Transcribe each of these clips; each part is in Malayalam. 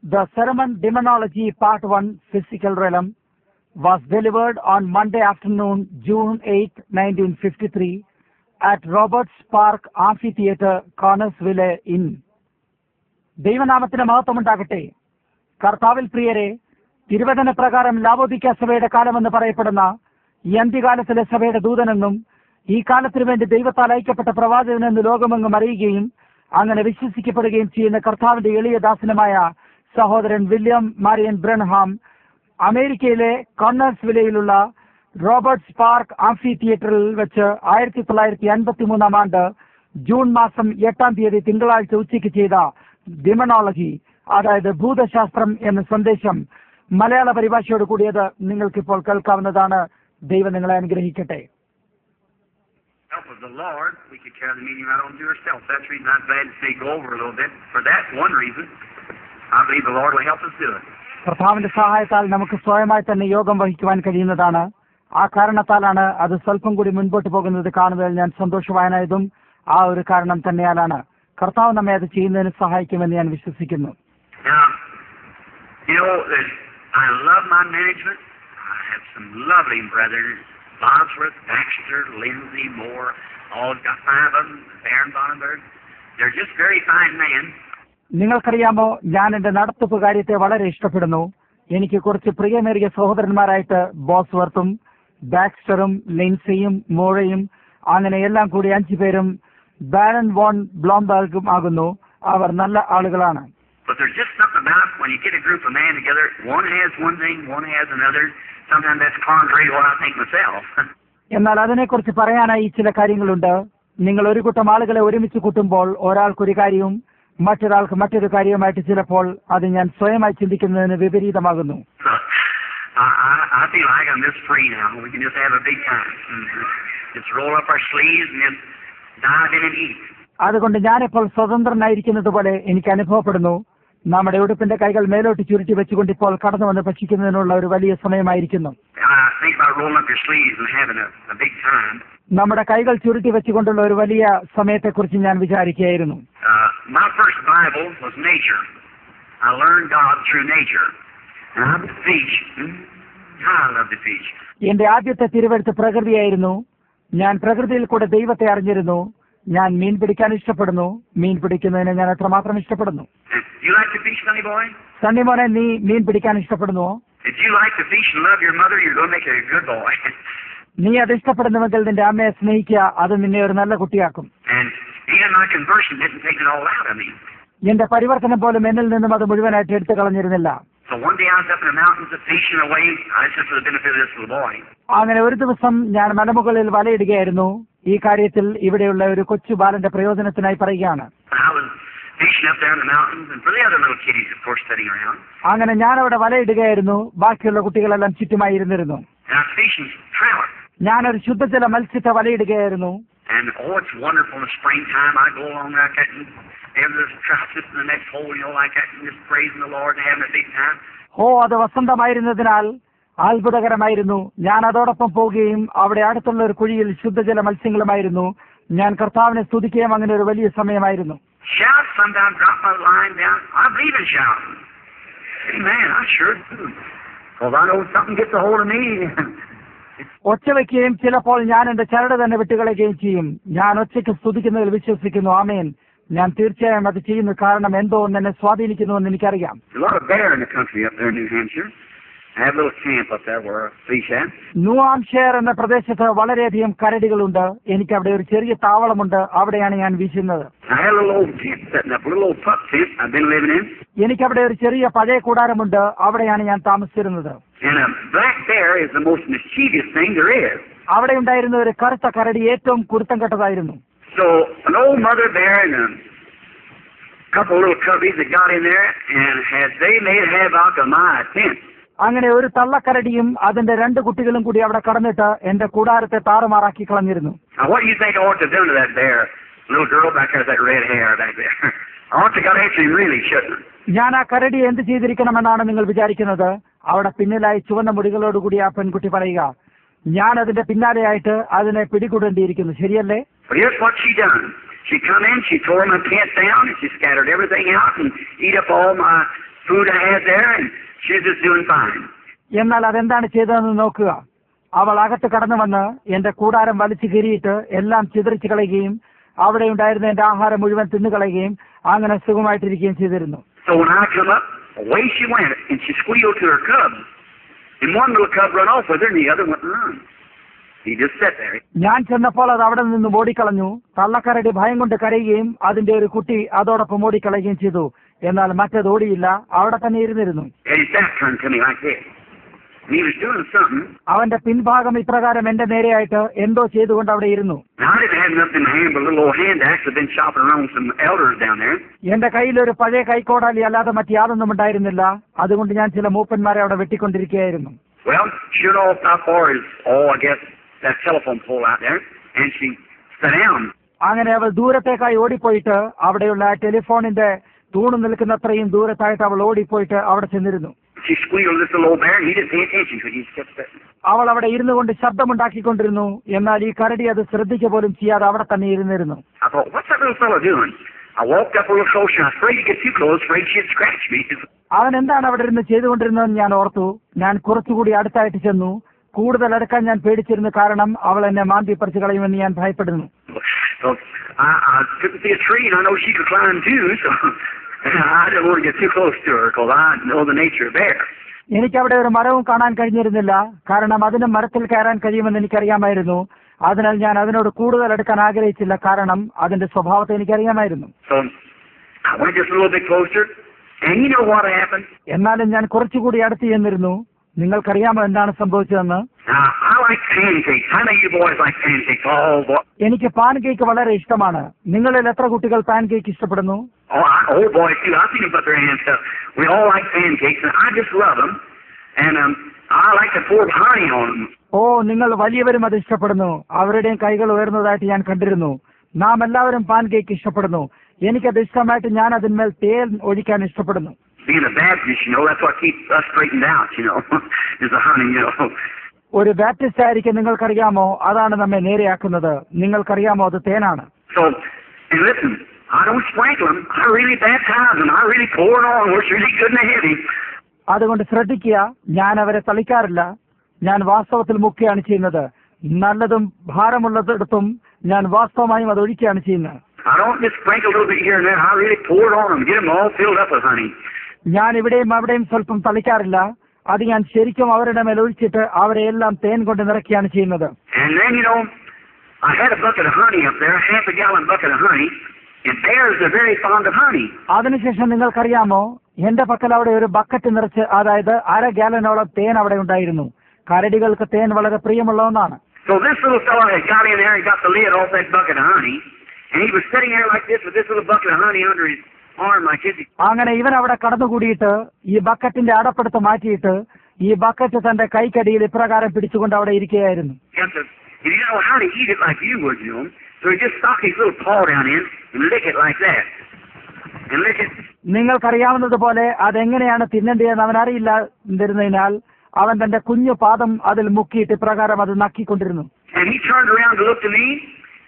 The sermon Demonology Part 1 Physical Realm was delivered on Monday afternoon, June 8, 1953 at Roberts Park Amphitheatre, Connersville, Inn. ദൈവനാമത്തിന് മഹത്വമുണ്ടാകട്ടെ. കർത്താവിൽ പ്രിയരെ, തിരുവചന പ്രകാരം ലാവോദിക്ക സഭയുടെ കാലമെന്ന് പറയപ്പെടുന്ന ഈ അന്ത്യകാലത്തിലെ സഭയുടെ ദൂതനെന്നും ഈ കാലത്തിനു വേണ്ടി ദൈവത്താൽ അയക്കപ്പെട്ട പ്രവാചകനെന്ന് ലോകമെങ്ങും അറിയുകയും അങ്ങനെ വിശ്വസിക്കപ്പെടുകയും ചെയ്യുന്ന കർത്താവിന്റെ എളിയ ദാസനുമായ സഹോദരൻ വില്യം മാരിയൻ ബ്രൻഹാം അമേരിക്കയിലെ കോന്നേഴ്സ്വില്ലയിലുള്ള റോബർട്ട്സ് പാർക്ക് ആംഫി തിയേറ്ററിൽ വെച്ച് 1953 ജൂൺ മാസം 8 തിങ്കളാഴ്ച ഉച്ചയ്ക്ക് ചെയ്ത ഡിമണോളജി, അതായത് ഭൂതശാസ്ത്രം എന്ന സന്ദേശം മലയാള പരിഭാഷയോട് കൂടിയത് നിങ്ങൾക്കിപ്പോൾ കേൾക്കാവുന്നതാണ്. ദൈവം നിങ്ങളെ അനുഗ്രഹിക്കട്ടെ. Help of the Lord, we could carry the meeting right on to ourselves. That's the reason I'm glad to say go over a little bit. For that one reason, I believe the Lord will help us do it. കർത്താവിന്റെ സഹായത്താൽ നമുക്ക് സ്വയമായി തന്നെ യോഗം വഹിക്കുവാൻ കഴിയുന്നതാണ്. ആ കാരണത്താലാണ് അത് സ്വല്പം കൂടി മുൻപോട്ട് പോകുന്നത് കാണുന്നതിൽ ഞാൻ സന്തോഷവാനായതും ആ ഒരു കാരണം തന്നെയാലാണ്. കർത്താവ് നമ്മെ അത് ചെയ്യുന്നതിന് സഹായിക്കുമെന്ന് ഞാൻ വിശ്വസിക്കുന്നു. Now, you know, I love my management. I have some lovely brothers. Bosworth, Baxter, Lindsay, Moore, all got 5 of them, Baron Bonenberg. They're just very fine men. നിങ്ങൾക്കറിയാമോ, ഞാൻ എന്റെ നടത്തിപ്പ് കാര്യത്തെ വളരെ ഇഷ്ടപ്പെടുന്നു. എനിക്ക് കുറച്ച് പ്രിയമേറിയ സഹോദരന്മാരായിട്ട് ബോസ്വർത്തും ബാക്സ്റ്ററും ലിൻസിയും മോറയും അങ്ങനെ എല്ലാം കൂടി 5 പേരും ബാരൻ വോൺ ബ്ലോംബർഗും ആകുന്നു. അവർ നല്ല ആളുകളാണ്. But there's just something about when you get a group of men together, one has one thing, one has another. Sometimes that's contrary to what I think myself. എന്നാൽ അതിനെക്കുറിച്ച് പറയാനായി ചില കാര്യങ്ങളുണ്ട്. നിങ്ങൾ ഒരു കൂട്ടം ആളുകളെ ഒരുമിച്ച് കൂട്ടുമ്പോൾ ഒരാൾക്കൊരു കാര്യവും മറ്റൊരാൾക്ക് മറ്റൊരു കാര്യവുമായിട്ട് ചിലപ്പോൾ അത് ഞാൻ സ്വയമായി ചിന്തിക്കുന്നതിന് വിപരീതമാകുന്നു. I feel like I'm just free now. We can just have a big time. Just roll up our sleeves and just dive in and eat. അതുകൊണ്ട് ഞാനിപ്പോൾ സ്വതന്ത്രനായിരിക്കുന്നത് പോലെ എനിക്ക് അനുഭവപ്പെടുന്നു. നമ്മുടെ ഉടുപ്പിന്റെ കൈകൾ മേലോട്ട് ചുരുട്ടി വെച്ചുകൊണ്ട് ഇപ്പോൾ കടന്നു വന്ന് ഭക്ഷിക്കുന്നതിനുള്ള ഒരു വലിയ സമയമായിരിക്കുന്നു. നമ്മുടെ കൈകൾ ചുരുട്ടി വെച്ചുകൊണ്ടുള്ള ഒരു വലിയ സമയത്തെക്കുറിച്ച് ഞാൻ വിചാരിക്കുകയായിരുന്നു. എന്റെ ആദ്യത്തെ തിരുവെഴുത്ത് പ്രകൃതിയായിരുന്നു. ഞാൻ പ്രകൃതിയിൽ കൂടെ ദൈവത്തെ അറിഞ്ഞിരുന്നു. ഞാൻ മീൻ പിടിക്കാൻ ഇഷ്ടപ്പെടുന്നു. മീൻ പിടിക്കുന്നതിനെ ഞാൻ എത്രമാത്രം ഇഷ്ടപ്പെടുന്നു. സണ്ണി മോനെ, നീ മീൻ പിടിക്കാൻ ഇഷ്ടപ്പെടുന്നുവോ? നീ അത് ഇഷ്ടപ്പെടുന്നുവെങ്കിൽ നിന്റെ അമ്മയെ സ്നേഹിക്കുക. അത് നിന്നെ ഒരു നല്ല കുട്ടിയാക്കും. എന്റെ പരിവർത്തനം പോലും എന്നിൽ നിന്നും അത് മുഴുവനായിട്ട് എടുത്തു കളഞ്ഞിരുന്നില്ല. അങ്ങനെ ഒരു ദിവസം ഞാൻ മലമുകളിൽ വലയിടുകയായിരുന്നു. ഈ കാര്യത്തിൽ ഇവിടെയുള്ള ഒരു കൊച്ചു ബാലന്റെ പ്രയോജനത്തിനായി പറയുകയാണ്. അങ്ങനെ ഞാൻ അവിടെ വലയിടുകയായിരുന്നു. ബാക്കിയുള്ള കുട്ടികളെല്ലാം ചുറ്റുമായി ഇരുന്നിരുന്നു. ഞാനൊരു ശുദ്ധജല മത്സ്യത്തെ വലയിടുകയായിരുന്നു. അത് വസന്തമായിരുന്നതിനാൽ അത്ഭുതകരമായിരുന്നു. ഞാൻ അതോടൊപ്പം പോവുകയും അവിടെ അടുത്തുള്ള ഒരു കുഴിയിൽ ശുദ്ധജല മത്സ്യങ്ങളുമായിരുന്നു. ഞാൻ കർത്താവിനെ സ്തുതിക്കുകയും അങ്ങനെ ഒരു വലിയ സമയമായിരുന്നു. ഒച്ച വയ്ക്കുകയും ചിലപ്പോൾ ഞാൻ എന്റെ ചരട് തന്നെ വിട്ടുകളയുകയും ചെയ്യും. ഞാൻ ഒച്ചയ്ക്ക് സ്തുതിക്കുന്നതിൽ വിശ്വസിക്കുന്നു. ആമേൻ. ഞാൻ തീർച്ചയായും അത് ചെയ്യുന്നു. കാരണം എന്തോ ഒന്ന് എന്നെ സ്വാധീനിക്കുന്നുവെന്ന് എനിക്കറിയാം. ന്യൂ ഹാംപ്ഷയർ എന്ന പ്രദേശത്ത് വളരെയധികം കരടികളുണ്ട്. എനിക്ക് അവിടെ ഒരു ചെറിയ താവളമുണ്ട്. അവിടെയാണ് ഞാൻ വീശുന്നത്. എനിക്കവിടെ ഒരു ചെറിയ പഴയ കൂടാരമുണ്ട്. അവിടെയാണ് ഞാൻ താമസിച്ചിരുന്നത്. അവിടെ ഉണ്ടായിരുന്ന ഒരു കറുത്ത കരടി ഏറ്റവും കുരുത്തം കെട്ടതായിരുന്നു. അങ്ങനെ ഒരു തള്ളക്കരടിയും അതിന്റെ 2 കുട്ടികളും കൂടി അവിടെ കടന്നിട്ട് എന്റെ കൂടാരത്തെ താറുമാറാക്കി കളഞ്ഞിരുന്നു. ഞാൻ ആ കരടി എന്ത് ചെയ്തിരിക്കണമെന്നാണ് നിങ്ങൾ വിചാരിക്കുന്നത്? അവിടെ പിന്നിലായി ചുവന്ന മുടികളോടുകൂടി ആ പെൺകുട്ടി പറയുക, ഞാൻ അതിന്റെ പിന്നാലെയായിട്ട് അതിനെ പിടികൂടേണ്ടിയിരിക്കുന്നു. ശരിയല്ലേ? She come in, she tore my tent down, and she scattered everything out and eat up all my food I had there, and she was just doing fine. എന്നാൽ അതെന്താണ് ചെയ്തതെന്ന് നോക്കുക. അവൾ അകത്ത് കടന്നു വന്ന് എന്റെ കൂടാരം വലിച്ചു കീറിയിട്ട് എല്ലാം ചിതറിച്ചു കളയുകയും അവിടെ ഉണ്ടായിരുന്ന എന്റെ ആഹാരം മുഴുവൻ തിന്നുകളയുകയും അങ്ങനെ സുഖമായിട്ടിരിക്കുകയും ചെയ്തിരുന്നു. So when I come up, away she went, and she squealed to her cubs. And one little cub ran off with her, and the other went and run. He just sat there. ഞാൻ ചെന്നപ്പോൾ അത് അവിടെ നിന്ന് ഓടിക്കളഞ്ഞു. തള്ളക്കരടി ഭയം കൊണ്ട് കരയുകയും അതിന്റെ ഒരു കുട്ടി അതോടൊപ്പം ഓടിക്കളയുകയും ചെയ്തു. എന്നാൽ മറ്റേത് ഓടിയില്ല, അവിടെ തന്നെ ഇരുന്നിരുന്നു. And his back turned to me like this. And he was doing something. അവന്റെ പിൻഭാഗം ഇപ്രകാരം എന്റെ നേരെയായിട്ട് എന്തോ ചെയ്തുകൊണ്ട് അവിടെ ഇരുന്നു. Now I didn't have nothing in my hand but a little old hand axe. I've been chopping around some elders down there. എന്റെ കയ്യിൽ ഒരു പഴയ കൈക്കോടാലി അല്ലാതെ മറ്റ് യാതൊന്നും ഉണ്ടായിരുന്നില്ല. അതുകൊണ്ട് ഞാൻ ചില മൂപ്പന്മാരെ അവിടെ വെട്ടിക്കൊണ്ടിരിക്കുകയായിരുന്നു. Well, sure enough, how far is, I guess, that telephone pole out there. And she sat down. അങ്ങനെ അവൾ ദൂരത്തേക്കായി ഓടിപ്പോയിട്ട് അവിടെയുള്ള ടെലിഫോണിന്റെ തൂണ് നിൽക്കുന്നത്രയും ദൂരത്തായിട്ട് അവൾ ഓടിപ്പോയിട്ട് അവിടെ ചെന്നിരുന്നു. She squealed this little old bear, and he didn't pay attention because he just kept sitting. അവൾ അവിടെ ഇരുന്നു കൊണ്ട് ശബ്ദമുണ്ടാക്കിക്കൊണ്ടിരുന്നു. എന്നാൽ ഈ കരടി അത് ശ്രദ്ധിക്കുക പോലും ചെയ്യാതെ അവിടെ തന്നെ ഇരുന്നിരുന്നു. I thought, what's that little fellow doing? I walked up a little closer, and I was afraid to get too close, afraid she'd scratch me. അവൻ എന്താണ് അവിടെ ഇരുന്ന് ചെയ്തുകൊണ്ടിരുന്നതെന്ന് ഞാൻ ഓർത്തു. ഞാൻ കുറച്ചുകൂടി അടുത്തായിട്ട് ചെന്നു. കൂടുതൽ അടുക്കാൻ ഞാൻ പേടിച്ചിരുന്നു, കാരണം അവൾ എന്നെ മാന്തി പറിച്ചു കളയുമെന്ന് ഞാൻ ഭയപ്പെടുന്നു. So I couldn't see a tree, and I know she could climb too, so I didn't want to get too close to her because I know the nature of bear. എനിക്കവിടെ ഒരു മരവും കാണാൻ കഴിഞ്ഞിരുന്നില്ല, കാരണം അതിന് മരത്തിൽ കയറാൻ കഴിയുമെന്ന് എനിക്കറിയാമായിരുന്നു. അതിനാൽ ഞാൻ അതിനോട് കൂടുതൽ അടുക്കാൻ ആഗ്രഹിച്ചില്ല, കാരണം അതിന്റെ സ്വഭാവത്തെ എനിക്കറിയാമായിരുന്നു. So I went just a little bit closer, and you know what happened? എന്നാലും ഞാൻ കുറച്ചുകൂടി അടുത്ത് ചെന്നിരുന്നു. നിങ്ങൾക്കറിയാമോ എന്താണ് സംഭവിച്ചതെന്ന്? Now, I like pancakes. How many of you boys like pancakes? Oh, boy. എനിക്ക് പാൻ കേക്ക് വളരെ ഇഷ്ടമാണ്. നിങ്ങളിൽ എത്ര കുട്ടികൾ പാൻ കേക്ക് ഇഷ്ടപ്പെടുന്നു? Oh, boys too. I've seen them put their hands up. We all like pancakes, and I just love them. And I like to pour honey on them. ഓ, നിങ്ങൾ വലിയവരും അത് ഇഷ്ടപ്പെടുന്നു. അവരുടെയും കൈകൾ ഉയർന്നതായിട്ട് ഞാൻ കണ്ടിരുന്നു. നാം എല്ലാവരും പാൻ കേക്ക് ഇഷ്ടപ്പെടുന്നു. എനിക്കത് ഇഷ്ടമായിട്ട് ഞാൻ അതിന്മേൽ തേൻ ഒഴിക്കാൻ ഇഷ്ടപ്പെടുന്നു. Being a Baptist, that's what keeps us straightened out, is the honey, ഒരു ബാപ്റ്റിസ്റ്റ് ആയിരിക്കും നിങ്ങൾക്കറിയാമോ, അതാണ് നമ്മെ നേരെയാക്കുന്നത്. നിങ്ങൾക്കറിയാമോ അത് തേനാണ്. So, and listen, I don't sprinkle them. I really baptize them. I really pour it on where it's really good and heavy. അതുകൊണ്ട് ശ്രദ്ധിക്കുക, ഞാൻ അവരെ തളിക്കാറില്ല. ഞാൻ വാസ്തവത്തിൽ മുക്കുകയാണ് ചെയ്യുന്നത്. നല്ലതും ഭാരമുള്ളതിടത്തും ഞാൻ വാസ്തവമായും അത് ഒഴിക്കുകയാണ് ചെയ്യുന്നത്. I don't just sprinkle a little bit here and there. I really pour it on them, get them all filled up with honey. ഞാൻ ഇവിടെയും അവിടെയും സ്വല്പം തളിക്കാറില്ല. അത് ഞാൻ ശരിക്കും അവരുടെ മേൽ ഒഴിച്ചിട്ട് അവരെ എല്ലാം തേൻ കൊണ്ട് നിറയ്ക്കുകയാണ് ചെയ്യുന്നത്. And then, I had a bucket of honey up there, half a gallon bucket of honey, and bears are very fond of honey. അതിനുശേഷം നിങ്ങൾക്കറിയാമോ, എന്റെ പക്കൽ അവിടെ ഒരു ബക്കറ്റ് നിറച്ച്, അതായത് 1/2 ഗാലനോളം തേൻ അവിടെ ഉണ്ടായിരുന്നു. കരടികൾക്ക് തേൻ വളരെ പ്രിയമുള്ള ഒന്നാണ്. So this little fellow had got in there and got the lid off that bucket of honey, and he was sitting there like this with this little bucket of honey under his arm like this. അങ്ങനെ ഇവൻ അവിടെ കടന്നുകൂടിയിട്ട് ഈ ബക്കറ്റിന്റെ അടപ്പെടുത്ത് മാറ്റിയിട്ട് ഈ ബക്കറ്റ് തന്റെ കൈക്കടിയിൽ ഇപ്രകാരം പിടിച്ചുകൊണ്ട് അവിടെ ഇരിക്കുകയായിരുന്നു. He didn't know how to eat it like you would, so he just stuck his little paw down in and lick it like that. And lick it. നിങ്ങൾക്കറിയാവുന്നതുപോലെ അതെങ്ങനെയാണ് തിന്നേണ്ടതെന്ന് അവൻ അറിയില്ലാതിരുന്നതിനാൽ അവൻ തന്റെ കുഞ്ഞു പാദം അതിൽ മുക്കിയിട്ട് ഇപ്രകാരം അത് നക്കിക്കൊണ്ടിരുന്നു. And he turned around to look to me,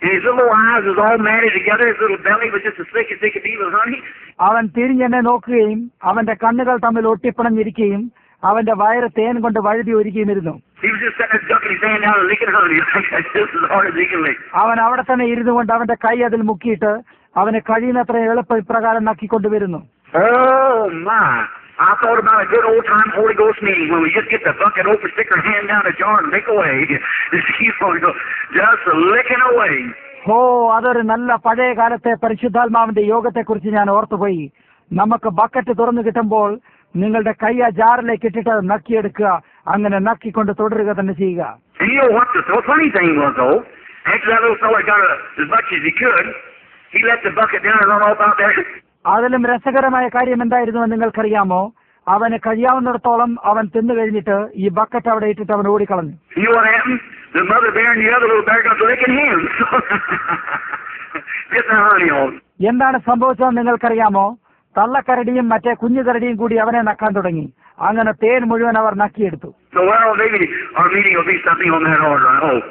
and his little eyes was all matted together. His little belly was just as thick as they could be with honey. അവൻ തിരിഞ്ഞെന്നെ നോക്കുകയും അവന്റെ കണ്ണുകൾ തമ്മിൽ ഒട്ടിപ്പിണഞ്ഞിരിക്കുകയും അവന്റെ വയറ് തേൻ കൊണ്ട് വഴുതി ഒരുക്കിയുമിരുന്നു. He was just sitting there ducking his hand down and licking honey like that, just as hard as he could lick. അവൻ അവിടെ തന്നെ ഇരുന്നു കൊണ്ട് അവന്റെ കൈ അതിൽ മുക്കിയിട്ട് അവന് കഴിയുന്നത്ര എളുപ്പം ഇപ്രകാരം നക്കിക്കൊണ്ടുവരുന്നു. Oh my! I thought about a good old time Holy Ghost meeting when we just get the bucket open, stick our hand down the jar and lick away. Just licking away. ഓ, അതൊരു നല്ല പഴയ കാലത്തെ പരിശുദ്ധാത്മാവിന്റെ യോഗത്തെ കുറിച്ച് ഞാൻ ഓർത്തുപോയി. നമുക്ക് ബക്കറ്റ് തുറന്നു കിട്ടുമ്പോൾ നിങ്ങളുടെ കൈ ആ ജാറിലേക്ക് ഇട്ടിട്ട് നക്കിയെടുക്കുക, അങ്ങനെ നക്കിക്കൊണ്ട് തുടരുക തന്നെ ചെയ്യുക. And you know what the funny thing was though? After that little fella got as much as he could, he let the bucket down and run off out there. അതിലും രസകരമായ കാര്യം എന്തായിരുന്നുവെന്ന് നിങ്ങൾക്കറിയാമോ? അവന് കഴിയാവുന്നിടത്തോളം അവൻ തിന്നു കഴിഞ്ഞിട്ട് ഈ ബക്കറ്റ് അവിടെ ഇട്ടിട്ട് അവൻ ഓടിക്കളഞ്ഞു. You know what happened? The mother bear and the other little bear got licking him. Get the honey on. എന്താണ് സംഭവിച്ചതെന്ന് നിങ്ങൾക്കറിയാമോ? തള്ളക്കരടിയും മറ്റേ കുഞ്ഞുകരടിയും കൂടി അവനെ നക്കാൻ തുടങ്ങി. അങ്ങനെ തേൻ മുഴുവൻ അവർ നക്കിയെടുത്തു. So maybe our meeting will be something on that order, I hope.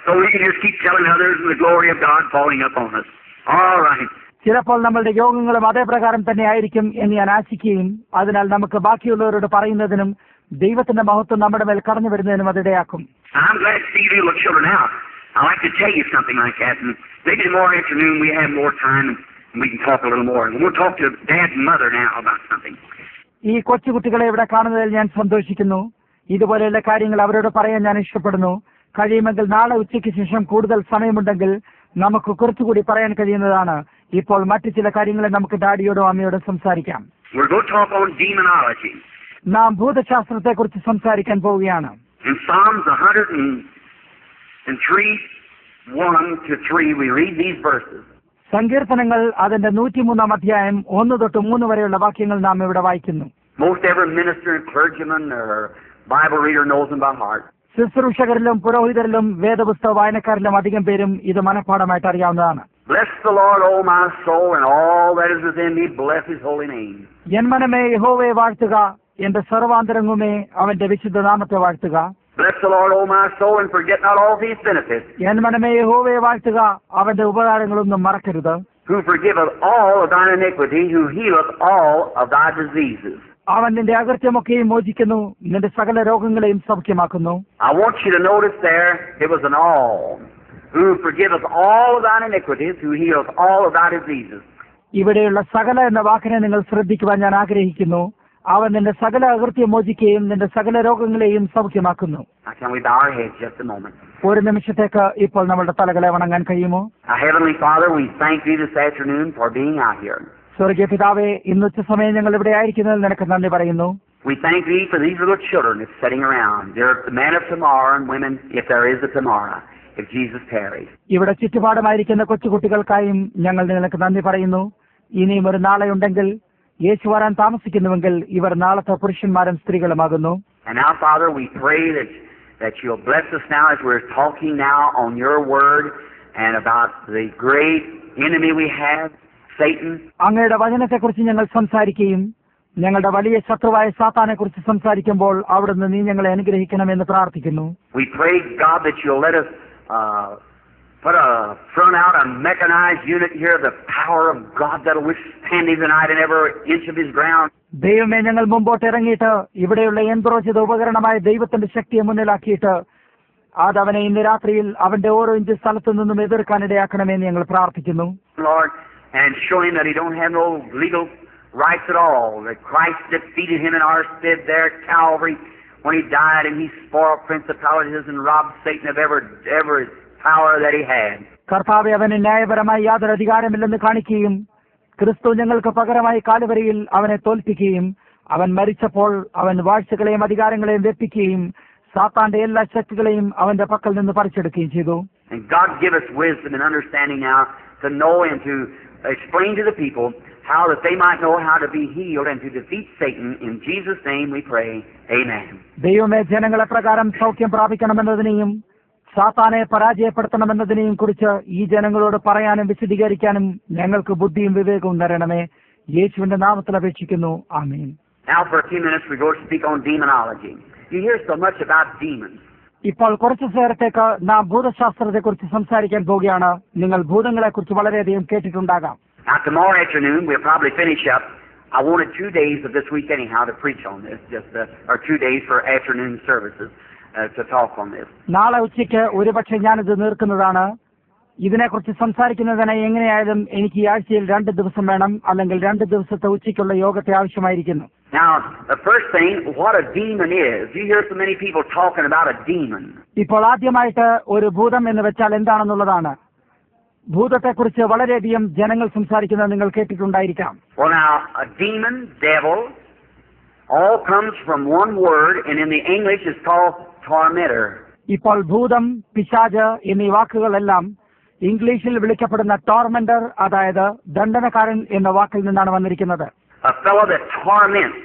So we can just keep telling others the glory of God falling upon us. All right. ചിലപ്പോൾ നമ്മളുടെ യോഗങ്ങളും അതേ പ്രകാരം തന്നെ ആയിരിക്കും എന്ന് ഞാൻ ആശിക്കുകയും അതിനാൽ നമുക്ക് ബാക്കിയുള്ളവരോട് പറയുന്നതിനും ദൈവത്തിന്റെ മഹത്വം നമ്മുടെ മേൽ കടന്നു വരുന്നതിനും അതിടയാക്കും. I'm glad to see you little children now. I like to tell you something like that, and maybe tomorrow afternoon we have more time and we can talk a little more. And we'll talk to Dad and Mother now about something. ഈ കൊച്ചുകുട്ടികളെ ഇവിടെ കാണുന്നതിൽ ഞാൻ സന്തോഷിക്കുന്നു. ഇതുപോലെയുള്ള കാര്യങ്ങൾ അവരോട് പറയാൻ ഞാൻ ഇഷ്ടപ്പെടുന്നു. കഴിയുമെങ്കിൽ നാളെ ഉച്ചയ്ക്ക് ശേഷം കൂടുതൽ സമയമുണ്ടെങ്കിൽ നമുക്ക് കുറച്ചുകൂടി പറയാൻ കഴിയുന്നതാണ്. ഇപ്പോൾ മറ്റു ചില കാര്യങ്ങളെ നമുക്ക് ഡാഡിയോടോ അമ്മയോടോ സംസാരിക്കാം. We're going to talk on demonology. നാം ഭൂതശാസ്ത്രത്തെ കുറിച്ച് സംസാരിക്കാൻ പോവുകയാണ്. In Psalms 103:1-3 we read these verses. സങ്കീർത്തനങ്ങൾ അതിന്റെ 103 അധ്യായം 1 തൊട്ട് 3 വരെയുള്ള വാക്യങ്ങൾ നാം ഇവിടെ വായിക്കുന്നു. Most every minister and clergyman or Bible reader knows them by heart. ശുശ്രൂഷകരിലും പുരോഹിതരിലും വേദപുസ്തക വായനക്കാരിലും അധികം പേരും ഇത് മനഃപ്പാഠമായിട്ട് അറിയാവുന്നതാണ്. Bless the Lord, O my soul, and all that is within me, bless His holy name. N മനമേ യഹോവയെ വാഴ്ത്തുക, എന്റെ സർവാന്തരംഗമേ അവന്റെ വിശുദ്ധ നാമത്തെ വാഴ്ത്തുക. Bless the Lord, O my soul, and forget not all His benefits. N മനമേ യഹോവയെ വാഴ്ത്തുക, അവന്റെ ഉപകാരങ്ങളൊന്നും മറക്കരുത്. Who forgiveth all of thine iniquity, who healeth all of thy diseases. അവൻ നിന്റെ അകൃത്യമൊക്കെയും മോചിക്കുന്നു, നിന്റെ സകല രോഗങ്ങളെയും സൗഖ്യമാക്കുന്നു. I want you to notice there, it was an all. Who forgiveth all of thine iniquities, who healeth all of thy diseases. ഇവിടെയുള്ള സകല എന്ന വാക്കിനെ നിങ്ങൾ ശ്രദ്ധിക്കുവാൻ ഞാൻ ആഗ്രഹിക്കുന്നു. അവൻ നിന്റെ സകല അകൃത്യം മോചിക്കുകയും നിന്റെ സകല രോഗങ്ങളെയും സൗഖ്യമാക്കുന്നു. Can we bow our heads just a moment? ഒരു നിമിഷത്തേക്ക് ഇപ്പോൾ നമ്മുടെ തലകളെ വണങ്ങാൻ കഴിയുമോ? Our Heavenly Father, we thank Thee this afternoon for being out here. സ്വർഗീയ പിതാവേ, ഇന്നുച്ച സമയം ഞങ്ങൾ ഇവിടെ ആയിരിക്കുന്നതിൽ നിനക്ക് നന്ദി പറയുന്നു. We thank Thee for these little children that's sitting around. They're the man of tomorrow and women, if there is a tomorrow, if Jesus tarries. ഇവിടെ ചുറ്റുപാടുമായിരിക്കുന്ന കൊച്ചുകുട്ടികൾക്കായും ഞങ്ങൾ നിനക്ക് നന്ദി പറയുന്നു. ഇനിയും ഒരു നാളെ ഉണ്ടെങ്കിൽ, യേശു വരാൻ താമസിക്കുന്നുവെങ്കിൽ ഇവർ നാളത്തെ പുരുഷന്മാരും സ്ത്രീകളുമാകുന്നു. And now, Father, we pray that You'll bless us now as we're talking now on Your Word and about the great enemy we have, Satan. അങ്ങയുടെ വചനത്തെക്കുറിച്ച് ഞങ്ങൾ സംസാരിക്കുകയും ഞങ്ങളുടെ വലിയ ശത്രുവായ സാത്താനെ കുറിച്ച് സംസാരിക്കുമ്പോൾ അവിടുന്ന് നീ ഞങ്ങളെ അനുഗ്രഹിക്കണമെന്ന് പ്രാർത്ഥിക്കുന്നു. We pray, God, that You'll let us put a front out, a mechanized unit here, the power of God that'll withstand Him tonight in every inch of His ground. ദൈവമേ, ഞങ്ങൾ മുമ്പോട്ട് ഇറങ്ങിയിട്ട് ഇവിടെയുള്ള യന്ത്രോചിത ഉപകരണമായ ദൈവത്തിന്റെ ശക്തിയെ മുന്നിലാക്കിയിട്ട് അതവനെ ഇന്ന് രാത്രിയിൽ അവന്റെ ഓരോ ഇഞ്ച് സ്ഥലത്തു നിന്നും എതിർക്കാനിടയാക്കണമെന്ന് ഞങ്ങൾ പ്രാർത്ഥിക്കുന്നു. Lord, and show him that he don't have no legal rights at all, that Christ defeated him in our stead there at Calvary when he died, and he spoiled principalities and robbed Satan of every power that he had. കർത്താവേ, അവന് ന്യായപരമായി യാതൊരു അധികാരമില്ലെന്ന് കാണിക്കുകയും ക്രിസ്തു ഞങ്ങൾക്ക് പകരമായി കാലുവരിയിൽ അവനെ തോൽപ്പിക്കുകയും അവൻ മരിച്ചപ്പോൾ അവൻ വാഴ്ചകളെയും അധികാരങ്ങളെയും വെപ്പിക്കുകയും സാത്താന്റെ എല്ലാ ശക്തികളെയും അവന്റെ പക്കൽ നിന്ന് പറിച്ചെടുക്കുകയും ചെയ്തു. And God give us wisdom and understanding now to know and to explain to the people how that they might know how to be healed and to defeat Satan. In Jesus' name we pray. Amen. ദൈവമേ, ജനങ്ങളെ പ്രകാരം സൗഖ്യം പ്രാപിക്കണമെന്നതിനെയും സാത്താനെ പരാജയപ്പെടുത്തണമെന്നതിനെയും കുറിച്ച് ഈ ജനങ്ങളോട് പറയാനും വിശദീകരിക്കാനും ഞങ്ങൾക്ക് ബുദ്ധിയും വിവേകവും തരണമേ. യേശുവിന്റെ നാമത്തിൽ അപേക്ഷിക്കുന്നു. ആമേൻ. Now for a few minutes we go to speak on demonology. You hear so much about demons. ഇപ്പോൾ കുറച്ചു നേരത്തേക്ക് നാം ഭൂതശാസ്ത്രത്തെ കുറിച്ച് സംസാരിക്കാൻ പോവുകയാണ്. നിങ്ങൾ ഭൂതങ്ങളെ കുറിച്ച് വളരെയധികം കേട്ടിട്ടുണ്ടാകാം. Now tomorrow afternoon we'll probably finish up. I wanted 2 days of this week anyhow to preach on this, or 2 days for afternoon services to talk on this. നാളെ ഉച്ചയ്ക്ക് ഒരുപക്ഷെ ഞാനിത് നിർത്തുന്നതാണ്. ഇതിനെക്കുറിച്ച് സംസാരിക്കുന്നതിന് എങ്ങനെയായാലും എനിക്ക് ഈ ആഴ്ചയിൽ 2 ദിവസം വേണം, അല്ലെങ്കിൽ 2 ദിവസത്തെ ഉച്ചയ്ക്കുള്ള യോഗത്തെ ആവശ്യമായിരിക്കുന്നു. Now, the first thing, what a demon is. You hear so many people talking about a demon. ഇപ്പോൾ ആദ്യമായിട്ട് ഒരു ഭൂതം എന്ന് വെച്ചാൽ എന്താണെന്നുള്ളതാണ്. ഭൂതത്തെക്കുറിച്ച് വളരെയധികം ജനങ്ങൾ സംസാരിക്കുന്നത് നിങ്ങൾ കേട്ടിട്ടുണ്ടായിരിക്കാം. Well, now, a demon, devil, all comes from one word, and in the English it's called tormentor. ഇപ്പോൾ ഭൂതം, പിശാച് എന്നീ വാക്കുകളെല്ലാം ഇംഗ്ലീഷിൽ വിളിക്കപ്പെടുന്ന ടോർമെന്റർ, അതായത് ദണ്ഡനക്കാരൻ എന്ന വാക്കിൽ നിന്നാണ് വന്നിരിക്കുന്നത്. A fellow that torments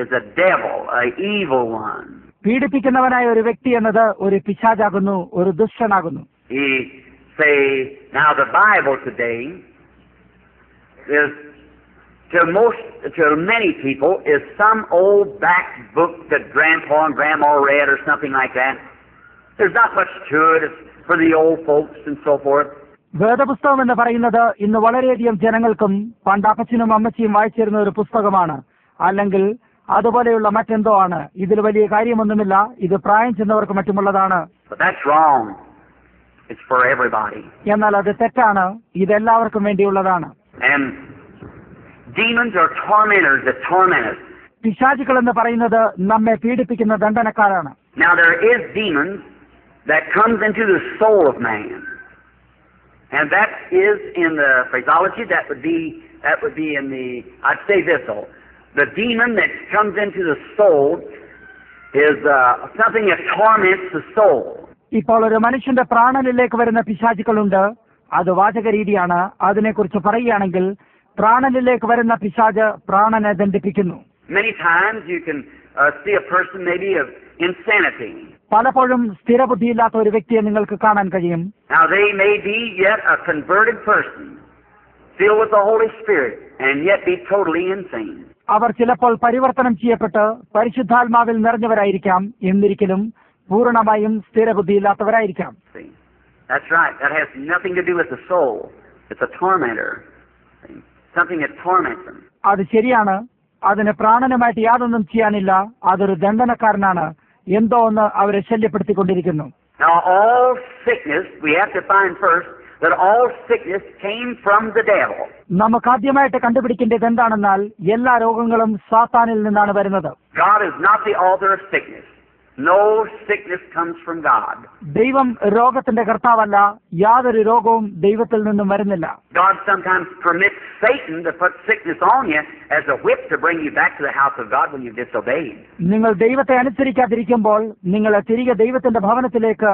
is a devil, an evil one. പീഡിപ്പിക്കുന്നവനായ ഒരു വ്യക്തി എന്നത് ഒരു പിശാചാകുന്നു, ഒരു ദുഷ്ടനാകുന്നു. He say, now the Bible today is to many people is some old back book that grandpa and grandma read or something like that. There's not much to it. It's for the old folks and so forth. വേദപുസ്തകം എന്ന് പറയുന്നത് ഇന്ന് വളരെയധികം ജനങ്ങൾക്കും പണ്ട് അപ്പച്ചനും അമ്മച്ചിയും വായിച്ചിരുന്ന ഒരു പുസ്തകമാണ്, അല്ലെങ്കിൽ അതുപോലെയുള്ള മറ്റെന്തോ ആണ്. ഇതിൽ വലിയ കാര്യമൊന്നുമില്ല, ഇത് പ്രായം ചെന്നവർക്ക് മറ്റുമുള്ളതാണ്. എന്നാൽ അത് തെറ്റാണ്, ഇതെല്ലാവർക്കും വേണ്ടിയുള്ളതാണ്. പിശാചുക്കൾ എന്ന് പറയുന്നത് നമ്മെ പീഡിപ്പിക്കുന്ന ദണ്ഡനക്കാരാണ്. Now there is demons that comes into the soul of man, and that is in the phraseology that would be in the, I'd say this though, the demon that comes into the soul is something that torments the soul. ഇപ്പോൾ ഒരു മനുഷ്യന്റെ പ്രാണനിലേക്ക് വരുന്ന പിശാചുക്കളുണ്ട്, അത് വാചക രീതിയാണ്. അതിനെക്കുറിച്ച് പറയുകയാണെങ്കിൽ പ്രാണനിലേക്ക് വരുന്ന പിശാച് പ്രാണനെ ദണ്ഡിപ്പിക്കുന്നു. Many times you can see a person maybe of insanity. പലപ്പോഴും സ്ഥിരബുദ്ധിയില്ലാത്ത ഒരു വ്യക്തിയെ നിങ്ങൾക്ക് കാണാൻ കഴിയും. Now they may be yet a converted person, filled with the Holy Spirit, and yet be totally insane. അവർ ചിലപ്പോൾ പരിവർത്തനം ചെയ്യപ്പെട്ട് പരിശുദ്ധാത്മാവിൽ നിറഞ്ഞവരായിരിക്കാം, എന്നിരിക്കലും പൂർണ്ണമായും സ്ഥിരബുദ്ധിയില്ലാത്തവരായിരിക്കാം. That's right. That has nothing to do with the soul. It's a tormentor. Something that torments them. അത് ശരിയാണ്. അതിന് പ്രാണനുമായിട്ട് യാതൊന്നും ചെയ്യാനില്ല. അതൊരു ദണ്ഡനക്കാരനാണ്. എന്തോ ഒന്ന് അവരെ ശല്യപ്പെടുത്തിക്കൊണ്ടിരിക്കുന്നു. Now all sickness, we have to find first that all sickness came from the devil. നമുക്ക് ആദ്യമായിട്ട് കണ്ടുപിടിക്കേണ്ടത് എന്താണെന്നാൽ എല്ലാ രോഗങ്ങളും സാത്താനിൽ നിന്നാണ് വരുന്നത്. God is not the author of sickness. No sickness comes from God. ദൈവം രോഗത്തിന്റെ കർത്താവല്ല. യാതൊരു രോഗവും ദൈവത്തിൽ നിന്നും വരുന്നില്ല. God sometimes permits Satan to put sickness on you as a whip to bring you back to the house of God when you disobeyed. നിങ്ങൾ ദൈവത്തെ അനുസരിക്കാതിരിക്കുമ്പോൾ നിങ്ങളെ തിരികെ ദൈവത്തിന്റെ ഭവനത്തിലേക്ക്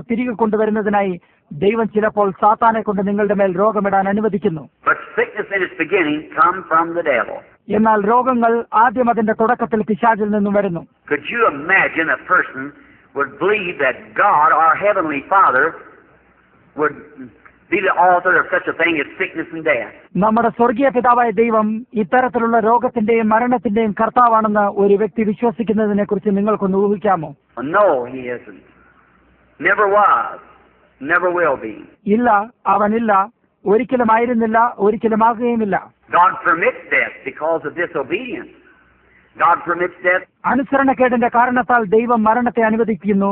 തിരികെ കൊണ്ടുവരുന്നതിനായി ദൈവം ചിലപ്പോൾ സാത്താനെ കൊണ്ട് നിങ്ങളുടെ മേൽ രോഗമിടാൻ അനുവദിക്കുന്നു. But sickness in its beginning come from the devil. എന്നാൽ രോഗങ്ങൾ ആദ്യം അതിന്റെ തുടക്കത്തിൽ പിശാചിൽ നിന്നും വരുന്നു. Could you imagine a person would believe that God, our Heavenly Father, would be the author of such a thing as sickness and death? നമ്മുടെ സ്വർഗീയ പിതാവായ ദൈവം ഇത്തരത്തിലുള്ള രോഗത്തിന്റെയും മരണത്തിന്റെയും കർത്താവാണെന്ന് ഒരു വ്യക്തി വിശ്വസിക്കുന്നതിനെ കുറിച്ച് നിങ്ങൾക്കൊന്ന് ഊഹിക്കാമോ? No, he isn't. Never was. Never will be. ഇല്ല, അവനില്ല, ഒരിക്കലും ആയിരുന്നില്ല, ഒരിക്കലും ആകുകയുമില്ല. God permits death because of disobedience. God permits death. അനുസരണക്കേടിന്റെ കാരണത്താൽ ദൈവം മരണത്തെ അനുവദിക്കുന്നു.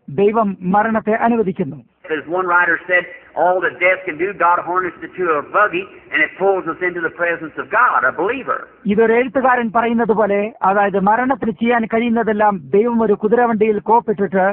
ദൈവം മരണത്തെ അനുവദിക്കുന്നു. As one writer said, all that death can do, God harnesses it to a buggy and it pulls us into the presence of God, a believer. ഇതൊരു എഴുത്തുകാരൻ പറയുന്നത് പോലെ, അതായത് മരണത്തിന് ചെയ്യാൻ കഴിയുന്നതെല്ലാം ദൈവം ഒരു കുതിരവണ്ടിയിൽ കോപ്പിട്ടിട്ട്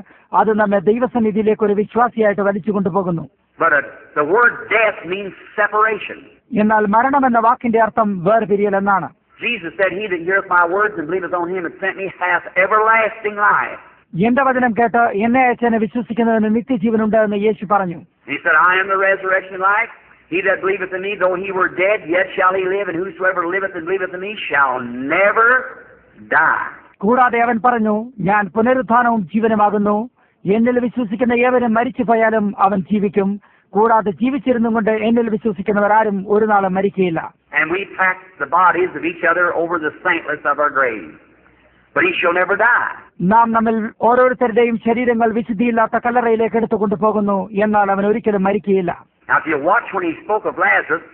അത് നമ്മെ ദൈവസന്നിധിയിലേക്ക് ഒരു വിശ്വാസിയായിട്ട് വലിച്ചു കൊണ്ടുപോകുന്നു. But the word death means separation. എന്നാൽ മരണം എന്ന വാക്കിന്റെ അർത്ഥം വേർപിരിയൽ എന്നാണ്. Jesus said, he that heareth my words and believeth on him that sent me hath everlasting life. എന്റെ വചനം കേട്ട് എന്നെ അയച്ചതിനെ വിശ്വസിക്കുന്നതിന് നിത്യജീവനുണ്ട് എന്ന് യേശു പറഞ്ഞു. He said, I am the resurrection and life. He that believeth in me, though he were dead, yet shall he live, and whosoever liveth and believeth in me shall never die. കൂടാതെ അവൻ പറഞ്ഞു, ഞാൻ പുനരുത്ഥാനവും ജീവനുമാകുന്നു. എന്നിൽ വിശ്വസിക്കുന്ന ഏവരും മരിച്ചു പോയാലും അവൻ ജീവിക്കും. കൂടാതെ ജീവിച്ചിരുന്നും കൊണ്ട് എന്നിൽ വിശ്വസിക്കുന്നവരാരും ഒരു നാളും മരിക്കുകയില്ല. And we pack the bodies of each other over the saintless of our graves. But he shall never die. നാം നമ്മിൽ ഓരോരുത്തരുടെയും ശരീരങ്ങൾ വിശുദ്ധിയില്ലാത്ത കല്ലറയിലേക്ക് എടുത്തുകൊണ്ടു പോകുന്നു, എന്നാൽ അവൻ ഒരിക്കലും മരിക്കുകയില്ല. Now if you watch when he spoke of Lazarus,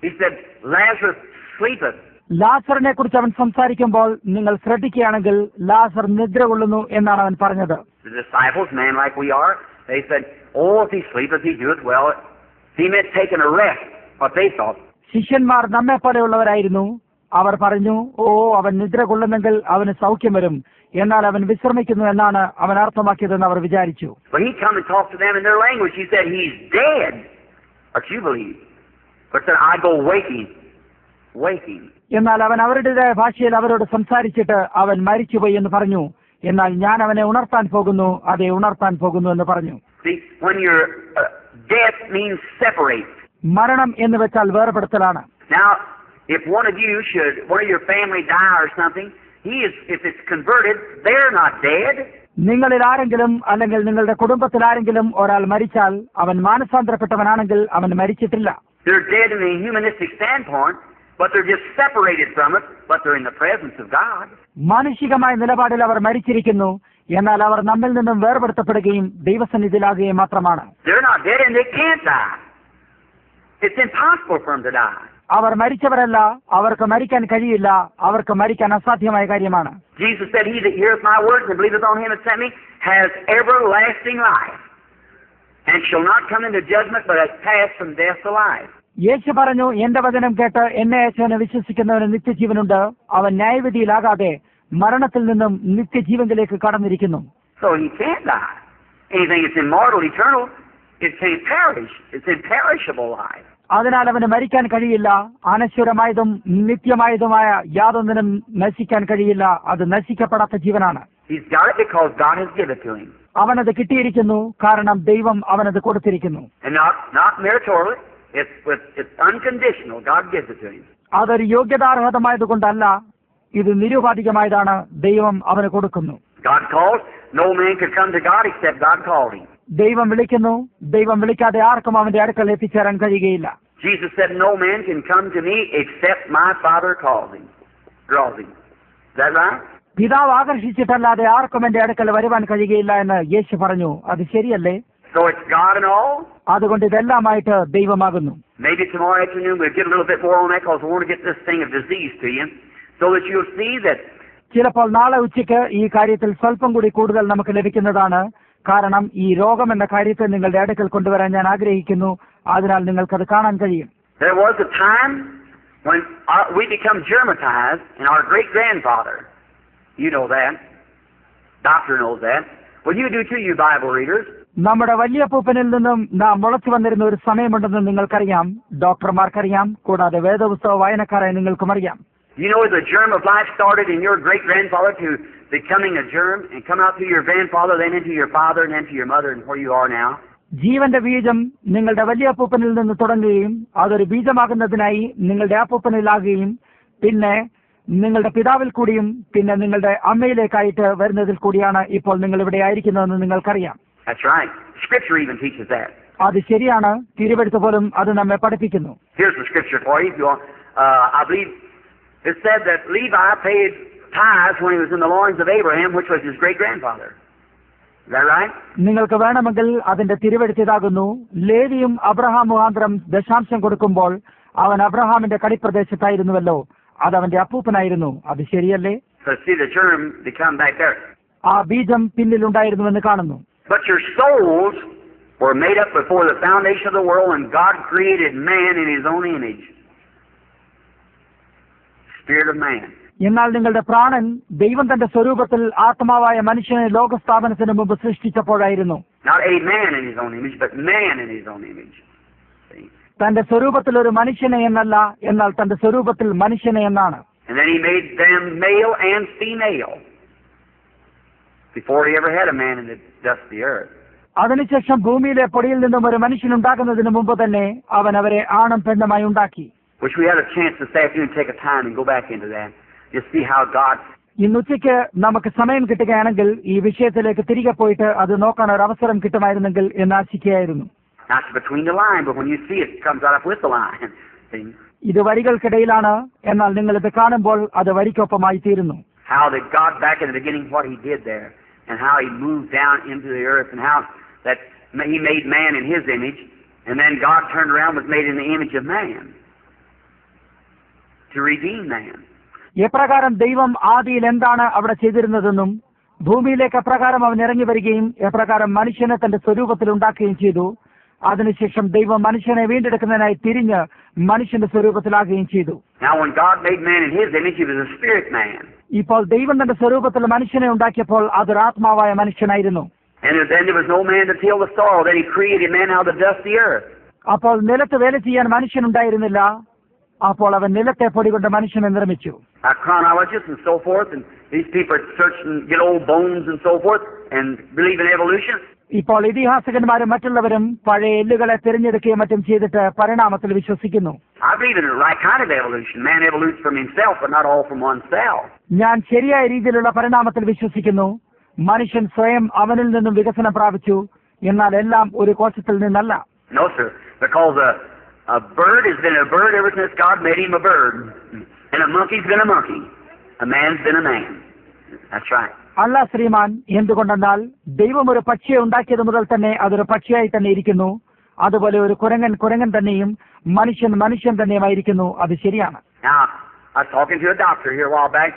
he said, Lazarus sleepeth. ലാസറിനെ കുറിച്ച് അവൻ സംസാരിക്കുമ്പോൾ നിങ്ങൾ ശ്രദ്ധിക്കുകയാണെങ്കിൽ ലാസർ നിദ്ര കൊള്ളുന്നു എന്നാണ് അവൻ പറഞ്ഞത്. The disciples, man like we are, they said, oh, if he sleepeth, he doeth well. He meant taking a rest, what they thought. ശിഷ്യന്മാർ നമ്മെ പോലെയുള്ളവരായിരുന്നു. അവർ പറഞ്ഞു, ഓ, അവൻ നിദ്ര കൊള്ളുന്നെങ്കിൽ അവന് സൗഖ്യം വരും, എന്നാൽ അവൻ വിശ്രമിക്കുന്നു എന്നാണ് അവൻ അർത്ഥമാക്കിയതെന്ന് അവർ വിചാരിച്ചു. But he come and talk to them in their language. He said, he's dead. What you believe? But said, I go waking. എന്നാൽ അവൻ അവരുടേതായ ഭാഷയിൽ അവരോട് സംസാരിച്ചിട്ട് അവൻ മരിച്ചുപോയി എന്ന് പറഞ്ഞു. എന്നാൽ ഞാൻ അവനെ ഉണർത്താൻ പോകുന്നു, അതെ ഉണർത്താൻ പോകുന്നു എന്ന് പറഞ്ഞു. When your death means separate. മരണം എന്ന് വെച്ചാൽ വേർപെടുത്തലാണ്. Now, if one of you should, one of your family die or something, if it's converted, they're not dead. നിങ്ങളിൽ ആരെങ്കിലും അല്ലെങ്കിൽ നിങ്ങളുടെ കുടുംബത്തിൽ ആരെങ്കിലും ഒരാൾ മരിച്ചാൽ അവൻ മാനസാന്തരപ്പെട്ടവനാണെങ്കിൽ അവൻ മരിച്ചിട്ടില്ല. They're dead in the humanistic standpoint, but they're just separated from it, but they're in the presence of God. മാനുഷികമായ നിലപാടിൽ അവർ മരിച്ചിരിക്കുന്നു, എന്നാൽ അവർ നമ്മിൽ നിന്നും വേർപെടുത്തപ്പെടുകയും ദൈവസന്നിധിയിലാകുകയും മാത്രമാണ്. They're not dead and they can't die. It's impossible for them to die. അവർ മരിച്ചവരല്ല, അവർക്ക് മരിക്കാൻ കഴിയില്ല, അവർക്ക് മരിക്കാൻ അസാധ്യമായ കാര്യമാണ്. Jesus said, "He that heareth my words and believeth on him that sent me has everlasting life, and shall not come into judgment, but has passed from death to life." യേശു പറഞ്ഞു, എന്റെ വചനം കേട്ട് എന്നെ അയച്ചവനെ വിശ്വസിക്കുന്നവന് നിത്യജീവനുണ്ട്, അവൻ ന്യായവിധിയിലാകാതെ മരണത്തിൽ നിന്നും നിത്യജീവനിലേക്ക് കടന്നിരിക്കുന്നു. So he can't die. Anything that's immortal, eternal, it can't perish. It's imperishable life. അതിനാൽ അവന് മരിക്കാൻ കഴിയില്ല. അനശ്വരമായതും നിത്യമായതുമായ യാതൊന്നിനും നശിക്കാൻ കഴിയില്ല. അത് നശിക്കപ്പെടാത്ത ജീവനാണ്. He's got it because God has given it to him. അവനത് കിട്ടിയിരിക്കുന്നു, കാരണം ദൈവം അവനത് കൊടുത്തിരിക്കുന്നു. And not meritorially. It's unconditional. God gives it to him. അതൊരു യോഗ്യതാർഹതമായതുകൊണ്ടല്ല, ഇത് നിരുപാധികമായതാണ്. ദൈവം അവന് കൊടുക്കുന്നു. God calls. No man could come to God except God called him. ദൈവം വിളിക്കുന്നു. ദൈവം വിളിക്കാതെ ആർക്കും അവന്റെ അടുക്കൽ എത്തിച്ചേരാൻ കഴിയുകയില്ല. Jesus said, "No man can come to me except my Father calls him, draws him." Is that right? പിതാവ് ആകർഷിച്ചിട്ടല്ലാതെ ആർക്കും എന്റെ അടുക്കൽ വരുവാൻ കഴിയുകയില്ല എന്ന് യേശു പറഞ്ഞു. അത് ശരിയല്ലേ? So it's God and all. അതുകൊണ്ട് ഇതെല്ലാമായിട്ട് ദൈവമാകുന്നു. Maybe tomorrow afternoon we'll get a little bit more on that because we want to get this thing of disease to you, so that you'll see that. ചിലപ്പോൾ നാളെ ഉച്ചയ്ക്ക് ഈ കാര്യത്തിൽ സ്വല്പം കൂടി കൂടുതൽ നമുക്ക് ലഭിക്കുന്നതാണ്. കാരണം ഈ രോഗം എന്ന കാര്യത്തെ നിങ്ങളുടെ അടുക്കൽ കൊണ്ടുവരാൻ ഞാൻ ആഗ്രഹിക്കുന്നു. അതിനാൽ നിങ്ങൾക്കത് കാണാൻ കഴിയും. There was a time when we become germatized, and our great-grandfather, you know that, doctor knows that. Well, you do too, you Bible readers. നമ്മുടെ വലിയ പൂപ്പനിൽ നിന്നും നാം മുളച്ചു വന്നിരുന്ന ഒരു സമയമുണ്ടെന്ന് നിങ്ങൾക്കറിയാം, ഡോക്ടർമാർക്കറിയാം, കൂടാതെ വേദപുസ്തക വായനക്കാരായി നിങ്ങൾക്കും അറിയാം. You know the germ of life started in your great-grandfather to becoming a germ and come out through your grandfather, then into your father, and then to your mother, and where you are now. ജീവന്റെ ബീജം നിങ്ങളുടെ വലിയ അപ്പൂപ്പനിൽ നിന്ന് തുടങ്ങുകയും അതൊരു ബീജമാകുന്നതിനായി നിങ്ങളുടെ അപ്പൂപ്പനിലാകുകയും പിന്നെ നിങ്ങളുടെ പിതാവിൽ കൂടിയും പിന്നെ നിങ്ങളുടെ അമ്മയിലേക്കായിട്ട് വരുന്നതിൽ കൂടിയാണ് ഇപ്പോൾ നിങ്ങൾ ഇവിടെ ആയിരിക്കുന്നതെന്ന് നിങ്ങൾക്കറിയാം. That's right. Scripture even teaches that. അത് ശരിയാണ്. തിരുവെഴുത്ത് പോലും അത് നമ്മെ പഠിപ്പിക്കുന്നു. Here's the scripture for you. If you want, I believe it said that Levi paid tithes when he was in the loins of Abraham, which was his great-grandfather. Is that right? നിങ്ങൾക്ക് വേണമെങ്കിൽ അതിന്റെ തിരുവെഴുത്തിതാകുന്നു. ലേവിയും അബ്രഹാം മുഖാന്തരം ദശാംശം കൊടുക്കുമ്പോൾ അവൻ അബ്രഹാമിന്റെ കടിപ്രദേശത്തായിരുന്നുവല്ലോ, അത് അവന്റെ അപ്പൂപ്പനായിരുന്നു. അത് ശരിയല്ലേ? So see the germ become back there. ആ ബീജം പിന്നിലുണ്ടായിരുന്നുവെന്ന് കാണുന്നു. But your souls were made up before the foundation of the world, and God created man in his own image. Spirit of man. എന്നാൽ നിങ്ങളുടെ പ്രാണൻ ദൈവം തന്റെ സ്വരൂപത്തിൽ ആത്മാവായ മനുഷ്യനെ ലോകസ്ഥാപനത്തിന് മുമ്പ് സൃഷ്ടിച്ചപ്പോഴായിരുന്നു. Not a man in his own image, but man in his own image. See? തന്റെ സ്വരൂപത്തിൽ ഒരു മനുഷ്യനെ എന്നല്ല, എന്നാൽ തന്റെ സ്വരൂപത്തിൽ മനുഷ്യനെ എന്നാണ്. And then he made them male and female before he ever had a man in the dust of the earth. അതിനുശേഷം ഭൂമിയിലെ പൊടിയിൽ നിന്നും ഒരു മനുഷ്യനുണ്ടാകുന്നതിന് മുമ്പ് തന്നെ അവൻ അവരെ ആണും പെണ്ണുമായി ഉണ്ടാക്കി. Wish we had a chance this afternoon to take a time and go back into that. Just see how God. ഇന്നുച്ചയ്ക്ക് നമുക്ക് സമയം കിട്ടുകയാണെങ്കിൽ ഈ വിഷയത്തിലേക്ക് തിരികെ പോയിട്ട് അത് നോക്കാൻ ഒരു അവസരം കിട്ടുമായിരുന്നെങ്കിൽ എന്ന് ആശിക്കുകയായിരുന്നു. Not between the line, but when you see it, it comes right up with the line. See? ഇത് വരികൾക്കിടയിലാണ്, എന്നാൽ നിങ്ങൾ ഇത് കാണുമ്പോൾ അത് വരിക്കൊപ്പമായി തീരുന്നു. How that God back in the beginning, what he did there, and how he moved down into the earth, and how that he made man in his image, and then God turned around, was made in the image of man to redeem man. എപ്രകാരം ദൈവം ആദിയിൽ എന്താണ് അവിടെ ചെയ്തിരുന്നതെന്നും ഭൂമിയിലേക്ക് എപ്രകാരം അവൻ ഇറങ്ങി വരികയും എപ്രകാരം മനുഷ്യനെ തന്റെ സ്വരൂപത്തിൽ ഉണ്ടാക്കുകയും ചെയ്തു, അതിനുശേഷം ദൈവം മനുഷ്യനെ വീണ്ടെടുക്കുന്നതിനായി തിരിഞ്ഞ് മനുഷ്യന്റെ സ്വരൂപത്തിലാകുകയും ചെയ്തു. Now when God made man in his image, he was a spirit man. ഇപ്പോൾ ദൈവം തന്റെ സ്വരൂപത്തിൽ മനുഷ്യനെ ഉണ്ടാക്കിയപ്പോൾ അതൊരു ആത്മാവായ മനുഷ്യനായിരുന്നു. And then there was no man to till the soil. Then he created man out of the dust of the earth. അപ്പോൾ നിലത്ത് വേല ചെയ്യാൻ മനുഷ്യനുണ്ടായിരുന്നില്ല. അപ്പോൾ അവൻ നിലത്തെ പൊടി കൊണ്ട് മനുഷ്യനെ നിർമ്മിച്ചു. Chronologists and so forth, and these people search and get old bones and so forth, and believe in evolution. ഇപ്പോൾ ഇതിഹാസകന്മാരും മറ്റുള്ളവരും പഴയ എല്ലുകളെ തിരഞ്ഞെടുക്കുകയും മറ്റും ചെയ്തിട്ട് പരിണാമത്തിൽ വിശ്വസിക്കുന്നു. I believe in the right kind of evolution. Man evolutes from himself, but not all from oneself. ഞാൻ ശരിയായ രീതിയിലുള്ള പരിണാമത്തിൽ വിശ്വസിക്കുന്നു. മനുഷ്യൻ സ്വയം അവനിൽ നിന്നും വികസനം പ്രാപിച്ചു, എന്നാൽ എല്ലാം ഒരു കോശത്തിൽ നിന്നല്ല. No, sir, because a bird has been a bird ever since God made him a bird, and a monkey's been a monkey. A man's been a man. That's right. അല്ല ശ്രീമാൻ, എന്തുകൊണ്ടെന്നാൽ ദൈവം ഒരു പക്ഷിയെ ഉണ്ടാക്കിയത് മുതൽ തന്നെ അതൊരു പക്ഷിയായി തന്നെ ഇരിക്കുന്നു. അതുപോലെ ഒരു കുരങ്ങൻ കുരങ്ങൻ തന്നെയും മനുഷ്യൻ മനുഷ്യൻ തന്നെയുമായിരിക്കുന്നു. അത് ശരിയാണ്. Now, I was talking to a doctor here a while back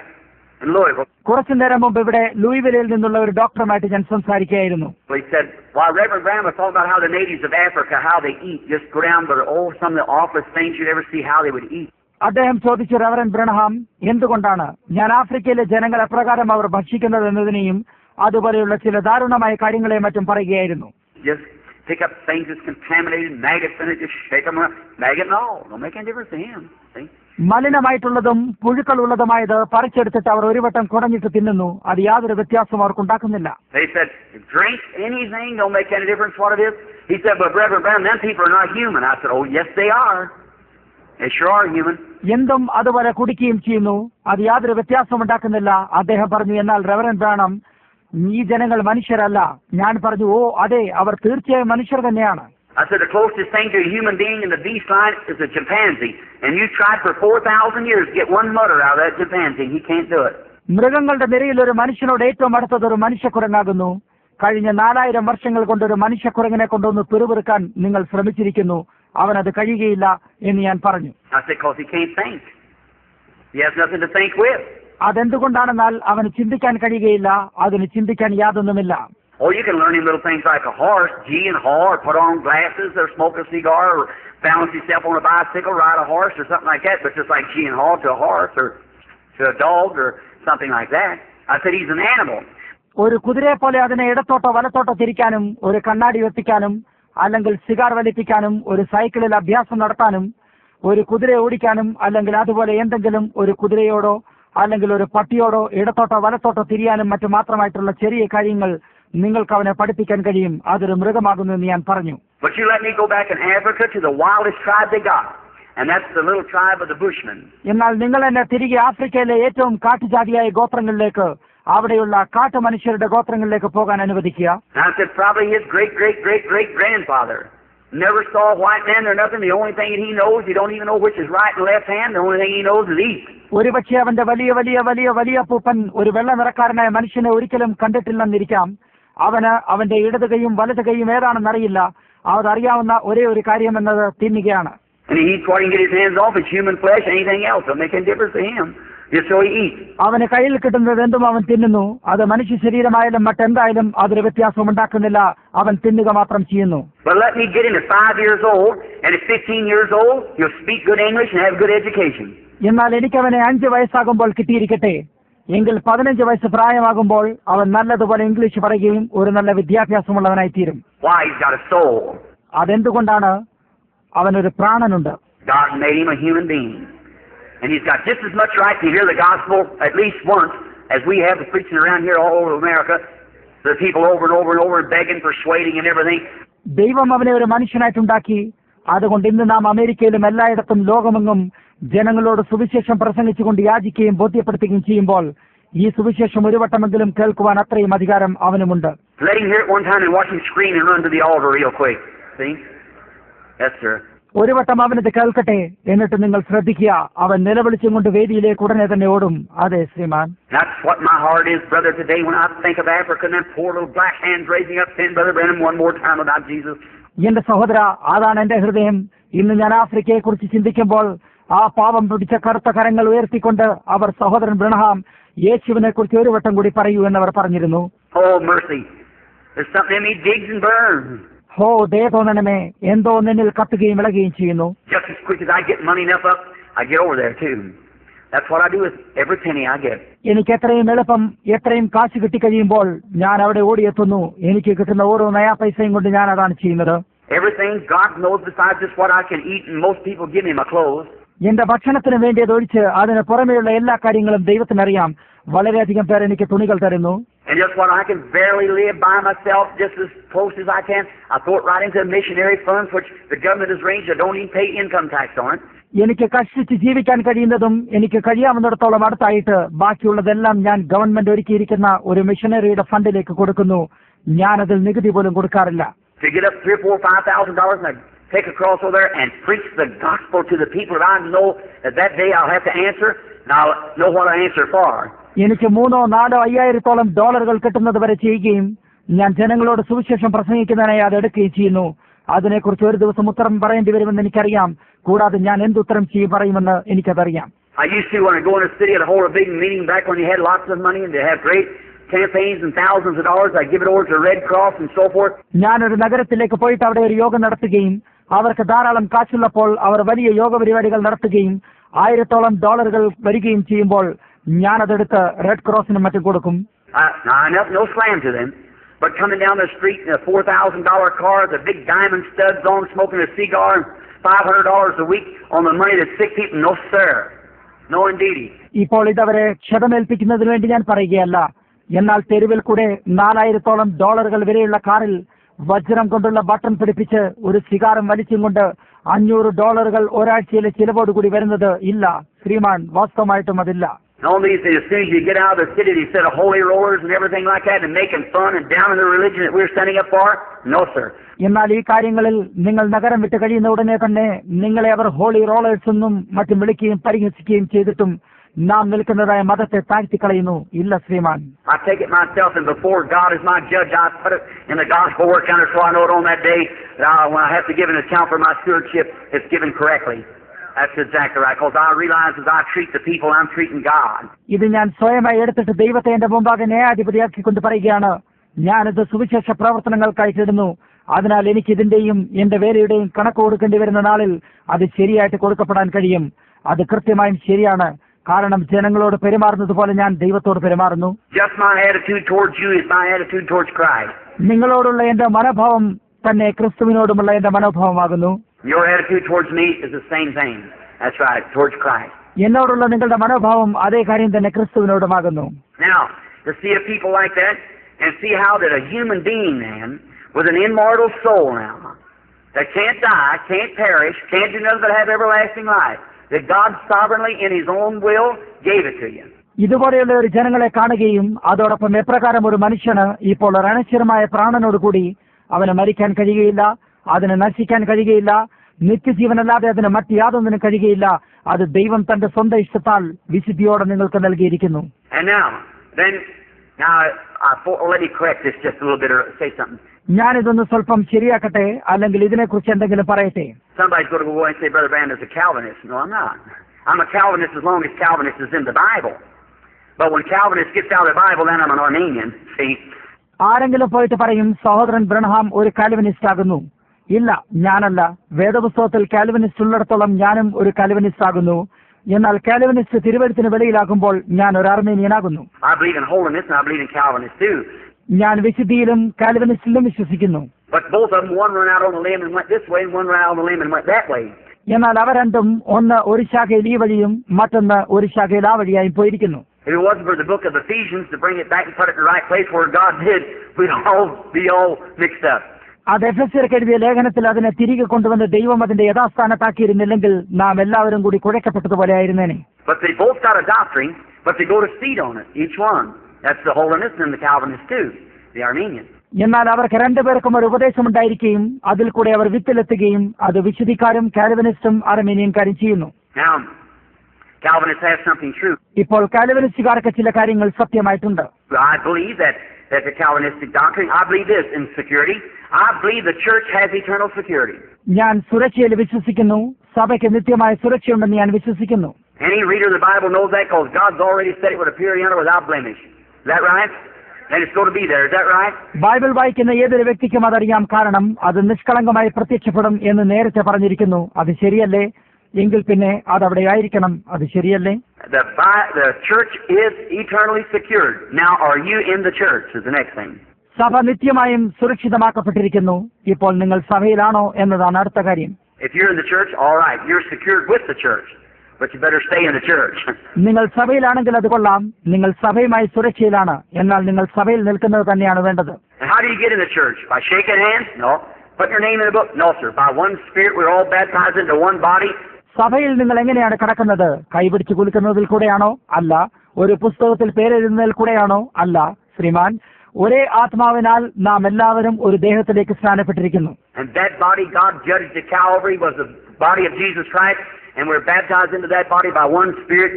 in Louisville. കുറച്ചു നേരം മുമ്പ് ഇവിടെ ലൂയിവിലിൽ നിന്നുള്ള ഒരു ഡോക്ടറുമായിട്ട് ഞാൻ സംസാരിക്കുകയായിരുന്നു. He said, while Reverend Branham was talking about how the natives of Africa, how they eat, just go down to some of the awfulest things you'd ever see, how they would eat. അദ്ദേഹം ചോദിച്ചു, റവറൻ ബ്രൺഹാം എന്തുകൊണ്ടാണ് ഞാൻ ആഫ്രിക്കയിലെ ജനങ്ങൾ എപ്രകാരം അവർ ഭക്ഷിക്കുന്നത് എന്നതിനെയും അതുപോലെയുള്ള ചില ദാരുണമായ കാര്യങ്ങളെ മറ്റും പറയുകയായിരുന്നു. Just pick up things that's contaminated, maggots in it, just shake them up, maggot and all. Don't make any difference to him. See? മലിനമായിട്ടുള്ളതും പുഴുക്കളുള്ളതുമായത് പറിച്ചെടുത്തിട്ട് അവർ ഒരു വട്ടം കുടഞ്ഞിട്ട് തിന്നുന്നു. അത് യാതൊരു വ്യത്യാസവും അവർക്കുണ്ടാക്കുന്നില്ല. They said, drink anything, don't make any difference what it is. He said, but Reverend Branham, them people are not human. I said, oh, yes, they are. They sure are human. എന്തും അതുപോലെ കുടിക്കുകയും ചെയ്യുന്നു. അത് യാതൊരു വ്യത്യാസവും ഉണ്ടാക്കുന്നില്ല. അദ്ദേഹം പറഞ്ഞു, എന്നാൽ റവറൻ ബ്രാണം, ഈ ജനങ്ങൾ മനുഷ്യരല്ല. ഞാൻ പറഞ്ഞു, ഓ അതെ, അവർ തീർച്ചയായും മനുഷ്യർ തന്നെയാണ്. I said the closest thing to a human being in the beast line is a chimpanzee. And you tried for 4,000 years to get one mutter out of that chimpanzee. He can't do it. മൃഗങ്ങളുടെ നിരയിൽ ഒരു മനുഷ്യനോട് ഏറ്റവും അടുത്തത് ഒരു മനുഷ്യക്കുരങ്ങാകുന്നു. കഴിഞ്ഞ 4000 വർഷങ്ങൾ കൊണ്ട് ഒരു മനുഷ്യക്കുരങ്ങിനെ കൊണ്ടൊന്ന് പിറുപിറുക്കാൻ നിങ്ങൾ ശ്രമിച്ചിരിക്കുന്നു. അവനത് കഴിയുകയില്ല എന്ന് ഞാൻ പറഞ്ഞു. I said because he can't think. He has nothing to think with. അതെന്തുകൊണ്ടാണെന്നാൽ അവന് ചിന്തിക്കാൻ കഴിയുകയില്ല. അതിന് ചിന്തിക്കാൻ യാതൊന്നുമില്ല. Oh, you can learn him little things like a horse, gee and haw, or put on glasses, or smoke a cigar, or balance yourself on a bicycle, ride a horse, or something like that. But just like gee and haw to a horse, or to a dog, or something like that. I said he's an animal. ഒരു കുതിരയെ പോലെ അതിനെ ഇടത്തോട്ടോ വലത്തോട്ടോ തിരിക്കാനും, ഒരു കണ്ണാടി വെപ്പിക്കാനും, അല്ലെങ്കിൽ സിഗാർ വലിപ്പിക്കാനും, ഒരു സൈക്കിളിൽ അഭ്യാസം നടത്താനും, ഒരു കുതിരയെ ഓടിക്കാനും, അല്ലെങ്കിൽ അതുപോലെ എന്തെങ്കിലും ഒരു കുതിരയോടോ അല്ലെങ്കിൽ ഒരു പട്ടിയോടോ ഇടത്തോട്ടോ വലത്തോട്ടോ തിരിയാനും മറ്റു മാത്രമായിട്ടുള്ള ചെറിയ കാര്യങ്ങൾ നിങ്ങൾക്ക് അവനെ പഠിപ്പിക്കാൻ കഴിയും. അതൊരു മൃഗമാകുന്നു എന്ന് ഞാൻ പറഞ്ഞു. But you let me go back in Africa to the wildest tribe they got, and that's the little tribe of the Bushmen. എന്നാൽ നിങ്ങൾ എന്നെ തിരികെ ആഫ്രിക്കയിലെ ഏറ്റവും കാട്ടുജാതിയായ ഗോത്രങ്ങളിലേക്ക്, അവിടെയുള്ള കാട്ടുമനുഷ്യരുടെ ഗോത്രങ്ങളിലേക്ക് പോകാൻ അനുവദിക്കുക. I said probably his great grandfather never saw a white man or nothing. The only thing he knows, he don't even know which is right and left hand. The only thing he knows is eat. ഒരുപക്ഷെ അവന്റെ വലിയ വലിയ വലിയ വലിയ പൂപ്പൻ ഒരു വെള്ള നിറക്കാരനായ മനുഷ്യനെ ഒരിക്കലും കണ്ടിട്ടില്ലെന്നിരിക്കാം. അവന് അവന്റെ ഇടത് കൈയും വലത് കൈയും ഏതാണെന്നറിയില്ല. അതറിയാവുന്ന ഒരേ ഒരു കാര്യം എന്നത് തിന്നുകയാണ്. And he eats what he can get his hands off. It's human flesh, anything else. Don't make any difference to him. Just so he eats. അവന് കയ്യിൽ കിട്ടുന്നത് എന്തും അവൻ തിന്നുന്നു. അത് മനുഷ്യ ശരീരമായാലും മറ്റെന്തായാലും അതൊരു വ്യത്യാസം ഉണ്ടാക്കുന്നില്ല. അവൻ തിന്നുക മാത്രം ചെയ്യുന്നു. But let me get him at 5 years old, and at 15 years old, he'll speak good English and have good education. എന്നാൽ എനിക്കവനെ 5 വയസ്സാകുമ്പോൾ കിട്ടിയിരിക്കട്ടെ. എങ്കിൽ 15 വയസ്സ് പ്രായമാകുമ്പോൾ അവൻ നല്ലതുപോലെ ഇംഗ്ലീഷ് പറയുകയും ഒരു നല്ല വിദ്യാഭ്യാസമുള്ളവനായി തീരും. Why? He's got a soul. അതെന്തുകൊണ്ടാണ്? അവനൊരു പ്രാണനുണ്ട്. God made him a human being. And he's got just as much right to hear the gospel at least once as we have the preaching around here all over America. The people over and over and over begging, persuading and everything. ദൈവം അവനെ ഒരു മനുഷ്യനായിട്ടുണ്ടാക്കി. അതുകൊണ്ട് ഇന്ന് നാം അമേരിക്കയിലും എല്ലായിടത്തും ലോകമെങ്ങും ജനങ്ങളോട് സുവിശേഷം പ്രസംഗിച്ചുകൊണ്ട് യാചിക്കുകയും ബോധ്യപ്പെടുത്തുകയും ചെയ്യുമ്പോൾ ഈ സുവിശേഷം ഒരു വട്ടമെങ്കിലും കേൾക്കുവാൻ അത്രയും അധികാരം അവനുമുണ്ട്. Let him hear it one time and watch him scream and run to the altar real quick. See? Yes, sir. ഒരു വട്ടം അവനത് കേൾക്കട്ടെ, എന്നിട്ട് നിങ്ങൾ ശ്രദ്ധിക്കുക, അവൻ നിലവിളിച്ചും കൊണ്ട് വേദിയിലേക്ക് ഉടനെ തന്നെ ഓടും. അതെ ശ്രീമാൻ. That's what my heart is, brother, today when I think of Africa and them poor little black hands raising up saying, Brother Branham, one more time about Jesus. എന്റെ സഹോദര, അതാണ് എന്റെ ഹൃദയം. ഇന്ന് ഞാൻ ആഫ്രിക്കയെ കുറിച്ച് ചിന്തിക്കുമ്പോൾ ആ പാവം പിടിച്ച കറുത്ത കരങ്ങൾ ഉയർത്തിക്കൊണ്ട് അവർ സഹോദരൻ ബ്രൺഹാം യേശുവിനെ കുറിച്ച് ഒരു വട്ടം കൂടി പറയൂ എന്നവർ പറഞ്ഞിരുന്നു. Oh mercy, there's something in me digs and burns. ഹോ ദേ തോന്നണമേ, എന്തോ നിന്നിൽ കത്തുകയും ഇളകുകയും ചെയ്യുന്നു. Just as quick as I get money enough up, I get over there too. That's what I do with every penny I get. എനിക്ക് എത്രയും എളുപ്പം എത്രയും കാശ് കിട്ടിക്കഴിയുമ്പോൾ ഞാൻ അവിടെ ഓടിയെത്തുന്നു. എനിക്ക് കിട്ടുന്ന ഓരോ നയാ പൈസയും കൊണ്ട് ഞാൻ അതാണ് ചെയ്യുന്നത്. Everything God knows besides just what I can eat, and most people give me my clothes. എന്റെ ഭക്ഷണത്തിന് വേണ്ടിയത് ഒഴിച്ച് അതിന് പുറമെയുള്ള എല്ലാ കാര്യങ്ങളും ദൈവത്തിനറിയാം. വളരെയധികം പേർ എനിക്ക് തുണികൾ തരുന്നു. And just what I can barely live by myself, just as close as I can, I throw it right into the missionary funds, which the government has arranged. I don't even pay income tax on it. എനിക്ക് കഷ്ടിച്ച് ജീവിക്കാൻ കഴിയുന്നതും എനിക്ക് കഴിയാവുന്നിടത്തോളം അടുത്തായിട്ട് ബാക്കിയുള്ളതെല്ലാം ഞാൻ ഗവൺമെന്റ് ഒരുക്കിയിരിക്കുന്ന ഒരു മിഷനറിയുടെ ഫണ്ടിലേക്ക് കൊടുക്കുന്നു. ഞാൻ അതിൽ നികുതി പോലും കൊടുക്കാറില്ല. To get up $3,000, $4,000, $5,000 and I take across over there and preach the gospel to the people that I know that day I'll have to answer, and I'll know what I answer for. എനിക്ക് $3,000-4,000 $5,000 കിട്ടുന്നത് വരെ ചെയ്യുകയും ഞാൻ ജനങ്ങളോട് സുവിശേഷം പ്രസംഗിക്കുന്നതിനായി അത് എടുക്കുകയും ചെയ്യുന്നു. അതിനെക്കുറിച്ച് ഒരു ദിവസം ഉത്തരം പറയേണ്ടി വരുമെന്ന് എനിക്കറിയാം. കൂടാതെ ഞാൻ എന്തുത്തരം പറയുമെന്ന് എനിക്കതറിയാം. I used to, when I go in a city and hold a big meeting back when you had lots of money and they have great campaigns and thousands of dollars, I give it over to Red Cross and so forth. ഞാനൊരു നഗരത്തിലേക്ക് പോയിട്ട് അവിടെ ഒരു യോഗം നടത്തുകയും അവർക്ക് ധാരാളം കാശുള്ളപ്പോൾ അവർ വലിയ യോഗ പരിപാടികൾ നടത്തുകയും $1000 വരികയും ചെയ്യുമ്പോൾ ഞാനതെടുത്ത് റെഡ് ക്രോസിനും മറ്റും കൊടുക്കും. No slam to them, but coming down the street in a $4,000 car with a big diamond studs on, smoking a cigar, and $500 a week on the money that sick people, no sir, no indeedy. ഇപ്പോൾ ഇതവരെ ക്ഷതമേൽപ്പിക്കുന്നതിന് വേണ്ടി ഞാൻ പറയുകയല്ല. എന്നാൽ തെരുവിൽ കൂടെ $4000 വരെയുള്ള കാറിൽ വജ്രം കൊണ്ടുള്ള ബട്ടൺ പിടിപ്പിച്ച് ഒരു സിഗാരം വലിച്ചും കൊണ്ട് $500 ഒരാഴ്ചയിലെ ചിലവോടുകൂടി വരുന്നത് ഇല്ല ശ്രീമാൻ, വാസ്തവമായിട്ടും അതില്ല. Only as soon as you get out of the city, they set of holy rollers and everything like that and making fun and down in the religion that we're standing up for? No, sir. എന്നാൽ ഈ കാര്യങ്ങളിൽ നിങ്ങൾ നഗരം വിട്ട് കഴിയുന്ന ഉടനെ തന്നെ നിങ്ങളെ അവർ ഹോളി റോളേഴ്സ് എന്നും മറ്റും വിളിക്കുകയും പരിഹസിക്കുകയും ചെയ്തിട്ടും നാം നിൽക്കുന്നതായ മതത്തെ താഴ്ത്തിക്കളയുന്നു. ഇല്ല ശ്രീമാൻ. I take it myself, and before God is my judge, I put it in the gospel word counter so I know it on that day that when I have to give an account for my stewardship, it's given correctly. That's exactly right, because I realize as I treat the people, I'm treating God. ഇത് ഞാൻ സ്വയമായി എടുത്തിട്ട് ദൈവത്തെ എന്റെ മുമ്പാകെ ന്യായാധിപതിയാക്കിക്കൊണ്ട് പറയുകയാണ്. ഞാനിത് സുവിശേഷ പ്രവർത്തനങ്ങൾക്കായിട്ടിടുന്നു. അതിനാൽ എനിക്ക് ഇതിന്റെയും എന്റെ വേലയുടെയും കണക്ക് കൊടുക്കേണ്ടി വരുന്ന നാളിൽ അത് ശരിയായിട്ട് കൊടുക്കപ്പെടാൻ കഴിയും. അത് കൃത്യമായും ശരിയാണ്. കാരണം ജനങ്ങളോട് പെരുമാറുന്നത് പോലെ ഞാൻ ദൈവത്തോട് പെരുമാറുന്നു. Just my attitude towards you is my attitude towards Christ. നിങ്ങളോടുള്ള എന്റെ മനോഭാവം തന്നെ ക്രിസ്തുവിനോടുമുള്ള എന്റെ മനോഭാവമാകുന്നു. Your attitude towards me is the same thing. That's right, towards Christ. എന്നോടുള്ള നിങ്ങളുടെ മനോഭാവം അതേ കാര്യം തന്നെ ക്രിസ്തുവിനോടുമാകുന്നു. Now, to see a people like that and see how that a human being, man, with an immortal soul now, that can't die, can't perish, can't do nothing but have everlasting life, that God sovereignly in His own will gave it to you. ഇതുപോലെയുള്ള ഒരു ജനങ്ങളെ കാണുകയും അതോടൊപ്പം എപ്രകാരം ഒരു മനുഷ്യന് ഇപ്പോൾ ഒരു അനശ്വരമായ പ്രാണനോടുകൂടി അവന് മരിക്കാൻ കഴിയുകയില്ല, അതിന് നശിക്കാൻ കഴിയുകയില്ല, നിത്യജീവനല്ലാതെ അതിന് മറ്റ് യാതൊന്നിനും കഴിയുകയില്ല. അത് ദൈവം തന്റെ സ്വന്തം ഇഷ്ടത്താൽ വിശുദ്ധിയോടെ നിങ്ങൾക്ക് നൽകിയിരിക്കുന്നു. ഞാനിതൊന്ന് സ്വല്പം ശരിയാക്കട്ടെ, അല്ലെങ്കിൽ ഇതിനെക്കുറിച്ച് എന്തെങ്കിലും പറയട്ടെ. Somebody's going to go and say, Brother Brand is a Calvinist. No, I'm not. I'm a Calvinist as long as Calvinist is in the Bible. But when Calvinist gets out of the Bible, then I'm an Armenian. See? ആരെങ്കിലും പോയിട്ട് പറയും സഹോദരൻ ബ്രൺഹാം ഒരു കാൽവിനിസ്റ്റ് ആകുന്നു. ഇല്ല, ഞാനല്ല. വേദപുസ്തകത്തിൽ കാൽവിനിസ്റ്റ് ഉള്ളിടത്തോളം ഞാനും ഒരു കാൽവിനിസ്റ്റ് ആകുന്നു. എന്നാൽ കാൽവിനിസ്റ്റ് തിരുവഴുത്തിന് വെളിയിലാകുമ്പോൾ ഞാൻ ഒരു അർമേനിയനാകുന്നു. ഞാൻ വിശുദ്ധിയിലും കാൽവിനിസ്റ്റിലും വിശ്വസിക്കുന്നു. എന്നാൽ അവ രണ്ടും ഒന്ന് ഒരു ശാഖയിൽ ഈ വഴിയും മറ്റൊന്ന് ഒരു ശാഖയിൽ ആ വഴിയായും പോയിരിക്കുന്നു. If it wasn't for the book of Ephesians to bring it back and put it in the right place where God did, we'd all be all mixed up. അത് എഫെസ്യർക്ക് എഴുതിയ ലേഖനത്തിൽ അതിനെ തിരികെ കൊണ്ടുവന്ന് ദൈവം അതിന്റെ യഥാസ്ഥാനത്താക്കിയിരുന്നില്ലെങ്കിൽ നാം എല്ലാവരും കൂടി കുഴക്കപ്പെട്ടതുപോലെ ആയിരുന്നേനെ. But they both got a doctrine, but they go to seed on it, each one. That's the Holinist and the Calvinist too, the Armenian. എന്നാൽ അവർക്ക് രണ്ടുപേർക്കും ഒരു ഉപദേശമുണ്ടായിരിക്കുകയും അതിൽ കൂടെ അവർ വിത്തിലെത്തുകയും അത് വിശുദ്ധിക്കാരും കാൽവിനിസ്റ്റും അർമേനിയൻകാരും ചെയ്യുന്നു. Now, Calvinists have something true. ഇപ്പോൾ കാൽവിനിസ്റ്റുകാർക്ക് ചില കാര്യങ്ങൾ സത്യമായിട്ടുണ്ട്. I believe that the Calvinistic doctrine, I believe this in security. I believe the church has eternal security. ഞാൻ സുരക്ഷയിൽ വിശ്വസിക്കുന്നു. സഭയ്ക്ക് നിത്യമായ സുരക്ഷയുണ്ടെന്ന് ഞാൻ വിശ്വസിക്കുന്നു. Any reader of the Bible knows that because God's already said it would appear in it without blemish. Is that right? And it's going to be there. Is that right? Bible വായിക്കുന്ന ഏതൊരു വ്യക്തിക്കും അതറിയാം. കാരണം അത് നിഷ്കളങ്കമായി പ്രത്യക്ഷപ്പെടും എന്ന് നേരത്തെ പറഞ്ഞിരിക്കുന്നു. അത് ശരിയല്ലേ? എങ്കിൽ പിന്നെ അതവിടെ ആയിരിക്കണം. അത് ശരിയല്ലേ? The church is eternally secured. Now, are you in the church? Is the next thing. സഭ നിത്യമായും സുരക്ഷിതമാക്കപ്പെട്ടിരിക്കുന്നു. ഇപ്പോൾ നിങ്ങൾ സഭയിലാണോ എന്നതാണ് അടുത്ത കാര്യം. If you're in the church, all right, you're secured with the church, but you better stay in the church. നിങ്ങൾ സഭയിലാണെങ്കിൽ അത് കൊള്ളാം. നിങ്ങൾ സഭയുമായി സുരക്ഷയിലാണ്. എന്നാൽ നിങ്ങൾ സഭയിൽ നിൽക്കുന്നത് തന്നെയാണ് വേണ്ടത്. And how do you get in the church? By shaking hands? No. Put your name in the book? No, sir. By one Spirit, we're all baptized into one body. സഭയിൽ നിങ്ങൾ എങ്ങനെയാണ് കടക്കുന്നത്? കൈപിടിച്ച് കുലുക്കുന്നതിൽ കൂടെയാണോ? അല്ല. ഒരു പുസ്തകത്തിൽ പേരെഴുതുന്നതിൽ കൂടെയാണോ? അല്ല ശ്രീമാൻ. ഒരേ ആത്മാവിനാൽ നാം എല്ലാവരും ഒരു ദേഹത്തിലേക്ക് സ്നാനപ്പെട്ടിരിക്കുന്നു. And that body God judged at Calvary was the body of Jesus Christ, and we're baptized into that body by one Spirit.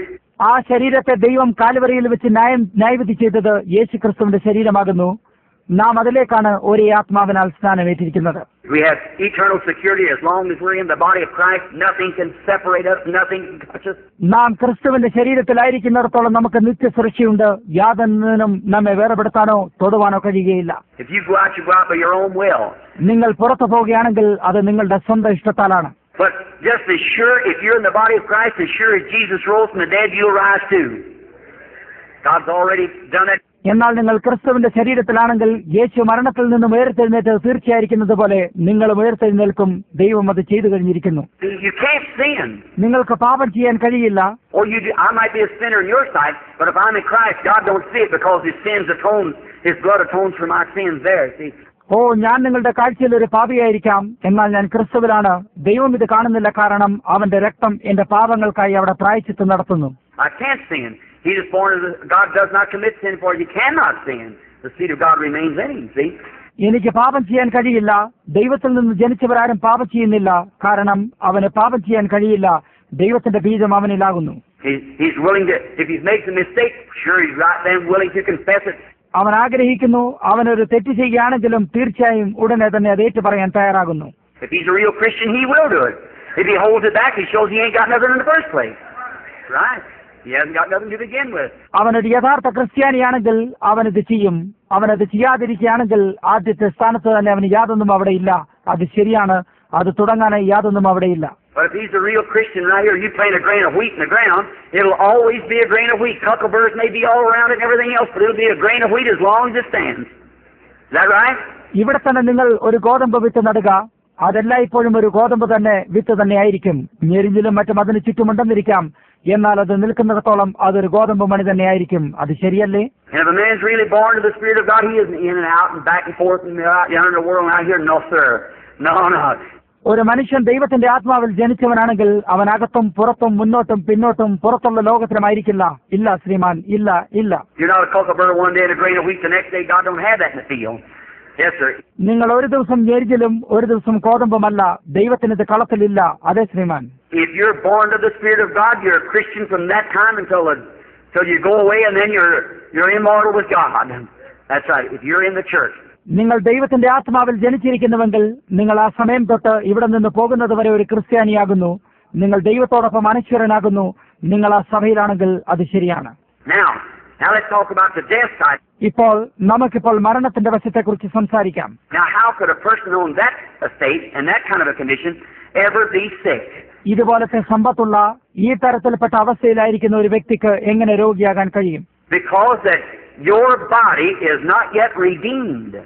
ആ ശരീരത്തെ ദൈവം കാൽവരിയിൽ വെച്ച് ന്യായവിധി ചെയ്തത് യേശുക്രിസ്തുവിന്റെ ശരീരമാകുന്നു. നാം അതിലേക്കാണ് ഒരേ ആത്മാവിനാൽ സ്നാനമേറ്റിരിക്കുന്നത്. We have eternal security as long as we're in the body of Christ. Nothing can separate us. Nothing can touch us. നാം ക്രിസ്തുവിന്റെ ശരീരത്തിലായിരിക്കുന്നിടത്തോളം നമുക്ക് നിത്യസുരക്ഷയുണ്ട്. യാതൊന്നിനും നമ്മെ വേർപെടുത്താനോ തൊടുവാനോ കഴിയുകയില്ല. If you go out, you go out by your own will. നിങ്ങൾ പുറത്തു പോവുകയാണെങ്കിൽ അത് നിങ്ങളുടെ സ്വന്തം ഇഷ്ടത്താലാണ്. But just as sure, if you're in the body of Christ, as sure as Jesus rose from the dead, you'll rise too. God's already done it. എന്നാൽ നിങ്ങൾ ക്രിസ്തുവിന്റെ ശരീരത്തിലാണെങ്കിൽ യേശു മരണത്തിൽ നിന്നും ഉയർത്തെഴുന്നേറ്റ് തീർച്ചയായിരിക്കുന്നത് പോലെ നിങ്ങൾ ഉയർത്തെഴുന്നേൽക്കും. ദൈവം അത് ചെയ്തു കഴിഞ്ഞിരിക്കുന്നു. You can't sin. നിങ്ങൾക്ക് പാപം ചെയ്യാൻ കഴിയില്ല. Or I might be a sinner in your sight, but if I'm in Christ, God don't see it because His sins atone, His blood atones for my sins there. See. ഞാൻ നിങ്ങളുടെ കാഴ്ചയിൽ ഒരു പാപിയായിരിക്കാം, എന്നാൽ ഞാൻ ക്രിസ്തുവിലാണ്. ദൈവം ഇത് കാണുന്നില്ല, കാരണം അവന്റെ രക്തം എന്റെ പാപങ്ങൾക്കായി അവിടെ പ്രായശ്ചിത്തം നടത്തുന്നു. I can't sin. He is born of God does not commit sin, for you cannot sin. The seed of God remains in him. See? എനിക്ക് പാപം ചെയ്യാൻ കഴിയില്ല. ദൈവത്തിൽ നിന്ന് ജനിച്ചവരാരും പാപം ചെയ്യുന്നില്ല, കാരണം അവന് പാപം ചെയ്യാൻ കഴിയില്ല. ദൈവത്തിന്റെ ബീജം അവനിലാകുന്നു. He's willing to, if he makes a mistake, sure he's right then willing to confess it. അവൻ ആഗ്രഹിക്കുന്നു, അവനൊരു തെറ്റ് ചെയ്യുകയാണെങ്കിലും തീർച്ചയായും ഉടനെ തന്നെ അത് ഏറ്റു പറയാൻ തയ്യാറാകുന്നു. If he's a real Christian, he will do it. If he holds it back, he shows he ain't got nothing in the first place. Right? He hasn't got nothing to begin with. അവനൊരു യഥാർത്ഥ ക്രിസ്ത്യാനിയാണെങ്കിൽ അവനത് ചെയ്യും. അവനത് ചെയ്യാതിരിക്കുകയാണെങ്കിൽ ആദ്യത്തെ സ്ഥാനത്ത് തന്നെ അവന് യാതൊന്നും അവിടെ ഇല്ല. അത് ശരിയാണ്, അത് തുടങ്ങാനായി യാതൊന്നും അവിടെയില്ല. But if he's a real Christian right here, you plant a grain of wheat in the ground, it'll always be a grain of wheat. Cuckleburs may be all around it and everything else, but it'll be a grain of wheat as long as it stands. Is that right? ഇവിടെ തന്നെ നിങ്ങൾ ഒരു ഗോതമ്പ് വിത്ത് നടുക, അതെല്ലായ്പ്പോഴും ഒരു ഗോതമ്പ് തന്നെ വിത്ത് തന്നെ ആയിരിക്കും. ഞെരിഞ്ഞിലും മറ്റും അതിന് ചുറ്റുമുണ്ടെന്നിരിക്കാം, എന്നാൽ അത് നിൽക്കുന്നിടത്തോളം അതൊരു ഗോതമ്പ് മണി തന്നെ ആയിരിക്കും. അത് ശരിയല്ലേ? And if a man's really born to the Spirit of God, he isn't in and out and back and forth and out yonder in the world and out here. No, sir. No. ഒരു മനുഷ്യൻ ദൈവത്തിന്റെ ആത്മാവിൽ ജനിച്ചവനാണെങ്കിൽ അവൻ അകത്തും പുറത്തും മുന്നോട്ടും പിന്നോട്ടും പുറത്തുള്ള ലോകത്തിലുമായിരിക്കില്ല. ഇല്ല ശ്രീമാൻ, ഇല്ല ഇല്ല. You're not a kookaburra one day and a grain of wheat the next day. God don't have that in the field. Yes, sir. നിങ്ങൾ ഒരു ദിവസം ഞെരിഞ്ഞിലും ഒരു ദിവസം കോതമ്പുമല്ല. ദൈവത്തിന് ഇത് കളത്തിലില്ല. അതെ ശ്രീമാൻ. If you're born to the Spirit of God, you're a Christian from that time until you go away, and then you're immortal with God. That's right. If you're in the church. നിങ്ങൾ ദൈവത്തിന്റെ ആത്മാവിൽ ജനിച്ചിരിക്കുന്നുവെങ്കിൽ നിങ്ങൾ ആ സമയം തൊട്ട് ഇവിടെ നിന്ന് പോകുന്നത് വരെ ഒരു ക്രിസ്ത്യാനിയാകുന്നു. നിങ്ങൾ ദൈവത്തോടൊപ്പം അനശ്വരനാകുന്നു. നിങ്ങൾ ആ സഭയിലാണെങ്കിൽ അത് ശരിയാണ്. Now let's talk about the death side. ഇപ്പോൾ നമുക്കിപ്പോൾ മരണത്തിന്റെ വശത്തെക്കുറിച്ച് സംസാരിക്കാം. Now how could a person on that estate and that kind of a condition ever be sick? ഇതുപോലത്തെ സമ്പത്തുള്ള ഈ തരത്തിൽപ്പെട്ട അവസ്ഥയിലായിരിക്കുന്ന ഒരു വ്യക്തിക്ക് എങ്ങനെ രോഗിയാകാൻ കഴിയും? Because that your body is not yet redeemed.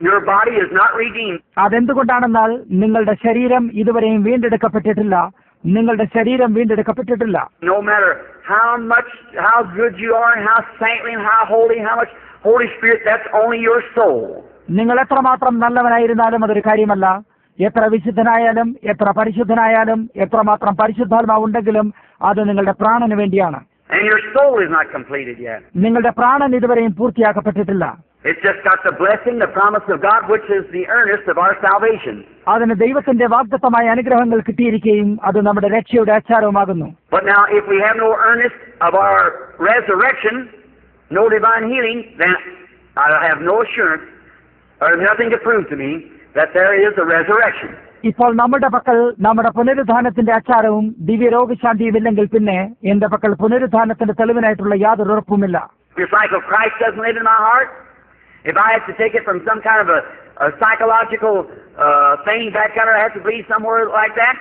Your body is not redeemed. അതെന്തുകൊണ്ടാണെന്നാൽ നിങ്ങളുടെ ശരീരം ഇതുവരെയും വീണ്ടെടുക്കപ്പെട്ടിട്ടില്ല. നിങ്ങളുടെ ശരീരം വീണ്ടെടുക്കപ്പെട്ടിട്ടില്ല. No matter how good you are and how saintly and how holy, how much Holy Spirit, that's only your soul. നിങ്ങൾ എത്രമാത്രം നല്ലവനായിരുന്നാലും അതൊരു കാര്യമല്ല. എത്ര വിശുദ്ധനായാലും എത്ര പരിശുദ്ധനായാലും എത്രമാത്രം പരിശുദ്ധാത്മാവുണ്ടെങ്കിലും അത് നിങ്ങളുടെ പ്രാണന് വേണ്ടിയാണ്. And your soul is not completed yet. നിങ്ങളുടെ പ്രാണൻ ഇതുവരെയും പൂർത്തിയാക്കപ്പെട്ടിട്ടില്ല. It's just got the blessing, the promise of God, which is the earnest of our salvation. അതിന് ദൈവത്തിന്റെ വാഗ്ദത്തമായ അനുഗ്രഹങ്ങൾ കിട്ടിയിരിക്കുകയും അത് നമ്മുടെ രക്ഷയുടെ ആചാരവുമാകുന്നു. But now if we have no earnest of our resurrection, no divine healing, then I have no assurance or nothing to prove to me that there is a resurrection. ഇപ്പോൾ നമ്മുടെ പക്കൽ നമ്മുടെ പുനരുദ്ധാനത്തിന്റെ ആചാരവും ദിവ്യരോഗശാന്തിയും ഇല്ലെങ്കിൽ പിന്നെ എന്റെ പക്കൽ പുനരുദ്ധാനത്തിന്റെ തെളിവിനായിട്ടുള്ള യാതൊരു ഉറപ്പുമില്ല. Just like if Christ doesn't live in my heart, if I have to take it from some kind of a psychological thing back under, I have to believe somewhere like that,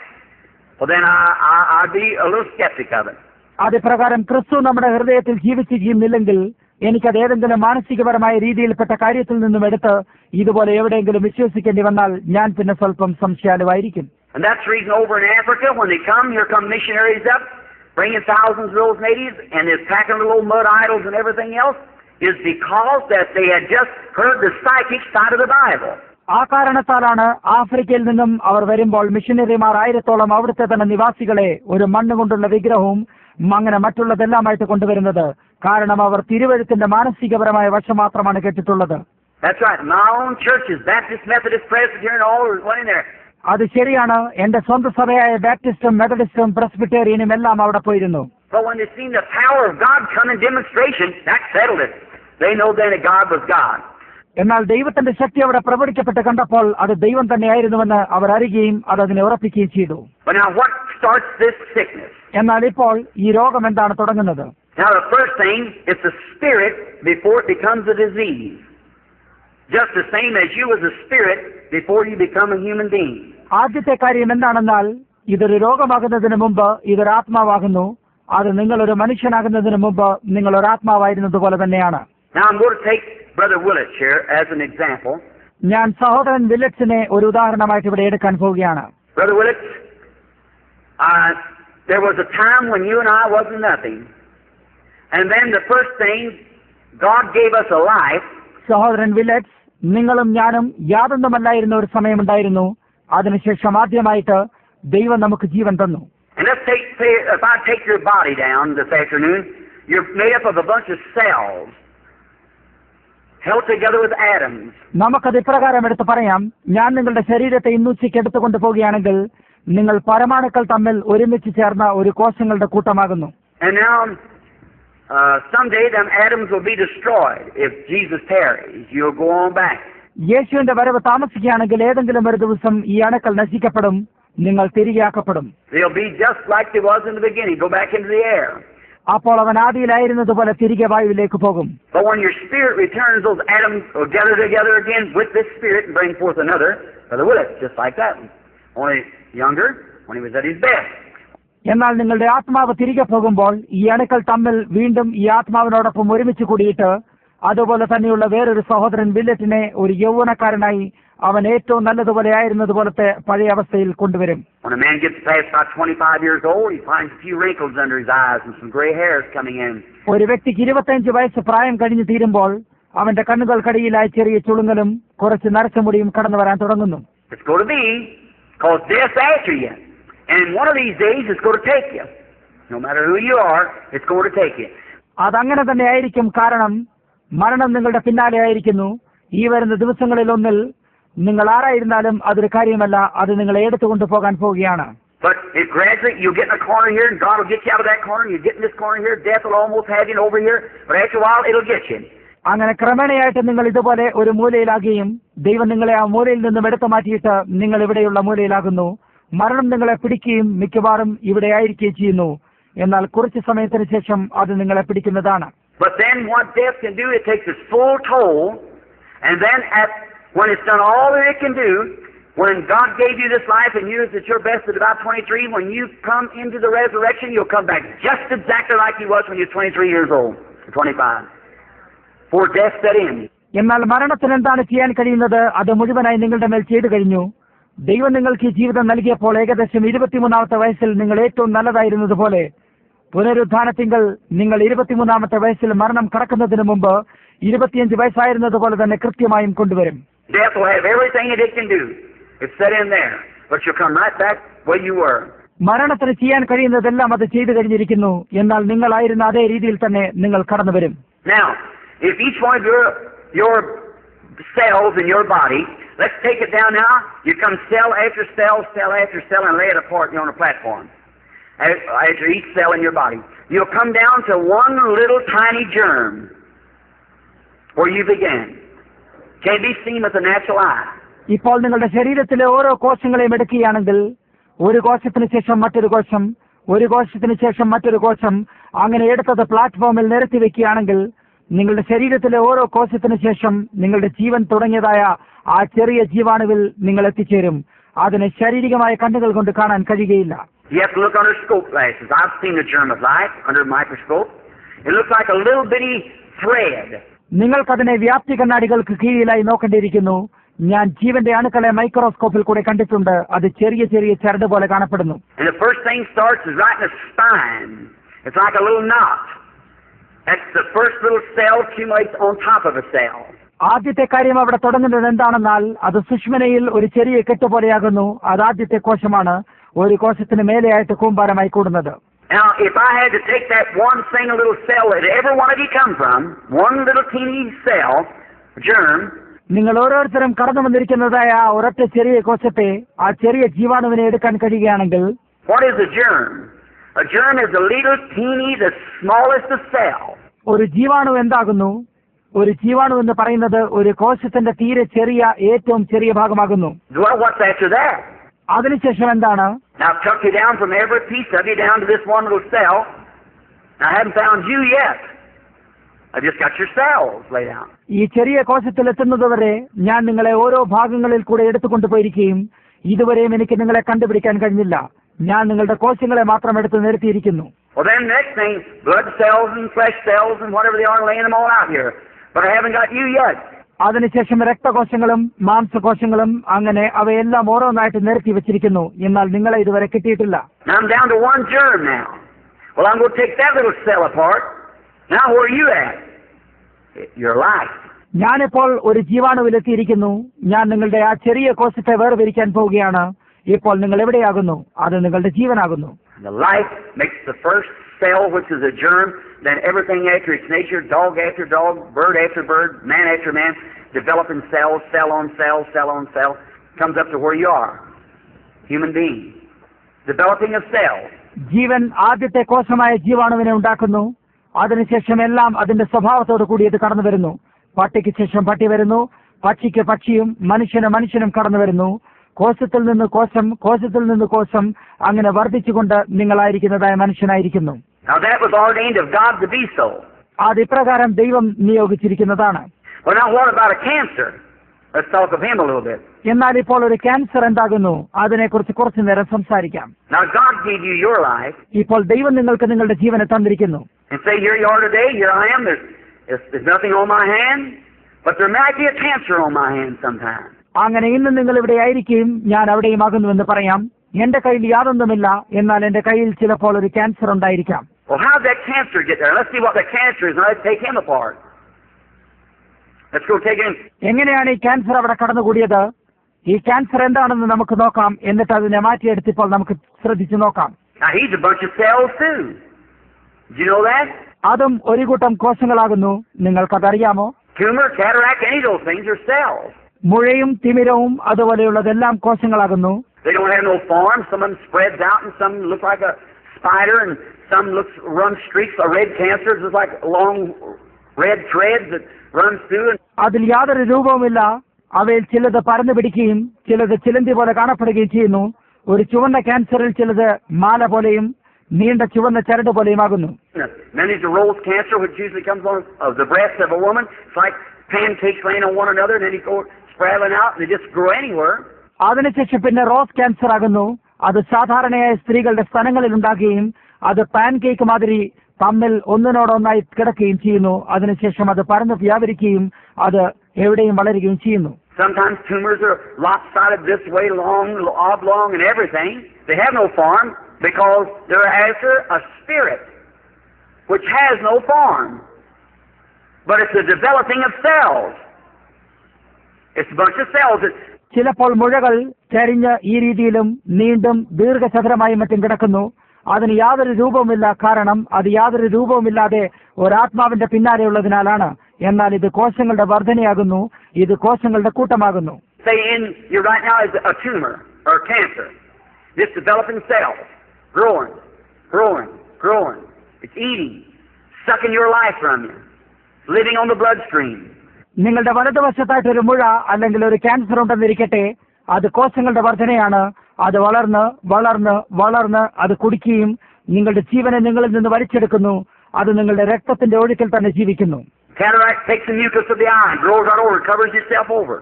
well then I'd be a little skeptic of it. അതുപ്രകാരം ക്രിസ്തു നമ്മുടെ ഹൃദയത്തിൽ ജീവിച്ചിരിക്കുന്നില്ലെങ്കിൽ എനിക്കത് ഏതെങ്കിലും മാനസികപരമായ രീതിയിൽപ്പെട്ട കാര്യത്തിൽ നിന്നും എടുത്ത് ഇതുപോലെ എവിടെയെങ്കിലും വിശ്വസിക്കേണ്ടി വന്നാൽ ഞാൻ പിന്നെ സ്വല്പം സംശയാലുവായിരിക്കും. And that's the reason over in Africa, when they come, here come missionaries up, bringing thousands of those natives, and they're packing little mud idols and everything else, is because that they had just heard the psychic side of the Bible. ആ കാരണത്താലാണ് ആഫ്രിക്കയിൽ നിന്നും അവർ വരുമ്പോൾ മിഷനറിമാർ 1000-ഓളം അവിടുത്തെ തന്നെ നിവാസികളെ ഒരു മണ്ണുകൊണ്ടുള്ള വിഗ്രഹവും അങ്ങനെ മറ്റുള്ളതെല്ലാമായിട്ട് കൊണ്ടുവരുന്നത്. കാരണം അവർ തിരുവഴുത്തിന്റെ മാനസികപരമായ വശം മാത്രമാണ് കേട്ടിട്ടുള്ളത്. That's right. My own churches, Baptist, Methodist, Presbyterian, all went in there. അത് ശരിയാണ്. എന്റെ സ്വന്തം സഭയായ ബാപ്റ്റിസ്റ്റും മെത്തഡിസ്റ്റും പ്രസ്ബിറ്റേറിയനും എല്ലാം അവിടെ പോയിരുന്നു. But when they seen the power of God come in demonstration, that settled it. They know then that God was God. എന്നാൽ ദൈവത്തിന്റെ ശക്തി അവിടെ പ്രകടിക്കപ്പെട്ട് കണ്ടപ്പോൾ അത് ദൈവം തന്നെയായിരുന്നുവെന്ന് അവർ അറിയുകയും അത് അതിനെ ഉറപ്പിക്കുകയും ചെയ്തു. But now what starts this sickness? എന്നാൽ ഇപ്പോൾ ഈ രോഗം എന്താണ് തുടങ്ങുന്നത്? Now the first thing is the spirit before it becomes a disease. Just the same as you was a spirit before you become a human being. ആദ്യത്തെ കാര്യം എന്താണെന്നാൽ ഇതൊരു രോഗമാകുന്നതിന് മുമ്പ് ഇതൊരു ആത്മാവാകുന്നു. അത് നിങ്ങളൊരു മനുഷ്യനാകുന്നതിന് മുമ്പ് നിങ്ങൾ ഒരു ആത്മാവായിരുന്നത് പോലെ തന്നെയാണ്. Now I'm going to take Brother Willits here as an example. ഞാൻ സഹോദരൻ വില്ലറ്റ്സിനെ ഒരു ഉദാഹരണമായിട്ട് ഇവിടെ എടുക്കാൻ പോവുകയാണ്. Brother Willits, there was a time when you and I wasn't nothing. And then the first thing, God gave us a life. സഹോദരൻ വില്ലറ്റ്സ്, നിങ്ങളും ഞാനും യാതൊന്നുമല്ലായിരുന്ന ഒരു സമയമുണ്ടായിരുന്നു. അതിനുശേഷം ആദ്യമായിട്ട് ദൈവം നമുക്ക് ജീവൻ തന്നു. And let's if I take your body down this afternoon, you're made up of a bunch of cells held together with atoms. നമുക്കത് ഇപ്രകാരം എടുത്ത് പറയാം. ഞാൻ നിങ്ങളുടെ ശരീരത്തെ ഇന്നുച്ചയ്ക്ക് എടുത്തുകൊണ്ട് പോവുകയാണെങ്കിൽ നിങ്ങൾ പരമാണുക്കൾ തമ്മിൽ ഒരുമിച്ച് ചേർന്ന ഒരു കോശങ്ങളുടെ കൂട്ടമാകുന്നു. And now someday them atoms will be destroyed. If Jesus tarries, you'll go on back. യേശുവിന്റെ വരവ് താമസിക്കുകയാണെങ്കിൽ ഏതെങ്കിലും ഒരു ദിവസം ഈ അണുക്കൾ നശിക്കപ്പെടും, നിങ്ങൾ തിരികെ ആക്കപ്പെടും. They'll be just like they was in the beginning, go back into the air. അപ്പോൾ അവൻ ആദിയിലായിരുന്നതുപോലെ തിരികെ വായുവിലേക്ക് പോകും. But when your spirit returns, those atoms will gather together again with this spirit and bring forth another. Brother Willits, just like that, only younger when he was at his best. എന്നാൽ നിങ്ങളുടെ ആത്മാവ് തിരികെ പോകുമ്പോൾ ഈ അണുക്കൾ തമ്മിൽ വീണ്ടും ഈ ആത്മാവിനോടൊപ്പം ഒരുമിച്ച് കൂടിയിട്ട് അതുപോലെ തന്നെയുള്ള വേറൊരു സഹോദരൻ വില്ലറ്റിനെ ഒരു യൗവനക്കാരനായി അവൻ ഏറ്റവും നല്ലതുപോലെ ആയിരുന്നതുപോലത്തെ പഴയ അവസ്ഥയിൽ കൊണ്ടുവരും. When a man gets past about 25 years old, he finds a few wrinkles under his eyes and some gray hairs coming in. ഒരു വ്യക്തിക്ക് 25 വയസ്സ് പ്രായം കഴിഞ്ഞു തീരുമ്പോൾ അവന്റെ കണ്ണുകൾക്കടിയിലായി ചെറിയ ചുളുങ്ങലും കുറച്ച് നരച്ചമുടിയും കടന്നു വരാൻ തുടങ്ങുന്നു. It's going to be cause death after you. And one of these days it's going to take you. No matter who you are, it's going to take you. അതങ്ങനെ തന്നെ ആയിരിക്കും. കാരണം മരണം നിങ്ങളുടെ പിന്നാലെ ആയിരിക്കുന്നു. ഈ വരുന്ന ദിവസങ്ങളിൽ ഒന്നിൽ നിങ്ങൾ ആരായിരുന്നാലും അതൊരു കാര്യമല്ല, അത് നിങ്ങളെ എടുത്തുകൊണ്ട് പോകാൻ പോവുകയാണ്. But it gradually, you get in a corner here and God will get you out of that corner. You get in this corner here, death will almost have you over here. But after a while, it'll get you. അങ്ങനെ ക്രമേണയായിട്ട് നിങ്ങൾ ഇതുപോലെ ഒരു മൂലയിലാകുകയും ദൈവം നിങ്ങളെ ആ മൂലയിൽ നിന്നും എടുത്തു മാറ്റിയിട്ട് നിങ്ങൾ ഇവിടെയുള്ള മൂലയിലാകുന്നു. മരണം നിങ്ങളെ പിടിക്കുകയും മിക്കവാറും ഇവിടെ ആയിരിക്കുകയും ചെയ്യുന്നു. എന്നാൽ കുറച്ച് സമയത്തിന് ശേഷം അത് നിങ്ങളെ പിടിക്കുന്നതാണ്. But then what death can do, it takes its full toll. And then when it's done all that it can do, when God gave you this life and you was at your best at about 23, when you come into the resurrection, you'll come back just exactly like you was when you were 23 years old, or 25. For death set in. എന്നാൽ മരണത്തിന് എന്താണ് ചെയ്യാൻ കഴിയുന്നത്? അത് മുഴുവനായി നിങ്ങളുടെ മേൽ ചെയ്തു കഴിഞ്ഞു. ദൈവം നിങ്ങൾക്ക് ഈ ജീവിതം നൽകിയപ്പോൾ ഏകദേശം 23-ാമത്തെ വയസ്സിൽ നിങ്ങൾ ഏറ്റവും നല്ലതായിരുന്നതുപോലെ പുനരുദ്ധാനത്തിങ്കൽ നിങ്ങൾ 23-ാമത്തെ വയസ്സിൽ മരണം കടക്കുന്നതിന് മുമ്പ് 25 വയസ്സായിരുന്നതുപോലെ തന്നെ കൃത്യമായും കൊണ്ടുവരും. Death will have everything that it can do. It's set in there. But you'll come right back where you were. മരണത്തിന് ചെയ്യാൻ കഴിയുന്നതെല്ലാം അത് ചെയ്തു കഴിഞ്ഞിരിക്കുന്നു. എന്നാൽ നിങ്ങളായിരുന്ന അതേ രീതിയിൽ തന്നെ നിങ്ങൾ കടന്നു വരും. Now, if each one of your cells in your body, let's take it down now. You come cell after cell, cell after cell, and lay it apart on a platform. After each cell in your body, you'll come down to one little tiny germ where you began. Can't be seen with the natural eye. ഇപ്പോൾ നിങ്ങളുടെ ശരീരത്തിലെ ഓരോ കോശങ്ങളെയും എടുക്കുകയാണെങ്കിൽ ഒരു കോശത്തിന് ശേഷം മറ്റൊരു കോശം, ഒരു കോശത്തിന് ശേഷം മറ്റൊരു കോശം, അങ്ങനെ എടുത്തത് പ്ലാറ്റ്ഫോമിൽ നിരത്തി വെക്കുകയാണെങ്കിൽ നിങ്ങളുടെ ശരീരത്തിലെ ഓരോ കോശത്തിന് ശേഷം നിങ്ങളുടെ ജീവൻ തുടങ്ങിയതായ ആ ചെറിയ ജീവാണുവിൽ നിങ്ങൾ എത്തിച്ചേരും. അതിന് ശാരീരികമായ കണ്ണുകൾ കൊണ്ട് കാണാൻ കഴിയുകയില്ല. You have to look under scope glasses. I've seen the germ of life under a microscope. It looks like a little bitty thread. നിങ്ങൾക്കതിനെ വ്യാപ്തി കണ്ണാടികൾക്ക് കീഴിലായി നോക്കേണ്ടിയിരിക്കുന്നു. ഞാൻ ജീവന്റെ അണുക്കളെ മൈക്രോസ്കോപ്പിൽ കൂടെ കണ്ടിട്ടുണ്ട്. അത് ചെറിയ ചെറിയ ചരട് പോലെ കാണപ്പെടുന്നു. And the first thing starts is right in the spine. It's like a little knot. That's the first little cell accumulates on top of a cell. ആദ്യത്തെ കാര്യം അവിടെ തുടങ്ങുന്നത് എന്താണെന്നാൽ അത് സുഷ്മനയിൽ ഒരു ചെറിയ കെട്ട് പോലെയാകുന്നു. അത് ആദ്യത്തെ കോശമാണ്, ഒരു കോശത്തിന് മേലെയായിട്ട് കൂമ്പാരമായി കൂടുന്നത്. Now, if I had to take that one single little cell that every one of you come from, one little teeny cell, germ, നിങ്ങൾ ഓരോരുത്തരും കടന്നു വന്നിരിക്കുന്നതായ ആ ഒരൊറ്റ ചെറിയ കോശത്തെ, ആ ചെറിയ ജീവാണുവിനെ എടുക്കാൻ കഴിയുകയാണെങ്കിൽ, what is a germ? A germ is a little teeny, the smallest of cells. ഒരു ജീവാണു എന്താകുന്നു? ഒരു ജീവാണു എന്ന് പറയുന്നത് ഒരു കോശത്തിന്റെ തീരെ ചെറിയ ഏറ്റവും ചെറിയ ഭാഗമാകുന്നു. Well, what's after that? അതിനുശേഷം എന്താണ്? Now, I've tucked you down from every piece of you down to this one little cell. I haven't found you yet. I just got your cells laid out. ഈ ചെറിയ കോശത്തിൽ എത്തുന്നതുവരെ ഞാൻ നിങ്ങളെ ഓരോ ഭാഗങ്ങളിൽ കൂടെ എടുത്തുകൊണ്ടുപോയിരിക്കുകയും ഇതുവരെയും എനിക്ക് നിങ്ങളെ കണ്ടുപിടിക്കാൻ കഴിഞ്ഞില്ല. ഞാൻ നിങ്ങളുടെ കോശങ്ങളെ മാത്രം എടുത്ത് നിരത്തിയിരിക്കുന്നു. Well, then the next thing, blood cells and flesh cells and whatever they are, laying them all out here. But I haven't got you yet. അതിനുശേഷം രക്തകോശങ്ങളും മാംസകോശങ്ങളും അങ്ങനെ അവയെല്ലാം ഓരോന്നായിട്ട് നിരത്തി വെച്ചിരിക്കുന്നു. എന്നാൽ നിങ്ങളെ ഇതുവരെ കിട്ടിയിട്ടില്ല. Now I'm down to one germ now. Well, I'm going to take that little cell apart. Now where are you at? Your life. ഞാനിപ്പോൾ ഒരു ജീവാണുവിലെത്തിയിരിക്കുന്നു. ഞാൻ നിങ്ങളുടെ ആ ചെറിയ കോശത്തെ വേർതിരിക്കാൻ പോവുകയാണ്. ഇപ്പോൾ നിങ്ങൾ എവിടെയാകുന്നു? അത് നിങ്ങളുടെ ജീവനാകുന്നു. The life makes the first cell, which is a germ, then everything after its nature, dog after dog, bird after bird, man after man, developing cells, cell on cell, cell on cell, comes up to where you are, human being, developing a cell. ജീവൻ ആദ്യത്തെ കോശമായ ജീവാണുവിനെ ഉണ്ടാക്കുന്നു. അതിനുശേഷം എല്ലാം അതിന്റെ സ്വഭാവത്തോടു കൂടി ഇത് കടന്നു വരുന്നു. പട്ടിക്ക് ശേഷം പട്ടി വരുന്നു, പക്ഷിക്ക് പക്ഷിയും മനുഷ്യന് മനുഷ്യനും കടന്നു വരുന്നു. കോശത്തിൽ നിന്ന് കോശം, കോശത്തിൽ നിന്ന് കോശം, അങ്ങനെ വർദ്ധിച്ചുകൊണ്ട് നിങ്ങളായിരിക്കുന്നതായ മനുഷ്യനായിരിക്കുന്നു. Now that was ordained of God to be so. അത് ഇപ്രകാരം ദൈവം നിയോഗിച്ചിരിക്കുന്നതാണ്. Well, now what about a cancer? Let's talk of him a little bit. എന്നാൽ ഇപ്പോൾ ഒരു ക്യാൻസർ എന്താകുന്നു? അതിനെക്കുറിച്ച് കുറച്ചു നേരം സംസാരിക്കാം. Now God gave you your life. ഇപ്പോൾ ദൈവം നിങ്ങൾക്ക് നിങ്ങളുടെ ജീവനെ തന്നിരിക്കുന്നു. And say, here you are today, here I am, there's nothing on my hand, but there might be a cancer on my hand sometime. അങ്ങനെ ഇന്ന് നിങ്ങൾ ഇവിടെ ആയിരിക്കും, ഞാൻ അവിടെയും ആകുന്നുവെന്ന് പറയാം. എന്റെ കയ്യിൽ യാതൊന്നുമില്ല, എന്നാൽ എന്റെ കയ്യിൽ ചിലപ്പോൾ ഒരു ക്യാൻസർ ഉണ്ടായിരിക്കാം. Well, how did that cancer get there? Let's see what the cancer is, and let's take him apart. Let's go take him. എങ്ങനെയാണ് ഈ ക്യാൻസർ അവിടെ കടന്നുകൂടിയത്? ഈ ക്യാൻസർ എന്താണെന്ന് നമുക്ക് നോക്കാം. എന്നിട്ട് അതിനെ മാറ്റിയെടുത്തിപ്പോൾ നമുക്ക് ശ്രദ്ധിച്ചു നോക്കാം. Now he's a bunch of cells too. Did you know that? അതും ഒരു കൂട്ടം കോശങ്ങളാകുന്നു. നിങ്ങൾക്കതറിയാമോ? Tumor, cataract, any of those things are cells. മുഴയും തിമിരവും അതുപോലെയുള്ളതെല്ലാം കോശങ്ങളാകുന്നു. They don't have no form. Some of them spreads out, and some look like a spider, and some run streaks. A red cancer is like long red threads that runs through. അതിൽ യാതൊരു രൂപവുമില്ല. അവയിൽ ചിലത് പരന്നു പിടിക്കുകയും ചിലത് ചിലന്തി പോലെ കാണപ്പെടുകയും ചെയ്യുന്നു. ഒരു ചുവന്ന ക്യാൻസറിൽ ചിലത് മാല പോലെയും നീണ്ട ചുവന്ന ചരട് പോലെയുമാകുന്നു. Then there's a rose cancer, which usually comes on the breast of a woman. It's like pancakes laying on one another, and then you go sprawling out, and they just grow anywhere. അതിനുശേഷം പിന്നെ റോസ് ക്യാൻസർ ആകുന്നു. അത് സാധാരണയായ സ്ത്രീകളുടെ സ്ഥലങ്ങളിൽ ഉണ്ടാകുകയും അത് പാൻകേക്ക് മാതിരി തമ്മിൽ ഒന്നിനോടൊന്നായി കിടക്കുകയും ചെയ്യുന്നു. അതിനുശേഷം അത് പരന്ന് വ്യാപരിക്കുകയും അത് എവിടെയും വളരുകയും ചെയ്യുന്നു. Sometimes tumors are lopsided this way, long, oblong, and everything. They have no form because they're after a spirit which has no form. But it's the developing of cells. It's a bunch of cells. ചിലപ്പോൾ മുഴകൾ ചരിഞ്ഞ് ഈ രീതിയിലും നീണ്ടും ദീർഘചതുരമായി മറ്റും കിടക്കുന്നു. അതിന് യാതൊരു രൂപവുമില്ല. കാരണം അത് യാതൊരു രൂപവുമില്ലാതെ ഒരാത്മാവിന്റെ പിന്നാലെയുള്ളതിനാലാണ്. എന്നാൽ ഇത് കോശങ്ങളുടെ വർധനയാകുന്നു. ഇത് കോശങ്ങളുടെ കൂട്ടമാകുന്നു. Say you right now is a tumor or a cancer. This developing cells, growing, growing, growing. It's eating, sucking your life from you, living on the bloodstream. നിങ്ങളുടെ വലതുവശത്തായിട്ട് ഒരു മുഴ അല്ലെങ്കിൽ ഒരു ക്യാൻസർ ഉണ്ടെന്നിരിക്കട്ടെ, അത് കോശങ്ങളുടെ വർധനയാണ്. അത് വളർന്ന് വളർന്ന് വളർന്ന് അത് കുടിക്കുകയും നിങ്ങളുടെ ജീവനെ നിങ്ങളിൽ നിന്ന് വലിച്ചെടുക്കുന്നു. അത് നിങ്ങളുടെ രക്തത്തിന്റെ ഒഴുക്കിൽ തന്നെ ജീവിക്കുന്നു. Cataract takes the mucus of the eye, grows right over, covers itself over,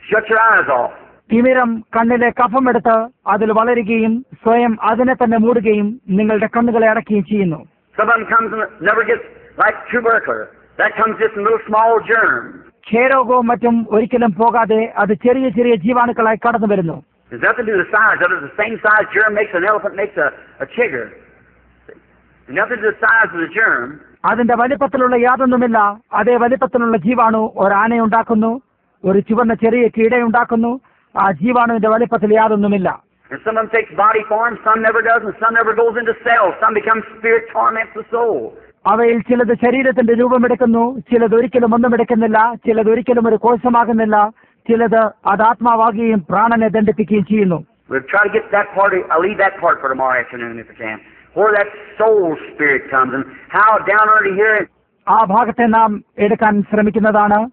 shuts your eyes off. തിമിരം കണ്ണിലെ കഫമെടുത്ത് അതിൽ വളരുകയും സ്വയം അതിനെ തന്നെ മൂടുകയും നിങ്ങളുടെ കണ്ണുകളെ അടയ്ക്കുകയും ചെയ്യുന്നു. Some of them comes and never gets like tubercular. That comes just in little small germs. ക്ഷയരോഗവും മറ്റും ഒരിക്കലും പോകാതെ അത് ചെറിയ ചെറിയ ജീവാണുക്കളായി കടന്നു വരുന്നു. There's nothing to do with the size of it. The same size germ makes an elephant, makes a chigger. There's nothing to do with the size of the germ. അതിന്റെ വലിപ്പത്തിലുള്ള യാതൊന്നുമില്ല. അതേ വലിപ്പത്തിലുള്ള ജീവാണു ഒരാനയുണ്ടാക്കുന്നു, ഒരു ചുവന്ന ചെറിയ കീടയുണ്ടാക്കുന്നു. ആ ജീവാണുവിന്റെ വലിപ്പത്തിൽ യാതൊന്നുമില്ല. And some of them takes body form, some never does, and some never goes into cells. Some becomes spirit, torments the soul. അവയിൽ ചിലത് ശരീരത്തിന്റെ രൂപമെടുക്കുന്നു, ചിലത് ഒരിക്കലും ഒന്നും എടുക്കുന്നില്ല, ചിലത് ഒരിക്കലും ഒരു കോശമാകുന്നില്ല, ചിലത് അത് ആത്മാവാകുകയും പ്രാണനെ ദണ്ഡിപ്പിക്കുകയും ചെയ്യുന്നു. We'll try to get that part. I'll leave that part for tomorrow afternoon if I can. Where that soul spirit comes and how down under here. ആ ഭാഗത്തെ നാം എടുക്കാൻ ശ്രമിക്കുന്നതാണ്.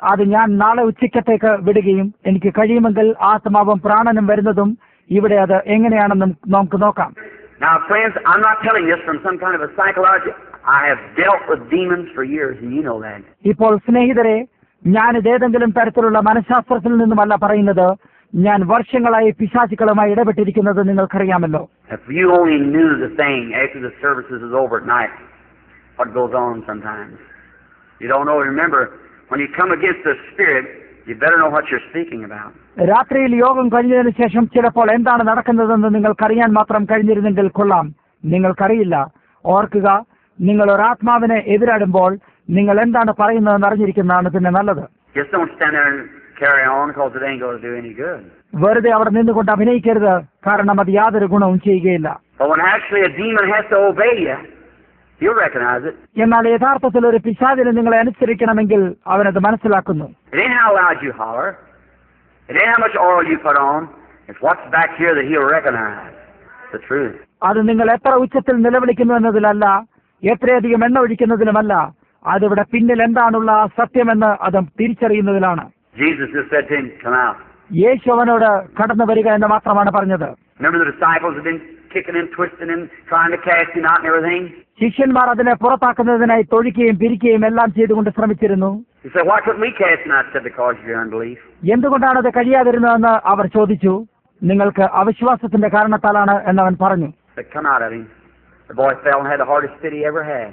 അത് ഞാൻ നാളെ ഉച്ചയ്ക്കത്തേക്ക് വിടുകയും എനിക്ക് കഴിയുമെങ്കിൽ ആത്മാവും പ്രാണനും വരുന്നതും ഇവിടെ അത് എങ്ങനെയാണെന്നും നമുക്ക് നോക്കാം. Now, friends, I'm not telling this from some kind of a psychology. I have dealt with demons for years, and you know that. ഇപ്പോൾ സ്നേഹിതരെ, ഞാനിത് ഏതെങ്കിലും തരത്തിലുള്ള മനഃശാസ്ത്രത്തിൽ നിന്നുമല്ല പറയുന്നത്. ഞാൻ വർഷങ്ങളായി പിശാചുക്കളുമായി ഇടപെട്ടിരിക്കുന്നത് നിങ്ങൾക്കറിയാമല്ലോ. If you only knew the thing after the services is over at night, what goes on sometimes. You don't know. Remember, when you come against the spirit, you better know what you're speaking about. രാത്രിയിൽ യോഗം കഴിഞ്ഞതിന് ശേഷം ചിലപ്പോൾ എന്താണ് നടക്കുന്നതെന്ന് നിങ്ങൾക്കറിയാൻ മാത്രം കഴിഞ്ഞിരുന്നെങ്കിൽ കൊള്ളാം. നിങ്ങൾക്കറിയില്ല. ഓർക്കുക, നിങ്ങൾ ഒരാത്മാവിനെ എതിരാടുമ്പോൾ നിങ്ങൾ എന്താണ് പറയുന്നതെന്ന് അറിഞ്ഞിരിക്കുന്നതാണ് പിന്നെ നല്ലത്. Just don't stand there and carry on because it ain't going to do any good. വെറുതെ അവിടെ നിന്നുകൊണ്ട് അഭിനയിക്കരുത്, കാരണം അത് യാതൊരു ഗുണവും ചെയ്യുകയില്ല. But when actually a demon has to obey you, you'll recognize it. എന്നാൽ യഥാർത്ഥത്തിൽ ഒരു പിശാചിന് നിങ്ങളെ അനുസരിക്കണമെങ്കിൽ അവനത് മനസ്സിലാക്കുന്നു. It ain't how loud you holler. It ain't how much oil you put on. It's what's back here that he'll recognize. The truth. അത് നിങ്ങൾ എത്ര ഉച്ചത്തിൽ നിലവിളിക്കുന്നു എന്നതിലല്ല, എത്രയധികം എണ്ണ ഒഴിക്കുന്നതിലുമല്ല, അതിവിടെ പിന്നിൽ എന്താണുള്ള സത്യമെന്ന് അത് തിരിച്ചറിയുന്നതിലാണ്. Jesus just said to him, "Come out." യേശു അവനോട് കടന്നു വരിക എന്ന് മാത്രമാണ് പറഞ്ഞത്. Remember the disciples had been kicking him, twisting him, trying to cast him out and everything. ശിഷ്യന്മാർ അതിനെ പുറത്താക്കുന്നതിനായി തൊഴിക്കുകയും പിരിക്കുകയും എല്ലാം ചെയ്തുകൊണ്ട് ശ്രമിച്ചിരുന്നു. He said, "Why couldn't we cast him out?" He said, "Because of your unbelief." എന്തുകൊണ്ടാണ് അത് കഴിയാതിരുന്നതെന്ന് അവർ ചോദിച്ചു. നിങ്ങൾക്ക് അവിശ്വാസത്തിന്റെ കാരണത്താലാണ് എന്നവൻ പറഞ്ഞു. But come out of him. The boy fell and had the hardest fit he ever had.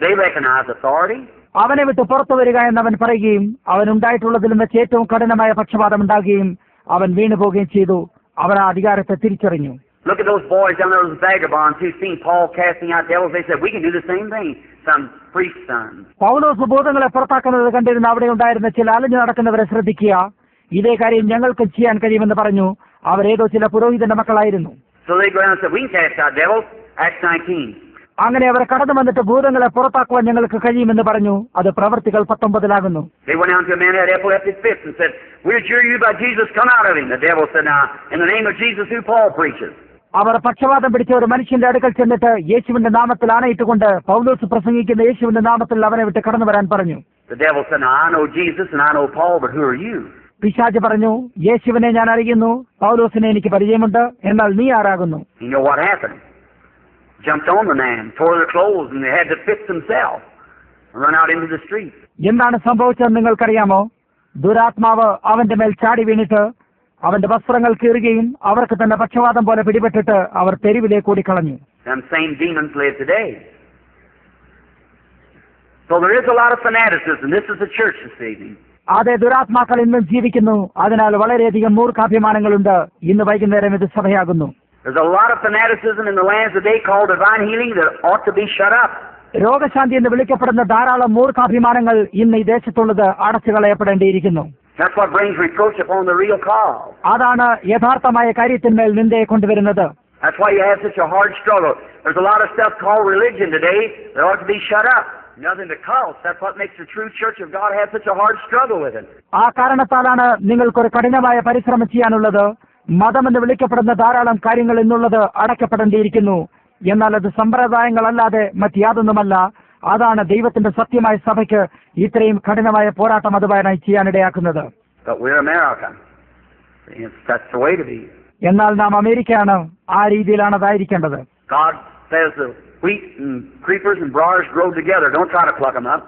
They recognized authority. അവനെ വിട്ട് പുറത്തു വരിക എന്നവൻ പറയുകയും അവനുണ്ടായിട്ടുള്ളതിലും വെച്ച് ഏറ്റവും കഠിനമായ പക്ഷപാതം ഉണ്ടാകുകയും അവൻ വീണുപോവുകയും ചെയ്തു. അവൻ ആ അധികാരത്തെ തിരിച്ചറിഞ്ഞു. Look at those boys down there, those vagabonds who seen Paul casting out devils. They said, "We can do the same thing." Some priest's sons. പൗലോസ് ഭൂതങ്ങളെ പുറത്താക്കുന്നത് കണ്ടിരുന്ന അവിടെ ഉണ്ടായിരുന്ന ചില അലഞ്ഞു നടക്കുന്നവരെ ശ്രദ്ധിക്കുക. ഇതേ കാര്യം ഞങ്ങൾക്കും ചെയ്യാൻ കഴിയുമെന്ന് പറഞ്ഞു. അവരേതോ ചില പുരോഹിതന്റെ മക്കളായിരുന്നു. So they go down and said, "We can cast out devils." Acts 19. അങ്ങനെ അവർ കടന്നു വന്നിട്ട് ഭൂതങ്ങളെ പുറത്താക്കുവാൻ ഞങ്ങൾക്ക് കഴിയുമെന്ന് പറഞ്ഞു. അത് പ്രവൃത്തികൾ 19-ലാകുന്നു. They went down to a man who had epileptic fits and said, "We adjure you by Jesus, come out of him." The devil said, "Now, in the name of Jesus, who Paul preaches." അവർ പക്ഷപാതം പിടിച്ച ഒരു മനുഷ്യന്റെ അടുക്കൽ ചെന്നിട്ട് യേശുവിന്റെ നാമത്തിൽ ആണയിട്ടുകൊണ്ട് പൗലോസ് പ്രസംഗിക്കുന്ന യേശുവിന്റെ നാമത്തിൽ അവനെ വിട്ട് കടന്നു വരാൻ പറഞ്ഞു. The devil said, "Now, I know Jesus and I know Paul, but who are you?" പിശാച് പറഞ്ഞു, യേശുവിനെ ഞാൻ അറിയുന്നു, പൗലോസിനെ എനിക്ക് പരിചയമുണ്ട്, എന്നാൽ നീ ആരാകുന്നു? You know what happened? Jumped on the man, tore their clothes, and they had to fix themselves and run out into the street. എന്താണ് സംഭവിച്ചതെന്ന് നിങ്ങൾക്കറിയാമോ? ദുരാത്മാവ് അവന്റെ മേൽ ചാടി വീണിട്ട് അവന്റെ വസ്ത്രങ്ങൾ കീറുകയും അവർക്ക് തന്നെ പക്ഷവാതം പോലെ പിടിപെട്ടിട്ട് അവർ തെരുവിലേക്ക് ഓടിക്കളഞ്ഞു. Them same demons live today. So there is a lot of fanaticism. This is the church this evening. അതെ, ദുരാത്മാക്കൾ ഇന്നും ജീവിക്കുന്നു. അതിനാൽ വളരെയധികം മൂർഖാഭിമാനങ്ങളുണ്ട്. ഇന്ന് വൈകുന്നേരം ഇത് സഭയാകുന്നു. There's a lot of fanaticism in the lands today called divine healing that ought to be shut up. രോഗശാന്തി എന്ന് വിളിക്കപ്പെടുന്ന ധാരാളം മൂർഖാഭിമാനങ്ങൾ ഇന്ന് ഈ ദേശത്തുള്ളത് അടച്ചു കളയപ്പെടേണ്ടിയിരിക്കുന്നു. That's what brings reproach upon the real cause. അതാണ് യഥാർത്ഥമായ കാര്യത്തിന്മേൽ നിന്ദയെ കൊണ്ടുവരുന്നത്. That's why you have such a hard struggle. There's a lot of stuff called religion today that ought to be shut up. Nothing but cults. That's what makes the true church of God have such a hard struggle with it. ആ കാരണത്താലാണ് നിങ്ങൾക്കൊരു കഠിനമായ പരിശ്രമം ചെയ്യാനുള്ളത്. മതമെന്ന് വിളിക്കപ്പെടുന്ന ധാരാളം കാര്യങ്ങൾ എന്നുള്ളത് അടയ്ക്കപ്പെടേണ്ടിയിരിക്കുന്നു. എന്നാൽ അത് സമ്പ്രദായങ്ങളല്ലാതെ മറ്റ് യാതൊന്നുമല്ല. അതാണ് ദൈവത്തിന്റെ സത്യമായ സഭയ്ക്ക് ഇത്രയും കഠിനമായ പോരാട്ടം അതുവായി ചെയ്യാനിടയാക്കുന്നത്. But we're America. That's the way to be. എന്നാൽ നാം അമേരിക്കയാണ്. ആ രീതിയിലാണ് അതായിരിക്കേണ്ടത്. God says the wheat and creepers and briars grow together. Don't try to pluck them up.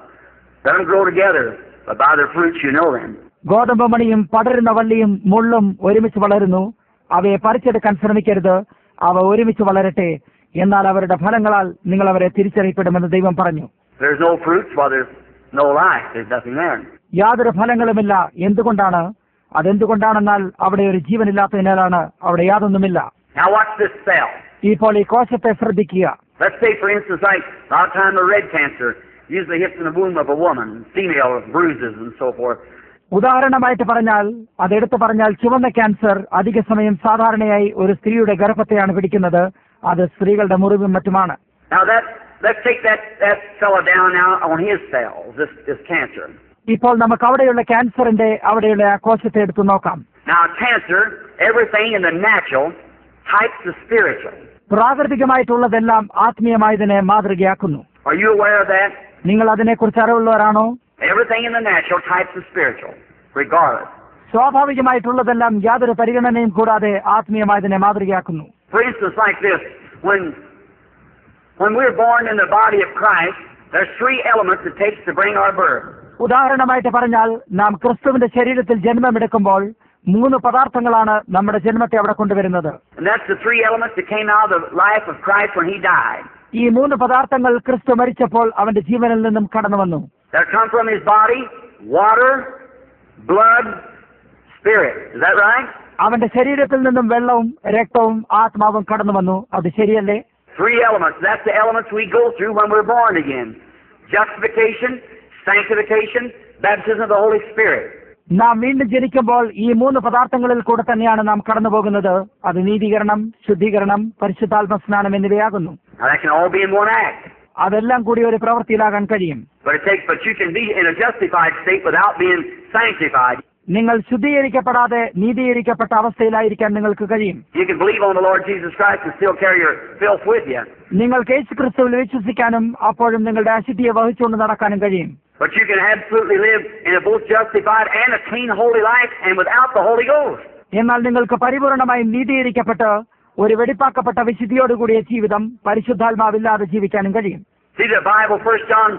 Let them grow together. But by their fruits you know them. ഗോതമ്പ് മണിയും പടരുന്ന വള്ളിയും മുള്ളും ഒരുമിച്ച് വളരുന്നു. അവയെ പറിച്ചെടുക്കാൻ ശ്രമിക്കരുത്. അവ ഒരുമിച്ച് വളരട്ടെ. എന്നാൽ അവരുടെ ഫലങ്ങളാൽ നിങ്ങൾ അവരെ തിരിച്ചറിയപ്പെടുമെന്ന് ദൈവം പറഞ്ഞു. There's no fruits while there's no life. There's nothing there. യാതൊരു ഫലങ്ങളുമില്ല. എന്തുകൊണ്ടാണ്? അതെന്തുകൊണ്ടാണെന്നാൽ അവിടെ ഒരു ജീവനില്ലാത്തതിനാലാണ്. അവിടെ യാതൊന്നുമില്ല. Now watch this cell. ഇപ്പോൾ ഈ കോശത്തെ ശ്രദ്ധിക്കുക. Let's say, for instance, like a lot of time the red cancer usually hits in the womb of a woman, female with bruises and so forth. ഉദാഹരണമായിട്ട് പറഞ്ഞാൽ, അതെടുത്തു പറഞ്ഞാൽ ചുവന്ന ക്യാൻസർ അധിക സമയം സാധാരണയായി ഒരു സ്ത്രീയുടെ ഗർഭത്തെയാണ് പിടിക്കുന്നത്. അത് സ്ത്രീകളുടെ മുറിവും മറ്റുമാണ്. Now let's take that fella down now on his cells, this cancer. ഇപ്പോൾ നമുക്ക് അവിടെയുള്ള ക്യാൻസറിന്റെ അവിടെയുള്ള ആ കോശത്തെ എടുത്തു നോക്കാം. Now cancer, everything in the natural types the spiritual. പ്രാകൃതികമായിട്ടുള്ളതെല്ലാം ആത്മീയമായതിനെ മാതൃകയാക്കുന്നു. Are you aware of that? നിങ്ങൾ അതിനെക്കുറിച്ച് അറിവുള്ളവരാണോ? Everything in the natural types of spiritual, regardless. സ്വാഭാവികമായിട്ടുള്ളതെല്ലാം യാതൊരു പരിഗണനയും കൂടാതെ ആത്മീയമായതിനെ മാതൃകയാക്കുന്നു. For instance, like this, when we're born in the body of Christ, there's 3 elements it takes to bring our birth. ഉദാഹരണമായിട്ട് പറഞ്ഞാൽ, നാം ക്രിസ്തുവിന്റെ ശരീരത്തിൽ ജന്മമെടുക്കുമ്പോൾ 3 പദാർത്ഥങ്ങളാണ് നമ്മുടെ ജന്മത്തെ അവിടെ കൊണ്ടുവരുന്നത്. And that's the 3 elements that came out of the life of Christ when he died. ഈ 3 പദാർത്ഥങ്ങൾ ക്രിസ്തു മരിച്ചപ്പോൾ അവന്റെ ജീവനിൽ നിന്നും കടന്നു വന്നു. That come from his body: water, blood, spirit. Is that right? അവന്റെ ശരീരത്തിൽ നിന്നും വെള്ളവും രക്തവും ആത്മാവും കടന്നു വന്നു. അത് ശരിയല്ലേ? 3 elements. That's the elements we go through when we're born again. Justification, sanctification, baptism of the Holy Spirit. നാം വീണ്ടും ജനിക്കുമ്പോൾ ഈ 3 പദാർത്ഥങ്ങളിൽ കൂടെ തന്നെയാണ് നാം കടന്നു പോകുന്നത്. അത് നീതീകരണം, ശുദ്ധീകരണം, പരിശുദ്ധാത്മ സ്നാനം എന്നിവയാകുന്നു. Now that can all be in one act. അതെല്ലാം കൂടി ഒരു പ്രവൃത്തിയിലാകാൻ കഴിയും. But you can be in a justified state without being sanctified. നിങ്ങൾ ശുദ്ധീകരിക്കപ്പെടാതെ നീതീകരിക്കപ്പെട്ട അവസ്ഥയിലായിരിക്കാൻ നിങ്ങൾക്ക് കഴിയും. You can believe on the Lord Jesus Christ and still carry your filth with you. നിങ്ങൾക്ക് യേശുക്രിസ്തുവിൽ വിശ്വസിക്കാനും അപ്പോഴും നിങ്ങളുടെ അശുദ്ധിയെ വഹിച്ചുകൊണ്ട് നടക്കാനും കഴിയും. But you can absolutely live in a both justified and a clean, holy life and without the Holy Ghost. എന്നാൽ നിങ്ങൾക്ക് പരിപൂർണമായും നീതീകരിക്കപ്പെട്ട് ഒരു വെടിപ്പാക്കപ്പെട്ട വിശുദ്ധിയോടുകൂടിയ ജീവിതം പരിശുദ്ധാത്മാവില്ലാതെ ജീവിക്കാനും കഴിയും. See, the Bible, 1 John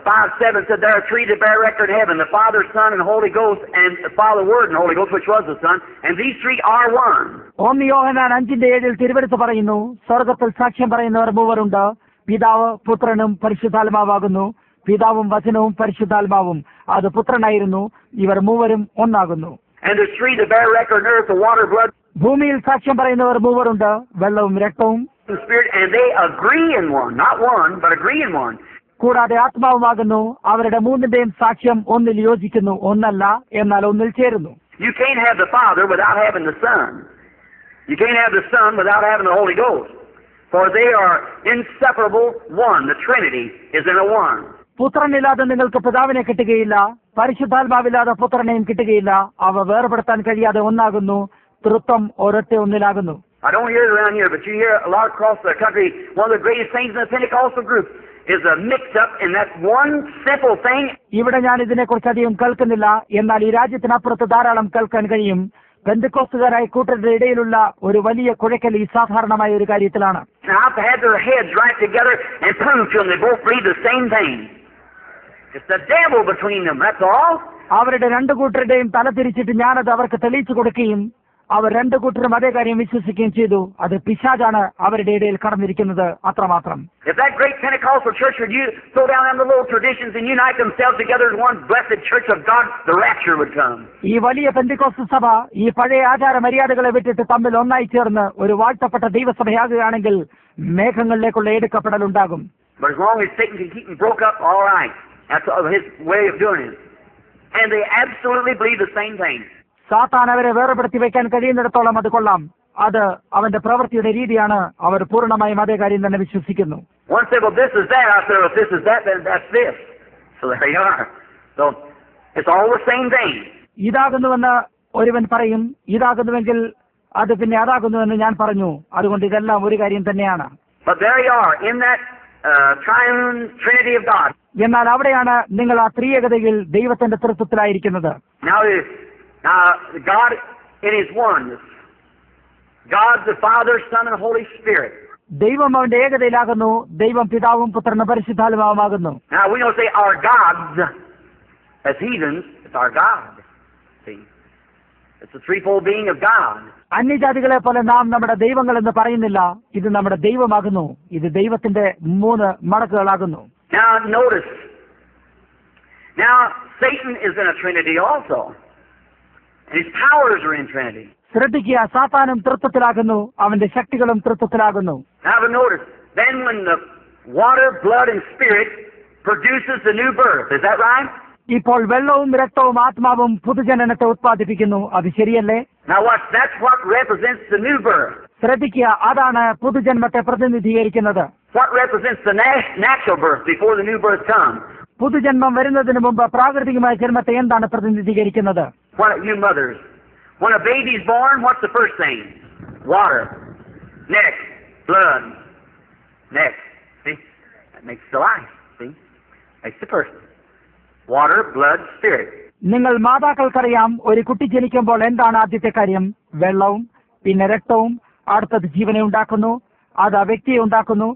5:7 said there are 3 that bear record in heaven: the Father, Son, and Holy Ghost, and the Father, Word, and Holy Ghost, which was the Son, and these 3 are one. 1 യോഹന്നാൻ 5:7 തിരുവെടുത്ത് പറയുന്നു, സ്വർഗ്ഗത്തിൽ സാക്ഷ്യം പറയുന്നവർ 3 ഉണ്ട്: പിതാവ്, പുത്രനും പരിശുദ്ധാത്മാവാകുന്നു. പിതാവും വചനവും പരിശുദ്ധാത്മാവും. അത് പുത്രനായിരുന്നു. ഇവർ 3 ഒന്നാകുന്നു. And there's 3 that bear record on earth: the water, blood, ഭൂമിയിൽ സാക്ഷ്യം പറയുന്നവർ 3 ഉണ്ട്: വെള്ളവും രക്തവും. and spirit, and they agree in one. Not one, but agree in one. കൂടാതെ ആത്മാവുമാകുന്നു. അവരുടെ 3ന്റെയും സാക്ഷ്യം ഒന്നിൽ യോജിക്കുന്നു. ഒന്നല്ല, എന്നാൽ ഒന്നിൽ ചേരുന്നു. You can't have the Father without having the Son. You can't have the Son without having the Holy Ghost. For they are inseparable one. The Trinity is in a one. പുത്രനില്ലാതെ നിങ്ങൾക്ക് പിതാവിനെ കിട്ടുകയില്ല. പരിശുദ്ധാത്മാവില്ലാതെ പുത്രനെയും കിട്ടുകയില്ല. അവ വേർപെടുത്താൻ കഴിയാതെ ഒന്നാകുന്നു. തൃത്വം ഒരൊറ്റ ഒന്നിലാകുന്നു. I don't hear it around here, but you hear a lot across the country. One of the greatest things in the Pentecostal group is a mix-up in that one simple thing. ഇവിടെ ഞാൻ ഇതിനെക്കുറിച്ച് aധികം കേൾക്കുന്നില്ല. എന്നാൽ ഈ രാജ്യത്തിനപ്പുറത്ത് ധാരാളം കേൾക്കാൻ കഴിയും. പെന്തക്കോസ്തുകാരായ കൂട്ടരുടെ ഇടയിലുള്ള ഒരു വലിയ കുഴക്കൽ ഈ സാധാരണമായ ഒരു കാര്യത്തിലാണ്. Now, I've had their heads right together and prove to them they both believe the same thing. It's the devil between them, that's all. അവരുടെ 2 കൂട്ടരുടെയും തല തിരിച്ചിട്ട് ഞാനത് അവർക്ക് തെളിയിച്ചു കൊടുക്കുകയും അവർ 2 കൂട്ടരും അതേ കാര്യം വിശ്വസിക്കുകയും ചെയ്തു. അത് പിശാചാണ് അവരുടെ ഇടയിൽ കടന്നിരിക്കുന്നത്, അത്രമാത്രം. If that great Pentecostal church would throw down them little traditions and unite themselves together as one blessed church of God, the rapture would come. ഈ വലിയ പെന്തക്കോസ്ത് സഭ ഈ പഴയ ആചാര മര്യാദകളെ വിട്ടിട്ട് തമ്മിൽ ഒന്നായി ചേർന്ന് ഒരു വാഴ്ത്തപ്പെട്ട ദൈവസഭയാകുകയാണെങ്കിൽ മേഘങ്ങളിലേക്കുള്ള എടുക്കപ്പെടൽ ഉണ്ടാകും. But as long as Satan can keep them broke up, all right. That's his way of doing it. And they absolutely believe the same thing. സാത്താൻ അവരെ വേർപെടുത്തി വയ്ക്കാൻ കഴിയുന്നിടത്തോളം അത് കൊള്ളാം. അത് അവന്റെ പ്രവൃത്തിയുടെ രീതിയാണ്. അവർ പൂർണ്ണമായും അതേ കാര്യം തന്നെ വിശ്വസിക്കുന്നു. One said, well, this is that. I said, well, if this is that, then that's this. So there you are. So it's all the same thing. ഇതാകുന്നുവെന്ന് ഒരുവൻ പറയും, ഇതാകുന്നുവെങ്കിൽ അത് പിന്നെ അതാകുന്നുവെന്ന് ഞാൻ പറഞ്ഞു. അതുകൊണ്ട് ഇതെല്ലാം ഒരു കാര്യം തന്നെയാണ്. But there you are, in that triune Trinity of God. എന്നാൽ അവിടെയാണ് നിങ്ങൾ ആ ത്രിയേകതയിൽ ദൈവത്തിന്റെ തൃത്വത്തിലായിരിക്കുന്നത്. Now God in His oneness. God the Father, Son, and Holy Spirit. ദൈവം അവന്റെ ഏകതയിലാകുന്നു. ദൈവം പിതാവും പുത്രനും പരിശുദ്ധാത്മാവുമാകുന്നു. Now we don't say our gods as heathens. It's our God. See, it's the threefold being of God. അന്യജാതികളെ പോലെ നാം നമ്മുടെ ദൈവങ്ങൾ എന്ന് പറയുന്നില്ല. ഇത് നമ്മുടെ ദൈവമാകുന്നു. ഇത് ദൈവത്തിന്റെ 3 മടക്കുകളാകുന്നു. Now notice. Now Satan is in a Trinity also. And his powers are in Trinity. ശ്രദ്ധിക്കുക, സാത്താനും തൃത്വത്തിലാകുന്നു. അവന്റെ ശക്തികളും തൃത്വത്തിലാകുന്നു. Now notice, then when the water, blood, and spirit produces the new birth, is that right? ഇപ്പോൾ വെള്ളവും രക്തവും ആത്മാവും പുതുജനനത്തെ ഉത്പാദിപ്പിക്കുന്നു. അത് ശരിയല്ലേ? Now that's what represents the new birth. ശ്രദ്ധിക്കുക, അതാണ് പുതുജന്മത്തെ പ്രതിനിധീകരിക്കുന്നത്. What represents the natural birth before the new birth comes? പുതുജന്മം വരുന്നതിന് മുമ്പ് പ്രാകൃതികമായ ജന്മത്തെ എന്താണ് പ്രതിനിധീകരിക്കുന്നത്? What you mothers, when a baby's born, what's the first thing? Water. Next, blood. Next. See? makes the life. See? Makes the person. Water, blood, spirit. നിങ്ങൾ മാതാക്കൾക്കറിയാം ഒരു കുട്ടി ജനിക്കുമ്പോൾ എന്താണ് ആദ്യത്തെ കാര്യം? വെള്ളവും പിന്നെ രക്തവും. അടുത്തത് ജീവനെ ഉണ്ടാക്കുന്നു, അത് ആ വ്യക്തിയെ ഉണ്ടാക്കുന്നു.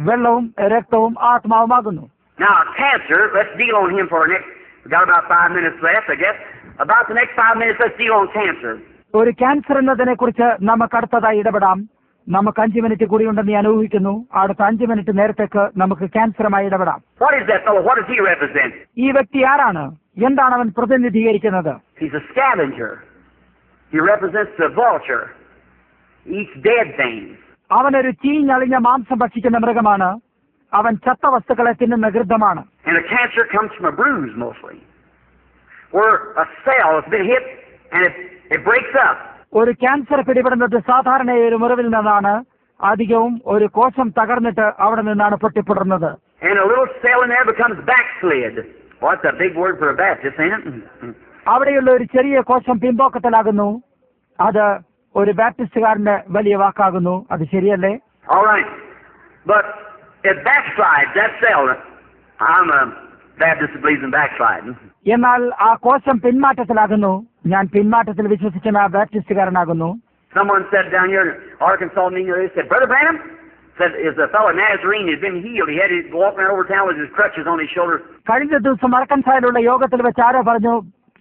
വെള്ളവും രക്തവും ആത്മാവുമാകുന്നു. Now, cancer, let's deal on him for the next, we've got about 5 minutes left, I guess. About the next 5 minutes, let's deal on cancer. ഒരു ക്യാൻസർ എന്നതിനെ കുറിച്ച് നമുക്ക് അടുത്തതായി ഇടപെടാം. നമുക്ക് 5 മിനിറ്റ് കൂടി ഉണ്ടെന്ന് ഞാൻ ഊഹിക്കുന്നു. അടുത്ത 5 മിനിറ്റ് നേരത്തേക്ക് നമുക്ക് ക്യാൻസറുമായി ഇടപെടാം. What is that fellow? What does he represent? ഈ വ്യക്തി ആരാണ്? എന്താണ് അവൻ പ്രതിനിധീകരിക്കുന്നത്? He's a scavenger. He represents the vulture. He eats dead things. അവനൊരു ചീഞ്ഞളിഞ്ഞ മാംസം ഭക്ഷിക്കുന്ന മൃഗമാണ്. അവൻ ചത്ത വസ്തുക്കളെ തിന്നുന്ന ഗൃദ്ധമാണ്. And a cancer comes from a bruise mostly, where a cell has been hit and it breaks up. ഒരു ക്യാൻസർ പിടിപെടുന്നത് സാധാരണ ഒരു മുറിവിൽ നിന്നാണ്. അധികവും ഒരു കോശം തകർന്നിട്ട് അവിടെ നിന്നാണ് പൊട്ടിപ്പിടുന്നത്. And a little cell in there becomes backslid. What's a big word for a Baptist, ain't it? അവിടെയുള്ള ഒരു ചെറിയ കോശം പിമ്പോക്കത്തിലാകുന്നു. അത് ഒരു ബാപ്റ്റിസ്റ്റുകാരന്റെ വലിയ വാക്കാകുന്നു. അത് ശരിയല്ലേ? All right. But it backslides, that cell. I'm a Baptist that believes in backsliding. എന്നാൽ ആ കോശം പിന്മാറ്റത്തിലാകുന്നു. ഞാൻ പിന്മാറ്റത്തിൽ വിശ്വസിക്കുന്ന ബാപ്റ്റിസ്റ്റുകാരനാകുന്നു. Someone said down here in Arkansas, they said, Brother Branham, said, is a fellow Nazarene had been healed. He had to walk around over town with his crutches on his shoulders. കഴിഞ്ഞ ദിവസം അർക്കൻസായിലുള്ള യോഗത്തിൽ വെച്ച് ആരോ പറഞ്ഞു,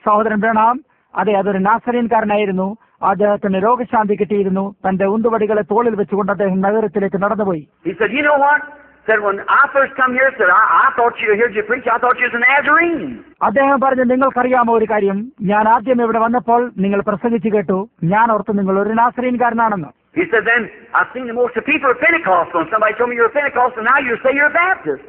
സഹോദരൻ ബ്രണാം, അതെ, അതൊരു നാസറീൻകാരനായിരുന്നു. അദ്ദേഹത്തിന് രോഗശാന്തി കിട്ടിയിരുന്നു. തന്റെ ഉന്തുവടികളെ തോളിൽ വെച്ചുകൊണ്ട് അദ്ദേഹം നഗരത്തിലേക്ക് നടന്നുപോയി. He said, you know what? Said, when I first come here, said, I thought you heard you preach. I thought you was a Nazarene. അദ്ദേഹം പറഞ്ഞു, നിങ്ങൾക്കറിയാമോ ഒരു കാര്യം, ഞാൻ ആദ്യം ഇവിടെ വന്നപ്പോൾ നിങ്ങൾ പ്രസംഗിച്ചു കേട്ടു. ഞാൻ ഓർത്തു നിങ്ങൾ ഒരു നാസറീൻകാരനാണെന്ന്. He said, then I've seen the most of people are Pentecostal, and somebody told me you're a Pentecostal, now you say you're a Baptist.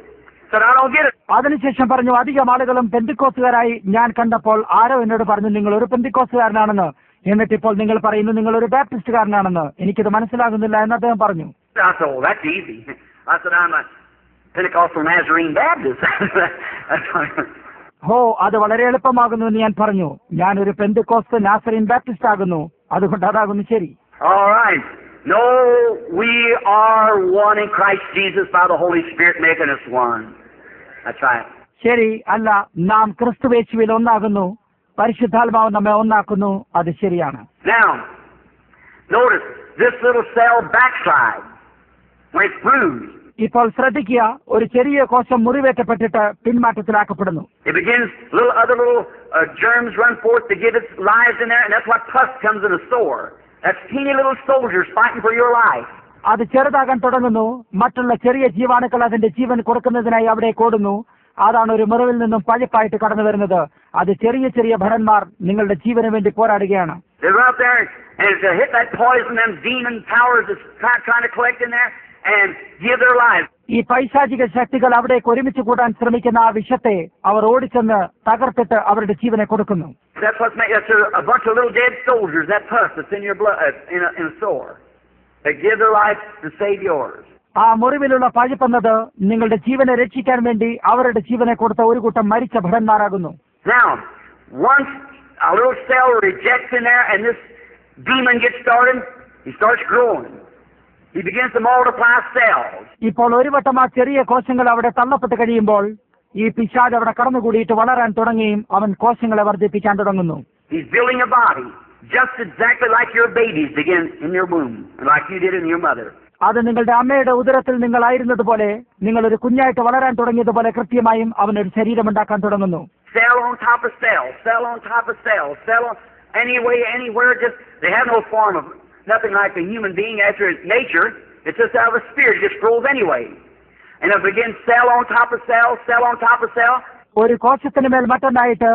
Said, I don't get it. അതിനുശേഷം പറഞ്ഞു, അധികം ആളുകളും പെന്തിക്കോസുകാരായി ഞാൻ കണ്ടപ്പോൾ ആരോ എന്നോട് പറഞ്ഞു നിങ്ങൾ ഒരു പെന്തിക്കോസുകാരനാണെന്ന്. എന്നിട്ടിപ്പോൾ നിങ്ങൾ പറയുന്നു നിങ്ങൾ ഒരു ബാപ്റ്റിസ്റ്റുകാരനാണെന്ന്. എനിക്കിത് മനസ്സിലാകുന്നില്ല എന്ന് അദ്ദേഹം പറഞ്ഞു. I said, well, that's easy. I said, I'm a Pentecostal Nazarene Baptist. ഹോ, അത് വളരെ എളുപ്പമാകുന്നു എന്ന് ഞാൻ പറഞ്ഞു. ഞാനൊരു പെന്തിക്കോസ്ത് നാസറീൻ ബാപ്റ്റിസ്റ്റ് ആകുന്നു. അതുകൊണ്ട് അതാകുന്നു ശരി. All right. No, we are one in Christ Jesus by the Holy Spirit making us one. That's right. ശരി, അല്ല, നാം ക്രിസ്തുവേശുവിൽ ഒന്നാകുന്നു. പരിശുദ്ധാത്മാവ് നമ്മെ ഒന്നാക്കുന്നു. അത് ശരിയാണ്. Now, notice this little cell backslides when it's bruised. ഇപ്പോൾ ശ്രദ്ധിക്കുക, ഒരു ചെറിയ കോശം മുറിവേറ്റപ്പെട്ടിട്ട് പിന്മാറ്റത്തിലാക്കപ്പെടുന്നു. It begins, other little germs run forth to give its lives in there, and that's what pus comes in a sore. That's teeny little soldiers fighting for your life. അത് ചെറുതാകാൻ തുടങ്ങുന്നു. മറ്റുള്ള ചെറിയ ജീവാണുക്കൾ അതിന്റെ ജീവൻ കൊടുക്കുന്നതിനായി അവിടെ കൂടുന്നു. അതാണ് ഒരു മുറിവിൽ നിന്നും പഴുപ്പായിട്ട് കടന്നു വരുന്നത്. അത് ചെറിയ ചെറിയ ഭടന്മാർ നിങ്ങളുടെ ജീവന് വേണ്ടി പോരാടുകയാണ്. They're out there and to hit that poison, them demon powers that's trying to collect in there and give their lives. ഈ പൈശാചിക ശക്തികൾ അവിടേക്ക് ഒരുമിച്ച് കൂടാൻ ശ്രമിക്കുന്ന ആ വിഷത്തെ അവർ ഓടിച്ചെന്ന് തകർത്തിട്ട് അവരുടെ ജീവനെ കൊടുക്കുന്നു. That's what's made. That's a bunch of little dead soldiers. That pus that's in your blood, in a sore. They give their life to save yours. ആ മുറിവിലുള്ള പഴുപ്പെന്നത് നിങ്ങളുടെ ജീവനെ രക്ഷിക്കാൻ വേണ്ടി അവരുടെ ജീവനെ കൊടുത്ത ഒരു കൂട്ടം മരിച്ച ഭടന്മാരാകുന്നു. Now, once a little cell rejects in there and this demon gets started, he starts growing. He begins to multiply cells. ഇപ്പോൾ ഒരു വട്ടം ആ ചെറിയ കോശങ്ങൾ അവിടെ തള്ളപ്പെട്ട് കഴിയുമ്പോൾ ഈ പിശാച് അവിടെ കടന്നുകൂടിയിട്ട് വളരാൻ തുടങ്ങുകയും അവൻ കോശങ്ങളെ വർദ്ധിപ്പിക്കാൻ തുടങ്ങുന്നു. He's building a body just exactly like your babies begin in your womb, like you did in your mother. അത് നിങ്ങളുടെ അമ്മയുടെ ഉദരത്തിൽ നിങ്ങളായിരുന്നതുപോലെ നിങ്ങൾ ഒരു കുഞ്ഞായിട്ട് വളരാൻ തുടങ്ങിയതുപോലെ കൃത്യമായും അവൻ ഒരു ശരീരം ഉണ്ടാക്കാൻ തുടങ്ങുന്നു. Cell on top of cell, cell on top of cell, cell on anyway, anywhere. Just they have no form of nothing like a human being after its nature. It's just out of a spirit. It just grows anyway, and it begins cell on top of cell, cell on top of cell. ഒരു കോശത്തിന് മേൽ മറ്റൊന്നായിട്ട്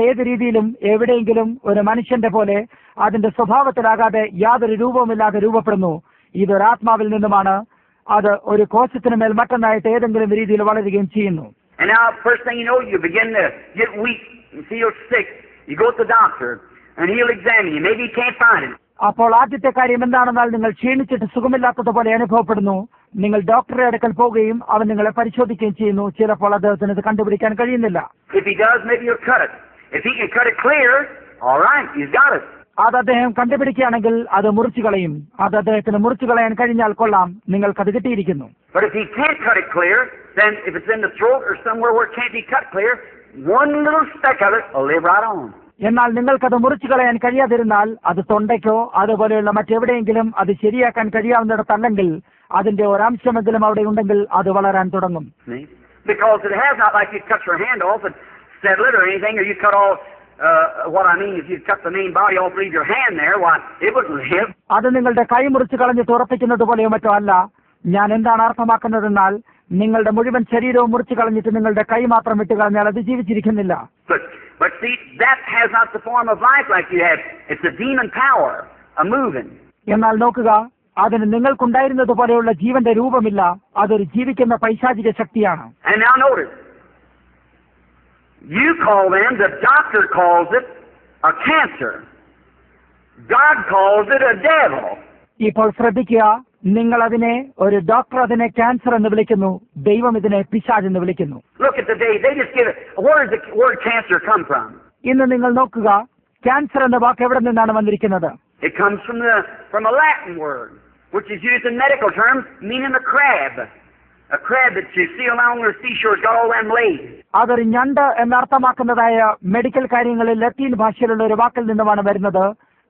ഏത് രീതിയിലും എവിടെയെങ്കിലും ഒരു മനുഷ്യന്റെ പോലെ അതിന്റെ സ്വഭാവത്തിലാകാതെ യാതൊരു രൂപവുമില്ലാതെ രൂപപ്പെടുന്നു. ഇതൊരാത്മാവിൽ നിന്നുമാണ്. അത് ഒരു കോശത്തിന് മേൽ മറ്റൊന്നായിട്ട് ഏതെങ്കിലും രീതിയിൽ വളരുകയും ചെയ്യുന്നു. And now, first thing you know, you begin to get weak and feel sick. You go to the doctor, and he'll examine you. Maybe he can't find it. അപ്പോൾ ആദ്യത്തെ കാര്യം എന്താണെന്നാൽ നിങ്ങൾ ക്ഷീണിച്ചിട്ട് സുഖമില്ലാത്തതുപോലെ അനുഭവപ്പെടുന്നു. നിങ്ങൾ ഡോക്ടറെ അടുക്കൽ പോവുകയും അവൻ നിങ്ങളെ പരിശോധിക്കുകയും ചെയ്യുന്നു. ചിലപ്പോൾ അദ്ദേഹത്തിന് ഇത് കണ്ടുപിടിക്കാൻ കഴിയുന്നില്ല. If he does, maybe he'll cut it. If he can cut it clear, all right, he's got it. അത് അദ്ദേഹം കണ്ടുപിടിക്കുകയാണെങ്കിൽ അത് മുറിച്ചു കളയും. അത് അദ്ദേഹത്തിന് മുറിച്ചു കളയാൻ കഴിഞ്ഞാൽ കൊള്ളാം, നിങ്ങൾക്കത് കിട്ടിയിരിക്കുന്നു. But if he can't cut it clear, then if it's in the throat or somewhere where it can't be cut clear, one little speck of it will live right on. എന്നാൽ നിങ്ങൾക്കത് മുറിച്ചു കളയാൻ കഴിയാതിരുന്നാൽ അത് തൊണ്ടയ്ക്കോ അതുപോലെയുള്ള മറ്റെവിടെയെങ്കിലും അത് ശരിയാക്കാൻ കഴിയാവുന്നിടത്തല്ലെങ്കിൽ അതിന്റെ ഒരംശമെങ്കിലും അവിടെ ഉണ്ടെങ്കിൽ അത് വളരാൻ തുടങ്ങും. Because it has not like you cut your hand off and settle it or anything, or you cut all what I mean, if you cut the main body off, leave your hand there, why it wouldn't live. അത് നിങ്ങളുടെ കൈ മുറിച്ചു കളഞ്ഞിട്ട് ഉറപ്പിക്കുന്നത് പോലെയോ മറ്റോ അല്ല. ഞാൻ എന്താണ് അർത്ഥമാക്കുന്നതെന്നാൽ നിങ്ങളുടെ മുഴുവൻ ശരീരവും മുറിച്ചു കളഞ്ഞിട്ട് നിങ്ങളുടെ കൈ മാത്രം വിട്ട് കളഞ്ഞാൽ അത് ജീവിച്ചിരിക്കുന്നില്ല. But see, that has not the form of life like you have. It's a demon power, a moving. എന്നാൽ നോക്കുക, അതിന് നിങ്ങൾക്കുണ്ടായിരുന്നത് പോലെയുള്ള ജീവന്റെ രൂപമില്ല. അതൊരു ജീവിക്കുന്ന പൈശാചിക ശക്തിയാണ്. And now notice, you call them, the doctor calls it a cancer. God calls it a devil. ഇപ്പോൾ ശ്രദ്ധിക്കുക, നിങ്ങൾ അതിനെ, ഒരു ഡോക്ടർ അതിനെ ക്യാൻസർ എന്ന് വിളിക്കുന്നു, ദൈവം ഇതിനെ പിശാച് എന്ന് വിളിക്കുന്നു. Look at the day, they just give it. Where does the word cancer come from? ഇന്ന് നിങ്ങൾ നോക്കുക, ക്യാൻസർ എന്ന വാക്ക് എവിടെ നിന്നാണ് വന്നിരിക്കുന്നത്? It comes from a Latin word, which is used in medical terms, meaning a crab. A crab that you see along the seashore, got all them legs. അതൊരു ഞണ്ട് എന്നർത്ഥമാക്കുന്നതായ മെഡിക്കൽ കാര്യങ്ങളിൽ ലത്തീൻ ഭാഷയിലുള്ള ഒരു വാക്കിൽ നിന്നുമാണ് വരുന്നത്.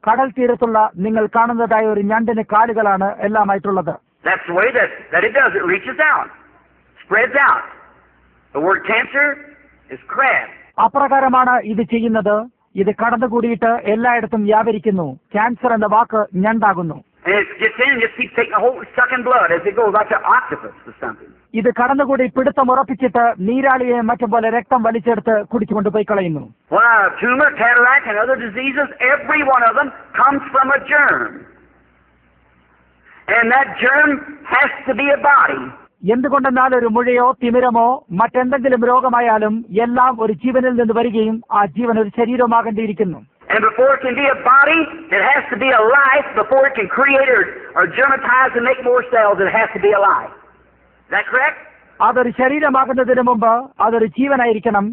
കടൽ തീരത്തുള്ള നിങ്ങൾ കാണുന്നതായ ഒരു ഞണ്ടിന് കാലുകളാണ് എല്ലാമായിട്ടുള്ളത്. That's the way that it does. It reaches out, spreads out. The word cancer is crab. അപ്രകാരമാണ് ഇത് ചെയ്യുന്നത്. ഇത് കടന്നുകൂടിയിട്ട് എല്ലായിടത്തും വ്യാപരിക്കുന്നു. ക്യാൻസർ എന്ന വാക്ക് ഞണ്ടാകുന്നു. And it gets in and just keeps taking a whole sucking blood as it goes, like an octopus or something. ഇത് കടന്നുകൂടി പിടുത്തമുറപ്പിച്ചിട്ട് നീരാളിയെ മറ്റും പോലെ രക്തം വലിച്ചെടുത്ത് കുടിച്ചുകൊണ്ട് പോയി കളയുന്നു. Well, tumor, cataract, and other diseases, every one of them comes from a germ. And that germ has to be a body. എന്തുകൊണ്ടെന്നാൽ ഒരു മുഴയോ തിമിരമോ മറ്റെന്തെങ്കിലും രോഗമായാലും എല്ലാം ഒരു ജീവനിൽ നിന്ന് വരികയും ആ ജീവൻ ഒരു ശരീരമാകേണ്ടിയിരിക്കുന്നു. And before it can be a body, it has to be a life. Before it can create or germatize and make more cells, it has to be alive. Is that correct? അതൊരു ശരീരമാകുന്നതിന് മുമ്പ് അതൊരു ജീവനായിരിക്കണം.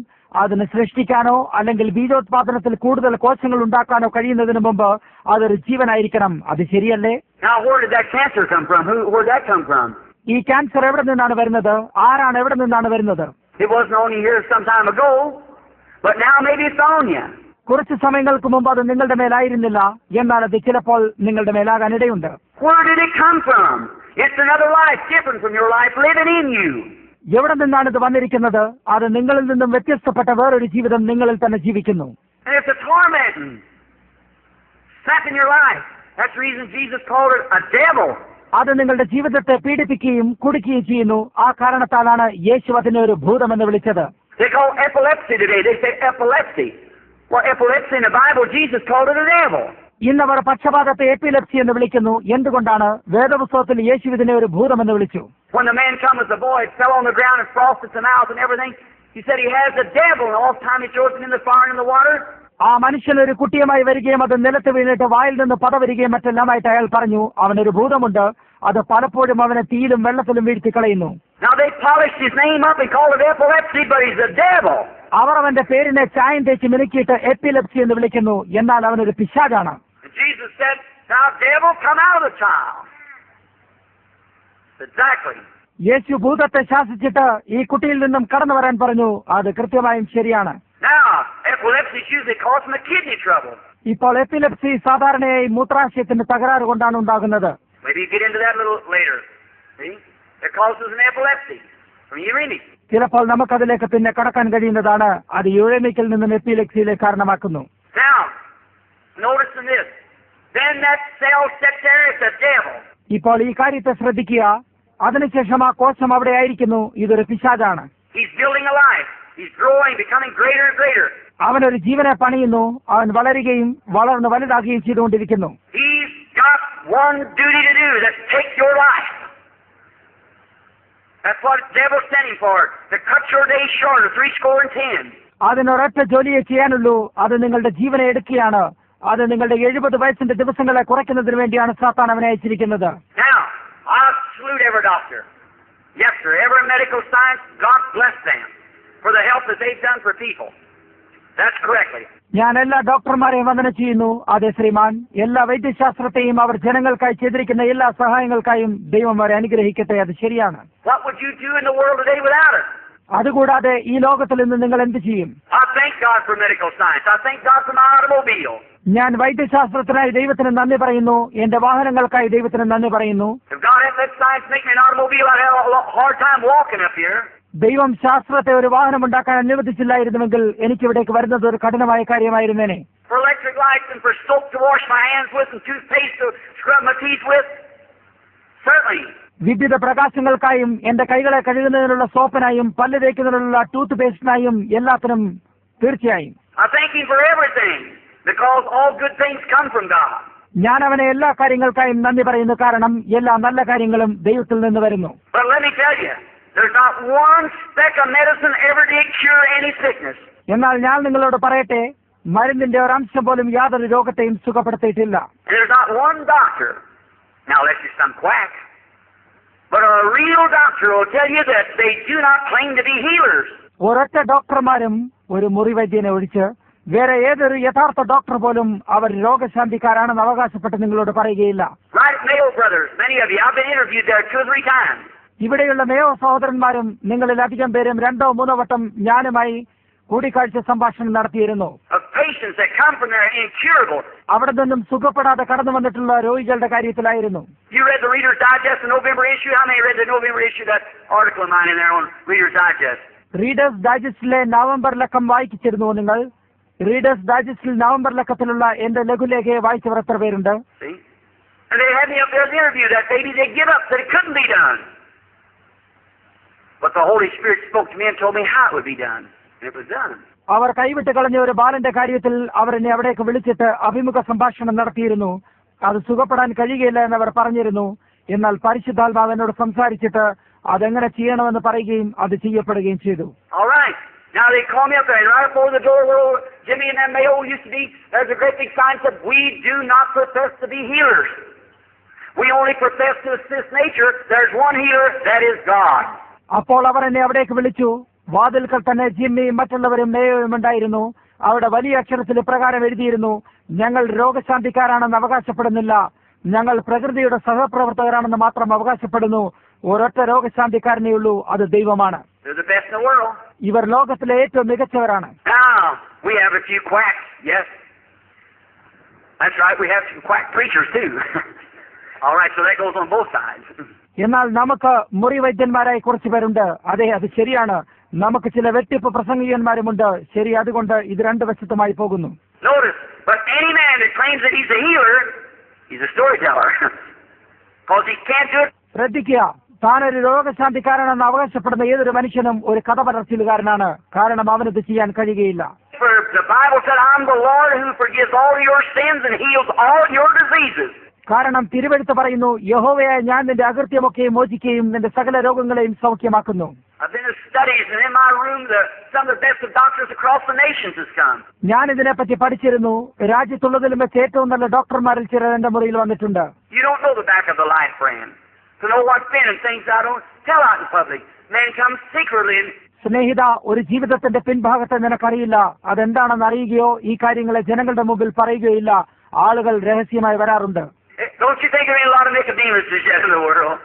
അതിന് സൃഷ്ടിക്കാനോ അല്ലെങ്കിൽ ബീജോത്പാദനത്തിൽ കൂടുതൽ കോശങ്ങൾ ഉണ്ടാക്കാനോ കഴിയുന്നതിന് മുമ്പ് അതൊരു ജീവനായിരിക്കണം. അത് ശരിയല്ലേ? Now, where did that cancer come from? Where did that come from? ഈ ക്യാൻസർ എവിടെ നിന്നാണ് വരുന്നത്? ആരാണ് എവിടെ നിന്നാണ് വരുന്നത്? It wasn't on you here some time ago, but now maybe it's on you. കുറച്ച് സമയങ്ങൾക്ക് മുമ്പ് അത് നിങ്ങളുടെ മേലായിരുന്നില്ല, എന്നാൽ അത് ചിലപ്പോൾ നിങ്ങളുടെ മേലാകാൻ ഇടയുണ്ട്. Where did it come from? It's another life different from your life living in you. എവിടെ നിന്നാണ് ഇത് വന്നിരിക്കുന്നത്? അത് നിങ്ങളിൽ നിന്നും വ്യത്യസ്തപ്പെട്ട വേറൊരു ജീവിതം നിങ്ങളിൽ തന്നെ ജീവിക്കുന്നു. And it's a tormenting, sapping your life. That's the reason Jesus called it a devil. അത് നിങ്ങളുടെ ജീവിതത്തെ പീഡിപ്പിക്കുകയും കുടിക്കുകയും ചെയ്യുന്നു. ആ കാരണത്താലാണ് യേശു അതിനെ ഒരു ഭൂതമെന്ന് വിളിച്ചത്. They call epilepsy today. They say epilepsy. Well, epilepsy in the Bible, Jesus called it a devil. ഇന്നവർ പക്ഷപാതത്തെ എപ്പിലെപ്സി എന്ന് വിളിക്കുന്നു. എന്തുകൊണ്ടാണ്? വേദപുസ്തകത്തിൽ യേശു ഇതിനെ ഒരു ഭൂതമെന്ന് വിളിച്ചു. When the man come as a boy, fell on the ground and frosted some mouth and everything, he said he has the devil, and all the time he throws him in the fire and in the water. ആ മനുഷ്യൻ ഒരു കുട്ടിയുമായി വരികയും അത് നിലത്ത് വീണിട്ട് വായിൽ നിന്ന് പത വരികയും മറ്റെല്ലാമായിട്ട് അയാൾ പറഞ്ഞു, അവനൊരു ഭൂതമുണ്ട്, അത് പലപ്പോഴും അവനെ തീയിലും വെള്ളത്തിലും വീഴ്ത്തി കളയുന്നു. Now they polished his name up and called it epilepsy, but he's a devil. അവർ അവന്റെ പേരിനെ ചായം തേച്ച് മിനുക്കിയിട്ട് എപ്പിലെപ്സി എന്ന് വിളിക്കുന്നു, എന്നാൽ അവനൊരു പിശാചാണ്. Jesus said, "Now devil, come out of the child." Exactly. യേശു ഭൂതത്തെ ശാസിച്ചിട്ട് ഈ കുട്ടിയിൽ നിന്നും കടന്നു വരാൻ പറഞ്ഞു. അത് കൃത്യമായും ശരിയാണ്. Now, epilepsy is usually caused from a kidney trouble. ഇപ്പോൾ എപ്പിലെപ്സി സാധാരണയായി മൂത്രാശയത്തിന് തകരാറ് കൊണ്ടാണ് ഉണ്ടാകുന്നത്. Maybe you get into that a little later. See? It causes an epilepsy from uremic. ചിലപ്പോൾ നമുക്കതിലേക്ക് പിന്നെ കടക്കാൻ കഴിയുന്നതാണ്. അത് യുറേമിക്കിൽ നിന്നും എപ്പിലെപ്സിയിലേക്ക് കാരണമാക്കുന്നു. Now, notice in this. Then that cell sits there, it's a devil. ഇപ്പോൾ ഈ കാര്യത്തെ ശ്രദ്ധിക്കുക. അതിനുശേഷം ആ കോശം അവിടെ ആയിരിക്കുന്നു, ഇതൊരു പിശാചാണ്. He's building a life. He's growing, becoming greater and greater. അവനൊരു ജീവനെ പണിയുന്നു. അവൻ വളരുകയും വളർന്ന് വലുതാകുകയും ചെയ്തുകൊണ്ടിരിക്കുന്നു. He's got one duty to do, that's take your life. That's what the devil's standing for, to cut your days short of 70. അതിനൊരൊറ്റ ജോലിയെ ചെയ്യാനുള്ളൂ. അത് നിങ്ങളുടെ ജീവനെ എടുക്കുകയാണ്. അത് നിങ്ങളുടെ 70 വയസ്സിന്റെ ദിവസങ്ങളെ കുറയ്ക്കുന്നതിന് വേണ്ടിയാണ് സാത്താൻ അവനെ അയച്ചിരിക്കുന്നത്. Now, I salute every doctor. Yes, sir. Every medical science, God bless them for the help that they've done for people. That's correctly. ഞാൻ എല്ലാ ഡോക്ടർമാരെയും വന്ദനം ചെയ്യുന്നു. അതെ ശ്രീമാൻ. എല്ലാ വൈദ്യശാസ്ത്രത്തെയും അവർ ജനങ്ങൾക്കായി ചെയ്തിരിക്കുന്ന എല്ലാ സഹായങ്ങൾക്കായും ദൈവം അവരെ അനുഗ്രഹിക്കട്ടെ. അത് ശരിയാണ്. What would you do in the world today without it? അതുകൂടാതെ ഈ ലോകത്തിൽ നിന്ന് നിങ്ങൾ എന്ത് ചെയ്യും? I thank God for medical science. I thank God for my automobile. ഞാൻ വൈദ്യശാസ്ത്രത്തിനായി ദൈവത്തിന് നന്ദി പറയുന്നു. എന്റെ വാഹനങ്ങൾക്കായി ദൈവത്തിന് നന്ദി പറയുന്നു. If God hadn't let science make me an automobile, I'd have a hard time walking up here. ദൈവം ശാസ്ത്രത്തെ ഒരു വാഹനം ഉണ്ടാക്കാൻ അനുവദിച്ചില്ലായിരുന്നുവെങ്കിൽ എനിക്കിവിടേക്ക് വരുന്നത് ഒരു കഠിനമായ കാര്യമായിരുന്നേനെ. For electric lights and for soap to wash my hands with and toothpaste to scrub my teeth with, certainly. വിദ്യുത പ്രകാശങ്ങൾക്കായും എന്റെ കൈകളെ കഴുകുന്നതിനുള്ള സോപ്പിനായും പല്ല് തേക്കുന്നതിനുള്ള ടൂത്ത് പേസ്റ്റിനായും എല്ലാത്തിനും തീർച്ചയായും. I thank Him for everything because all good things come from God. ഞാൻ അവനെ എല്ലാ കാര്യങ്ങൾക്കായും നന്ദി പറയുന്നു. കാരണം എല്ലാ നല്ല കാര്യങ്ങളും ദൈവത്തിൽ നിന്ന് വരുന്നു. But let me tell you, there's not one speck of medicine ever did cure any sickness. എന്നാൽ ഞാൻ നിങ്ങളോട് പറയട്ടെ, മരുന്നിന്റെ ഒരു അംശം പോലും യാതൊരു രോഗത്തെയും സുഖപ്പെടുത്തിയിട്ടില്ല. And there's not one doctor, now let's say some quack, but a real doctor will tell you that they do not claim to be healers. ഒരൊറ്റ ഡോക്ടർമാരും ഒരു മുറിവൈദ്യനെ ഒഴിച്ച് വേറെ ഏതൊരു യഥാർത്ഥ ഡോക്ടർ പോലും അവർ രോഗശാന്തിക്കാരാണെന്ന് അവകാശപ്പെട്ട് നിങ്ങളോട് പറയുകയില്ല. Right, Mayo brothers, many of you, I've been interviewed there 2 or 3 times. ഇവിടെയുള്ള മേയോ സഹോദരന്മാരും നിങ്ങളിൽ അധികം പേരും 2 or 3 വട്ടം ഞാനുമായി കൂടിക്കാഴ്ച സംഭാഷണം നടത്തിയിരുന്നു. Of patients that come from there incurable. അവിടെ നിന്നും സുഖപ്പെടാതെ കടന്നു വന്നിട്ടുള്ള രോഗികളുടെ കാര്യത്തിലായിരുന്നു. You read the Reader's Digest, the November issue? How many read the November issue, that article of mine in there on Reader's Digest? Reader's ഡൈജസ്റ്റിലെ നവംബർ ലക്കം വായിച്ചിരുന്നു നിങ്ങൾ? റീഡേഴ്സ് ഡൈജസ്റ്റിൽ നവംബർ ലക്കത്തിലുള്ള എന്റെ ലഘുലേഖയെ വായിച്ചവർ എത്ര പേരുണ്ട്? See? And they had me up there as an interview that maybe they give up, that it couldn't be done. But the Holy Spirit spoke to me and told me how it would be done. And it was done. അവർ കൈവിട്ട് കളഞ്ഞ ഒരു ബാലന്റെ കാര്യത്തിൽ അവർ എന്നെ അവിടേക്ക് വിളിച്ചിട്ട് അഭിമുഖ സംഭാഷണം നടത്തിയിരുന്നു. അത് സുഖപ്പെടാൻ കഴിയുകയില്ല എന്നവർ പറഞ്ഞിരുന്നു. എന്നാൽ പരിശുദ്ധാത്മാവ് എന്നോട് സംസാരിച്ചിട്ട് അതെങ്ങനെ ചെയ്യണമെന്ന് പറയുകയും അത് ചെയ്യപ്പെടുകയും ചെയ്തു. All right. Now they call me up there, and right before the door where Jimmy and that Mayo used to be, there's a great big sign that we do not profess to be healers. We only profess to assist nature. There's one healer, that is God. അപ്പോൾ അവർ എന്നെ അവിടേക്ക് വിളിച്ചു. വാതിൽക്കൽ തന്നെ ജിമ്മിയും മറ്റുള്ളവരും മേയോയും ഉണ്ടായിരുന്നു. അവിടെ വലിയ അക്ഷരത്തിൽ ഇപ്രകാരം എഴുതിയിരുന്നു: ഞങ്ങൾ രോഗശാന്തിക്കാരാണെന്ന് അവകാശപ്പെടുന്നില്ല, ഞങ്ങൾ പ്രകൃതിയുടെ സഹപ്രവർത്തകരാണെന്ന് മാത്രം അവകാശപ്പെടുന്നു. ഒരൊറ്റ രോഗശാന്തിക്കാരനേ ഉള്ളൂ, അത് ദൈവമാണ്. They're the best in the world. ഇവർ ലോകത്തിലെ ഏറ്റവും മികച്ചവരാണ്. Now we have a few quacks. Yes, that's right. We have some quack preachers too. All right, so that goes on both sides. എന്നാൽ നമുക്ക് മുറിവൈദ്യന്മാരായി കുറച്ചു പേരുണ്ട്. അതെ, അത് ശരിയാണ്. നമുക്ക് ചില വെട്ടിപ്പ് പ്രസംഗികന്മാരുമുണ്ട്. ശരി, അതുകൊണ്ട് ഇത് 2 വശത്തുമായി പോകുന്നു. Notice, but any man that claims that he's a healer, he's a storyteller, because he can't do it. ശ്രദ്ധിക്കുക, താനൊരു രോഗശാന്തിക്കാരനെന്ന് അവകാശപ്പെടുന്ന ഏതൊരു മനുഷ്യനും ഒരു കഥ പറച്ചിലുകാരനാണ്. കാരണം അവനത് ചെയ്യാൻ കഴിയുകയില്ല. For the Bible said, I'm the Lord who forgives all your sins and heals all your diseases. കാരണം തിരുവെഴുത്ത് പറയുന്നു, യഹോവയായ ഞാൻ നിന്റെ അകൃത്യമൊക്കെയും മോചിക്കുകയും നിന്റെ സകല രോഗങ്ങളെയും സൗഖ്യമാക്കുന്നു. I've been to studies, and in my room, some of the best of doctors across the nations has come. ഞാൻ ഇതിനെപ്പറ്റി പഠിച്ചിരുന്നു. രാജ്യത്തുള്ളതിലും വെച്ച് ഏറ്റവും നല്ല ഡോക്ടർമാരിൽ ചിലർ എന്റെ മുറിയിൽ വന്നിട്ടുണ്ട്. You don't know the back of the life, friend. To know what's been and things I don't tell out in public. Men come secretly and... സ്നേഹിത, ഒരു ജീവിതത്തിന്റെ പിൻഭാഗത്തെ നിനക്കറിയില്ല. അതെന്താണെന്ന് അറിയുകയോ ഈ കാര്യങ്ങളെ ജനങ്ങളുടെ മുമ്പിൽ പറയുകയില്ല. ആളുകൾ രഹസ്യമായി വരാറുണ്ട്. Don't you think there ain't a lot of Nicodemus yet in the world?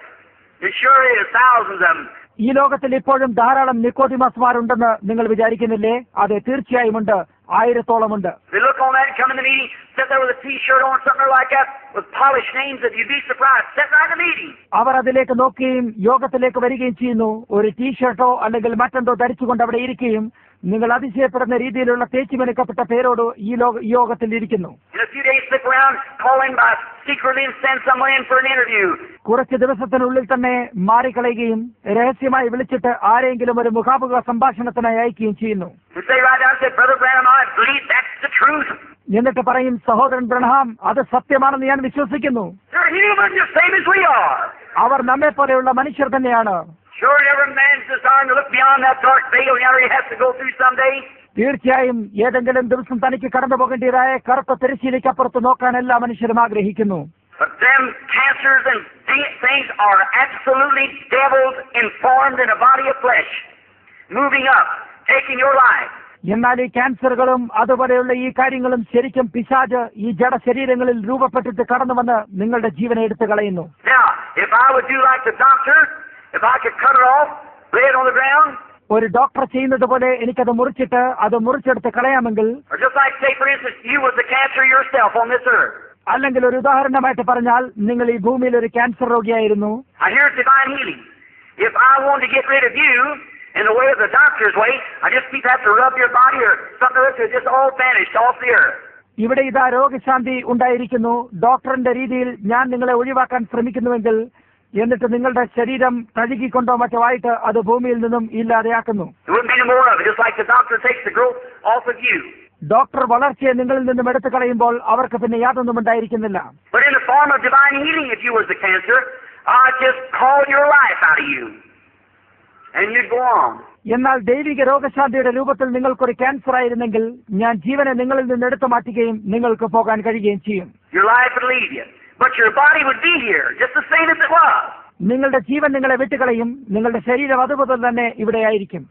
There sure is, thousands of them. ഈ ലോകത്തിൽ ഇപ്പോഴും ധാരാളം നിക്കോഡിമസ്മാരുണ്ടെന്ന് നിങ്ങൾ വിചാരിക്കുന്നില്ലേ? അതെ, തീർച്ചയായും ഉണ്ട്. 1000-ഓളമുണ്ട്. They look on that and come in the meeting, sit there with a T-shirt on, something like that, with polished names that you'd be surprised. Sit right in the meeting. അവർ അതിലേക്ക് നോക്കുകയും യോഗത്തിലേക്ക് വരികയും ചെയ്യുന്നു. ഒരു ടീഷർട്ടോ അല്ലെങ്കിൽ മറ്റെന്തോ ധരിച്ചുകൊണ്ട് അവിടെ ഇരിക്കുകയും നിങ്ങൾ അതിശയപ്പെടുന്ന രീതിയിലുള്ള തേച്ചുമെനുക്കപ്പെട്ട പേരോട് ഈ യോഗത്തിൽ ഇരിക്കുന്നു. കുറച്ച് ദിവസത്തിനുള്ളിൽ തന്നെ മാറിക്കളയുകയും രഹസ്യമായി വിളിച്ചിട്ട് ആരെങ്കിലും ഒരു മുഖാമുഖ സംഭാഷണത്തിനായി അയക്കുകയും ചെയ്യുന്നു. എന്നിട്ട് പറയും, സഹോദരൻ ബ്രഹാം, അത് സത്യമാണെന്ന് ഞാൻ വിശ്വസിക്കുന്നു. അവർ നമ്മെ പോലെയുള്ള മനുഷ്യർ തന്നെയാണ്. തീർച്ചയായും ഏതെങ്കിലും ദിവസം തനിക്ക് കടന്നു പോകേണ്ടതായ കറുത്ത തിരശ്ശീലയ്ക്കപ്പുറത്ത് നോക്കാൻ എല്ലാ മനുഷ്യരും ആഗ്രഹിക്കുന്നു. But them cancers and things are absolutely devils informed in a body of flesh, moving up, taking your life. എന്നാൽ ഈ ക്യാൻസറുകളും അതുപോലെയുള്ള ഈ കാര്യങ്ങളും ശരിക്കും പിശാച് ഈ ജഡശരീരങ്ങളിൽ രൂപപ്പെട്ടിട്ട് കടന്നു വന്ന് നിങ്ങളുടെ ജീവനെ എടുത്തു കളയുന്നു. Now, if I would do like the doctor, if I could cut it off, lay it on the ground, ഒരു ഡോക്ടർ ചെയ്യുന്നത് പോലെ എനിക്കത് മുറിച്ചെടുത്ത് കളയാമെങ്കിൽ, or just like, say, for instance, you was the cancer yourself on this earth. അല്ലെങ്കിൽ ഒരു ഉദാഹരണമായിട്ട് പറഞ്ഞാൽ നിങ്ങൾ ഈ ഭൂമിയിൽ ഒരു cancer രോഗിയായിരുന്നു. Now, here's divine healing. If I wanted to get rid of you in the way of the doctor's way, I just have to rub your body or something else, it's just all vanished off the earth. ഇവിടെ ഇതാ രോഗശാന്തി ഉണ്ടായിരിക്കുന്നു. ഡോക്ടറിന്റെ രീതിയിൽ ഞാൻ നിങ്ങളെ ഒഴിവാക്കാൻ ശ്രമിക്കുന്നുവെങ്കിൽ എന്നിട്ട് നിങ്ങളുടെ ശരീരം കഴുകിക്കൊണ്ടോ മറ്റോ ആയിട്ട് അത് ഭൂമിയിൽ നിന്നും ഇല്ലാതെയാക്കുന്നു. ഡോക്ടർ വളർച്ചയെ നിങ്ങളിൽ നിന്നും എടുത്തു കളയുമ്പോൾ അവർക്ക് പിന്നെ യാതൊന്നും ഉണ്ടായിരിക്കുന്നില്ല. എന്നാൽ ദൈവിക രോഗശാന്തിയുടെ രൂപത്തിൽ നിങ്ങൾക്കൊരു ക്യാൻസർ ആയിരുന്നെങ്കിൽ ഞാൻ ജീവനെ നിങ്ങളിൽ നിന്ന് എടുത്തു മാറ്റുകയും നിങ്ങൾക്ക് പോകാൻ കഴിയുകയും ചെയ്യും. നിങ്ങളുടെ ജീവൻ നിങ്ങളെ വിട്ടുകളയും, നിങ്ങളുടെ ശരീരം അതുപോലെ തന്നെ ഇവിടെയായിരിക്കും.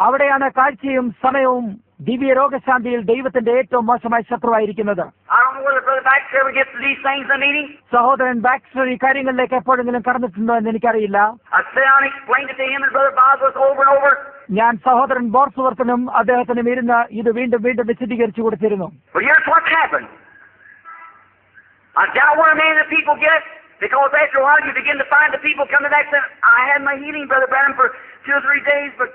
അവിടെയാണ് കാഴ്ചയും സമയവും ദിവ്യ രോഗശാന്തിയിൽ ദൈവത്തിന്റെ ഏറ്റവും മോശമായ ശത്രുവായിരിക്കുന്നത്. സഹോദരൻ ബാക്സ്റ്റർ ഈ കാര്യങ്ങളിലേക്ക് എപ്പോഴെങ്കിലും കടന്നിട്ടുണ്ടോ എന്ന് എനിക്കറിയില്ല. ഞാൻ സഹോദരൻ ബോർസ്വർത്തിനും അദ്ദേഹത്തിനും ഇരുന്ന് ഇത് വീണ്ടും വീണ്ടും വിശദീകരിച്ചു കൊടുത്തിരുന്നു. Because after a while you begin to find the people coming back saying, I had my healing, Brother Branham, for 2 or 3 days, but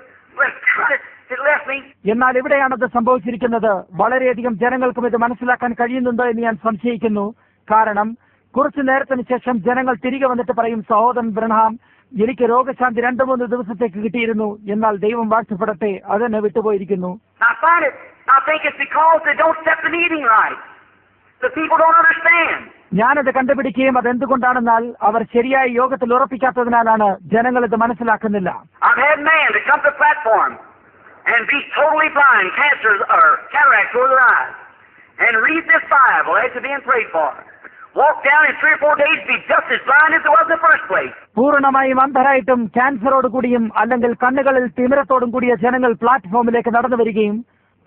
it left me. എന്നാൽ ഇവിടെയാണത് സംഭവിച്ചിരിക്കുന്നത്. വളരെയധികം ജനങ്ങൾക്കും ഇത് മനസ്സിലാക്കാൻ കഴിയുന്നുണ്ടോ എന്ന് ഞാൻ സംശയിക്കുന്നു. കാരണം കുറച്ചു നേരത്തിന് ശേഷം ജനങ്ങൾ തിരികെ വന്നിട്ട് പറയും, സഹോദരൻ ബ്രഹാം, എനിക്ക് രോഗശാന്തി 2-3 ദിവസത്തേക്ക് കിട്ടിയിരുന്നു, എന്നാൽ ദൈവം വാഴ്ത്തപ്പെടട്ടെ, അതെന്നെ വിട്ടുപോയിരിക്കുന്നു. I think it's because they don't set the meeting right. The people don't understand. ഞാനത് കണ്ടുപിടിക്കുകയും അതെന്തുകൊണ്ടാണെന്നാൽ അവർ ശരിയായ യോഗത്തിൽ ഉറപ്പിക്കാത്തതിനാലാണ്. ജനങ്ങൾ ഇത് മനസ്സിലാക്കുന്നില്ല. I've had man to come to the platform and be totally blind, cancer or cataracts over their eyes, and read this Bible after being prayed for. Walk down in 3 or 4 days, be just as blind as it was in the first place. പൂർണ്ണമായും അന്ധരായിട്ടും ക്യാൻസറോട് കൂടിയും അല്ലെങ്കിൽ കണ്ണുകളിൽ തിമിരത്തോടും കൂടിയ ജനങ്ങൾ പ്ലാറ്റ്ഫോമിലേക്ക് നടന്നു വരികയും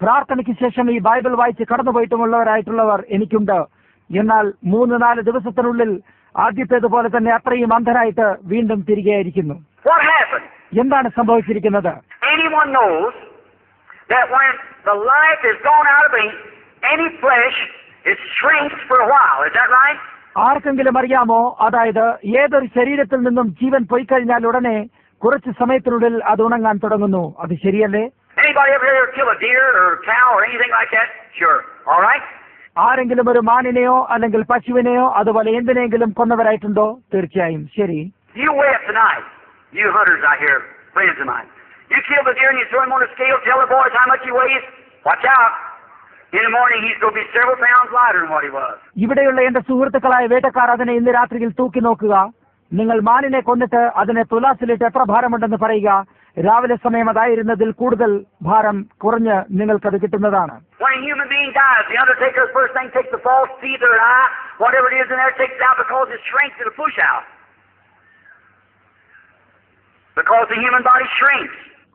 പ്രാർത്ഥനയ്ക്ക് ശേഷം ഈ ബൈബിൾ വായിച്ച് കടന്നുപോയിട്ടുമുള്ളവരായിട്ടുള്ളവർ എനിക്കുണ്ട്. എന്നാൽ 3-4 ദിവസത്തിനുള്ളിൽ ആദ്യത്തേതുപോലെ തന്നെ അത്രയും അന്ധരായിട്ട് വീണ്ടും തിരികെയായിരിക്കുന്നു. എന്താണ് സംഭവിച്ചിരിക്കുന്നത്? ആർക്കെങ്കിലും അറിയാമോ? അതായത് ഏതൊരു ശരീരത്തിൽ നിന്നും ജീവൻ പോയി കഴിഞ്ഞാൽ ഉടനെ കുറച്ച് സമയത്തിനുള്ളിൽ അത് ഉണങ്ങാൻ തുടങ്ങുന്നു. അത് ശരിയല്ലേ? ആരെങ്കിലും ഒരു മാനിനെയോ അല്ലെങ്കിൽ പശുവിനെയോ അതുപോലെ എന്തിനെങ്കിലും കൊന്നവരായിട്ടുണ്ടോ? തീർച്ചയായും. ശരി. ഇവിടെയുള്ള എന്റെ സുഹൃത്തുക്കളായ വേട്ടക്കാർ അതിനെ ഇന്ന് രാത്രിയിൽ തൂക്കി നോക്കുക. നിങ്ങൾ മാനിനെ കൊന്നിട്ട് അതിനെ തുലാസിലിട്ട് എത്ര ഭാരമുണ്ടെന്ന് പറയുക. രാവിലെ സമയം അതായിരുന്നതിൽ കൂടുതൽ ഭാരം കുറഞ്ഞ് നിങ്ങൾക്കത് കിട്ടുന്നതാണ്.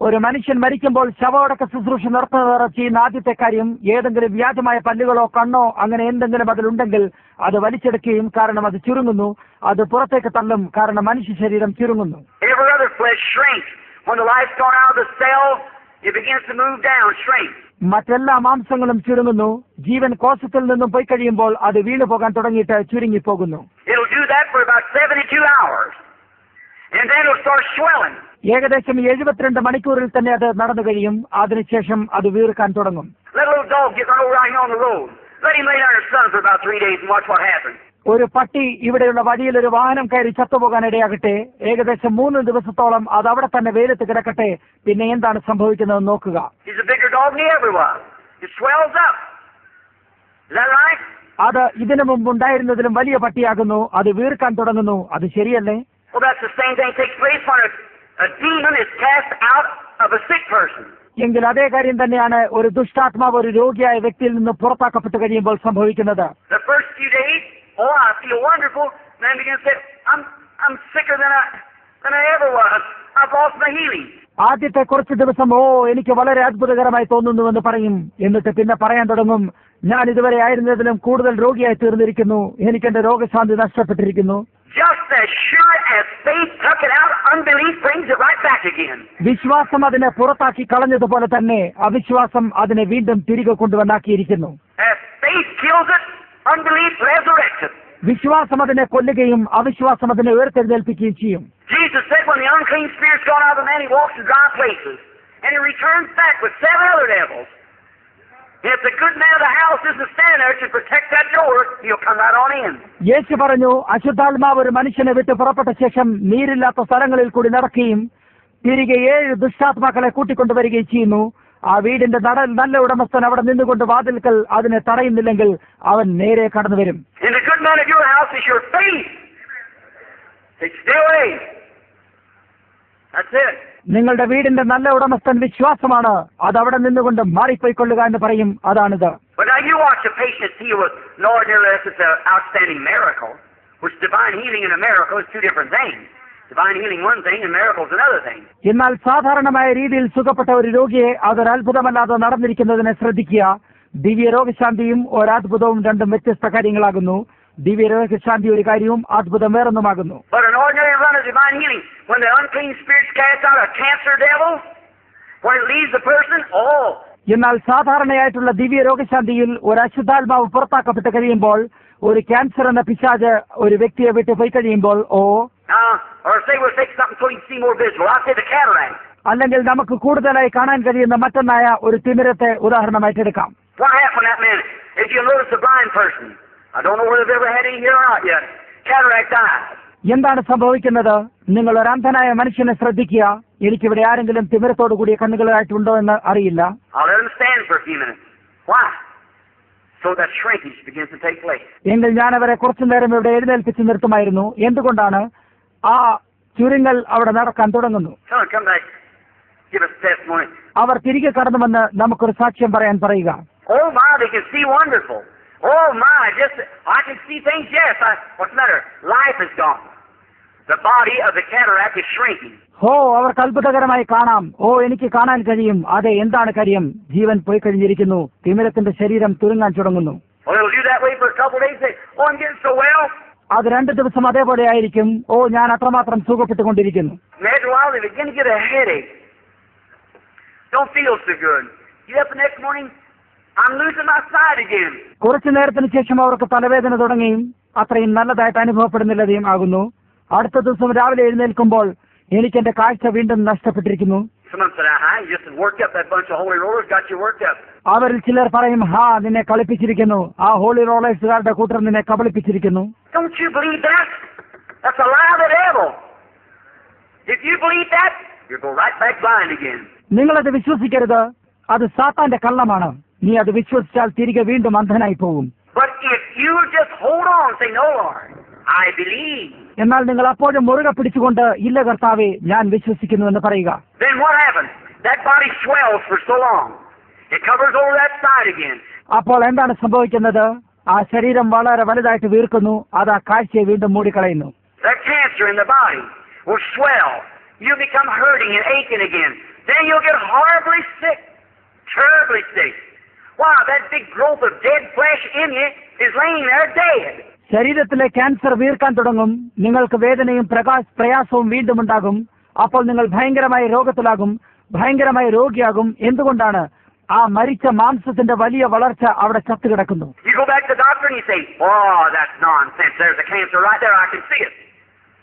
ഒരു മനുഷ്യൻ മരിക്കുമ്പോൾ ശവമടക്ക ശുശ്രൂഷ നടത്തുന്നവർ ചെയ്യുന്ന ആദ്യത്തെ കാര്യം ഏതെങ്കിലും വ്യാജമായ പല്ലുകളോ കണ്ണോ അങ്ങനെ എന്തെങ്കിലും അതിലുണ്ടെങ്കിൽ അത് വലിച്ചെടുക്കുകയും, കാരണം അത് ചുരുങ്ങുന്നു, അത് പുറത്തേക്ക് തള്ളും, കാരണം മനുഷ്യ ശരീരം ചുരുങ്ങുന്നു. മറ്റെല്ലാ മാംസങ്ങളും ചുരുങ്ങുന്നു. ജീവൻ കോശത്തിൽ നിന്നും പോയി കഴിയുമ്പോൾ അത് വീണു പോകാൻ തുടങ്ങിയിട്ട് ചുരുങ്ങിപ്പോകുന്നു. ഏകദേശം 72 മണിക്കൂറിൽ തന്നെ അത് നടന്നു കഴിയും. അതിനുശേഷം അത് വീർക്കാൻ തുടങ്ങും. ഒരു പട്ടി ഇവിടെയുള്ള വഴിയിൽ ഒരു വാഹനം കയറി ചത്തുപോകാൻ ഇടയാകട്ടെ. ഏകദേശം 3 ദിവസത്തോളം അത് അവിടെ തന്നെ വെയിലത്ത് കിടക്കട്ടെ. പിന്നെ എന്താണ് സംഭവിക്കുന്നത് നോക്കുക. അത് ഇതിനു മുമ്പ് ഉണ്ടായിരുന്നതിലും വലിയ പട്ടിയാകുന്നു. അത് വീർക്കാൻ തുടങ്ങുന്നു. അത് ശരിയല്ലേ? എങ്കിൽ അതേ കാര്യം തന്നെയാണ് ഒരു ദുഷ്ടാത്മാവ് ഒരു രോഗിയായ വ്യക്തിയിൽ നിന്ന് പുറത്താക്കപ്പെട്ട് കഴിയുമ്പോൾ സംഭവിക്കുന്നത്. ആദ്യത്തെ കുറച്ച് ദിവസം എനിക്ക് വളരെ അത്ഭുതകരമായി തോന്നുന്നുവെന്ന് പറയും. എന്നിട്ട് പിന്നെ പറയാൻ തുടങ്ങും, ഞാൻ ഇതുവരെ ആയിരുന്നതിലും കൂടുതൽ രോഗിയായി തീർന്നിരിക്കുന്നു, എനിക്ക് എന്റെ രോഗശാന്തി നഷ്ടപ്പെട്ടിരിക്കുന്നു. Just as sure as faith took it out, unbelief brings it right back again. വിശ്വാസം അതിനെ പുറത്താക്കി കളഞ്ഞതുപോലെ തന്നെ അവിശ്വാസം അതിനെ വീണ്ടും തിരികെ കൊണ്ടുവന്നാക്കിയിരിക്കുന്നു. As faith kills it, unbelief resurrects it. വിശ്വാസം അതിനെ കൊല്ലുകയും അവിശ്വാസം അതിനെ ഉയർത്തെഴുന്നേൽപ്പിക്കുകയും ചെയ്യും. Jesus said when the unclean spirit's gone out of the man, he walks in dry places. And he returns back with 7 other devils. If the good man of the house isn't standing there to protect that door, he'll come right on in. യേശു പറഞ്ഞു, അശുദ്ധാത്മാവ് ഒരു മനുഷ്യനെ വിട്ട് പുറപ്പെട്ട ശേഷം നീരില്ലാത്ത സ്ഥലങ്ങളിൽ കൂടി നടക്കുകയും തിരികെ 7 ദുഷ്ടാത്മാക്കളെ കൂട്ടിക്കൊണ്ടുവരികയും ചെയ്യുന്നു. ആ വീടിന്റെ നല്ല ഉടമസ്ഥൻ അവിടെ നിന്നുകൊണ്ട് വാതിൽക്കൽ അതിനെ തടയുന്നില്ലെങ്കിൽ അവൻ നേരെ കടന്നു വരും. And the good man of your house is your faith. Stay away. That's it. നിങ്ങളുടെ വീടിന്റെ നല്ല ഉടമസ്ഥൻ വിശ്വാസമാണ്. അത് അവിടെ നിന്നുകൊണ്ട് മാറിപ്പോയിക്കൊള്ളുക എന്ന് പറയും. അതാണിത്. But now you watch a patient heal with an ordinary, it's an outstanding miracle, which divine healing and a miracle is 2 different things. Divine healing one thing and miracles another thing. എന്നാൽ സാധാരണമായ രീതിയിൽ സുഖപ്പെട്ട ഒരു രോഗിയെ അതൊരു അത്ഭുതമല്ലാതെ നടന്നിരിക്കുന്നതിനെ ശ്രദ്ധിക്കുക. ദിവ്യ രോഗശാന്തിയും ഒരത്ഭുതവും രണ്ടും വ്യത്യസ്ത കാര്യങ്ങളാകുന്നു. ദിവ്യ രോഗശാന്തി ഒരു കാര്യവും അത്ഭുതം വേറൊന്നുമാകുന്നു. But an ordinary run of divine healing, when the unclean spirits cast out a cancer devil, when it leaves the person, എന്നാൽ സാധാരണയായിട്ടുള്ള ദിവ്യ രോഗശാന്തിയിൽ ഒരു അശുദ്ധാത്മാവ് പുറത്താക്കപ്പെട്ട് കഴിയുമ്പോൾ, ഒരു ക്യാൻസർ എന്ന പിശാച് ഒരു വ്യക്തിയെ വിട്ട് പോയി കഴിയുമ്പോൾ, or say we'll take something so you can see more visible. I'll say the cataract. അല്ലെങ്കിൽ നമുക്ക് കൂടുതലായി കാണാൻ കഴിയുന്ന മറ്റൊന്നായ ഒരു തിമിരത്തെ ഉദാഹരണമായിട്ട് എടുക്കാം. What happened to that man? If you notice a blind person, I don't know whether they've ever had any here or not yet. Cataract eyes. എന്താണ് സംഭവിക്കുന്നത്? നിങ്ങൾ ഒരു അന്ധനായ മനുഷ്യനെ ശ്രദ്ധിക്കുക. എനിക്കിവിടെ ആരെങ്കിലും തിമിരത്തോടു കൂടിയ കണ്ണുകളായിട്ടുണ്ടോ എന്ന് അറിയില്ല. I'll let them stand for a few minutes. Why? So that shrinkage begins to take place. എങ്കിൽ ഞാൻ അവരെ കുറച്ചു നേരം ഇവിടെ എഴുന്നേൽപ്പിച്ച് നിർത്തുമായിരുന്നു. എന്തുകൊണ്ടാണ്? ആ ചുരുങ്ങൽ അവിടെ നടക്കാൻ തുടങ്ങുന്നു. Come back. Give us testimony. അവർ തിരികെ കടന്നുവന്ന് നമുക്കൊരു സാക്ഷ്യം പറയാൻ പറയുക. Oh my, they can see wonderful. Oh my, I can see things. Yes. What's the matter? Life is gone. The body of the cataract is shrinking. അവർക്ക് അത്ഭുതകരമായി കാണാം. എനിക്ക് കാണാൻ കഴിയും. അതെ, എന്താണ് കാര്യം? ജീവൻ പോയി കഴിഞ്ഞിരിക്കുന്നു. തിമിരത്തിന്റെ ശരീരം തുരുങ്ങാൻ തുടങ്ങുന്നു. Well, it'll do that way for a couple of days. Say, I'm getting so well. അത് 2 ദിവസം അതേപോലെ ആയിരിക്കും. ഞാൻ അത്രമാത്രം സുഖപ്പെട്ടുകൊണ്ടിരിക്കുന്നു. After a while, they begin to get a headache. Don't feel so good. Get up the next morning, I'm losing my sight again. കുറച്ചു നേരത്തിന് ശേഷം അവർക്ക് തലവേദന തുടങ്ങിയും അത്രയും നല്ലതായിട്ട് അനുഭവപ്പെടുന്നില്ലതയും ആകുന്നു. അടുത്ത ദിവസം രാവിലെ എഴുന്നേൽക്കുമ്പോൾ എനിക്ക് എന്റെ കാഴ്ച വീണ്ടും നഷ്ടപ്പെട്ടിരിക്കുന്നു. അവരിൽ ചിലർ പറയും, നിന്നെ കളിപ്പിച്ചിരിക്കുന്നു. ആ ഹോളി റോളേഴ്സുകാരുടെ കൂട്ടർ നിന്നെ കബളിപ്പിച്ചിരിക്കുന്നു. നിങ്ങളത് വിശ്വസിക്കരുത്. അത് സാത്താന്റെ കള്ളമാണ്. നീ അത് വിശ്വസിച്ചാൽ തിരികെ വീണ്ടും അന്ധനായി പോകും. എന്നാൽ നിങ്ങൾ അപ്പോഴും മുറുകെ പിടിച്ചുകൊണ്ട്, ഇല്ല കർത്താവേ, ഞാൻ വിശ്വസിക്കുന്നു എന്ന് പറയുക. അപ്പോൾ എന്താണ് സംഭവിക്കുന്നത്? ആ ശരീരം വളരെ വലുതായിട്ട് വീർക്കുന്നു. അത് ആ കാഴ്ചയെ വീണ്ടും മൂടിക്കളയുന്നു. Terribly sick. Wow, that big growth of dead flesh in you is laying there dead. ശരീരത്തിലെ ക്യാൻസർ വീർക്കാൻ തുടങ്ങും. നിങ്ങൾക്ക് വേദനയും പ്രയാസവും വീണ്ടും ഉണ്ടാകും. അപ്പോൾ നിങ്ങൾ ഭയങ്കരമായ രോഗത്തിലാകും, ഭയങ്കരമായ രോഗിയാകും. എന്തുകൊണ്ടാണ്? ആ മരിച്ച മാംസത്തിന്റെ വലിയ വളർച്ച അവിടെ ചത്തുകിടക്കുന്നു. You go back to the doctor and you say, "Oh, that's nonsense. There's a cancer right there. I can see it."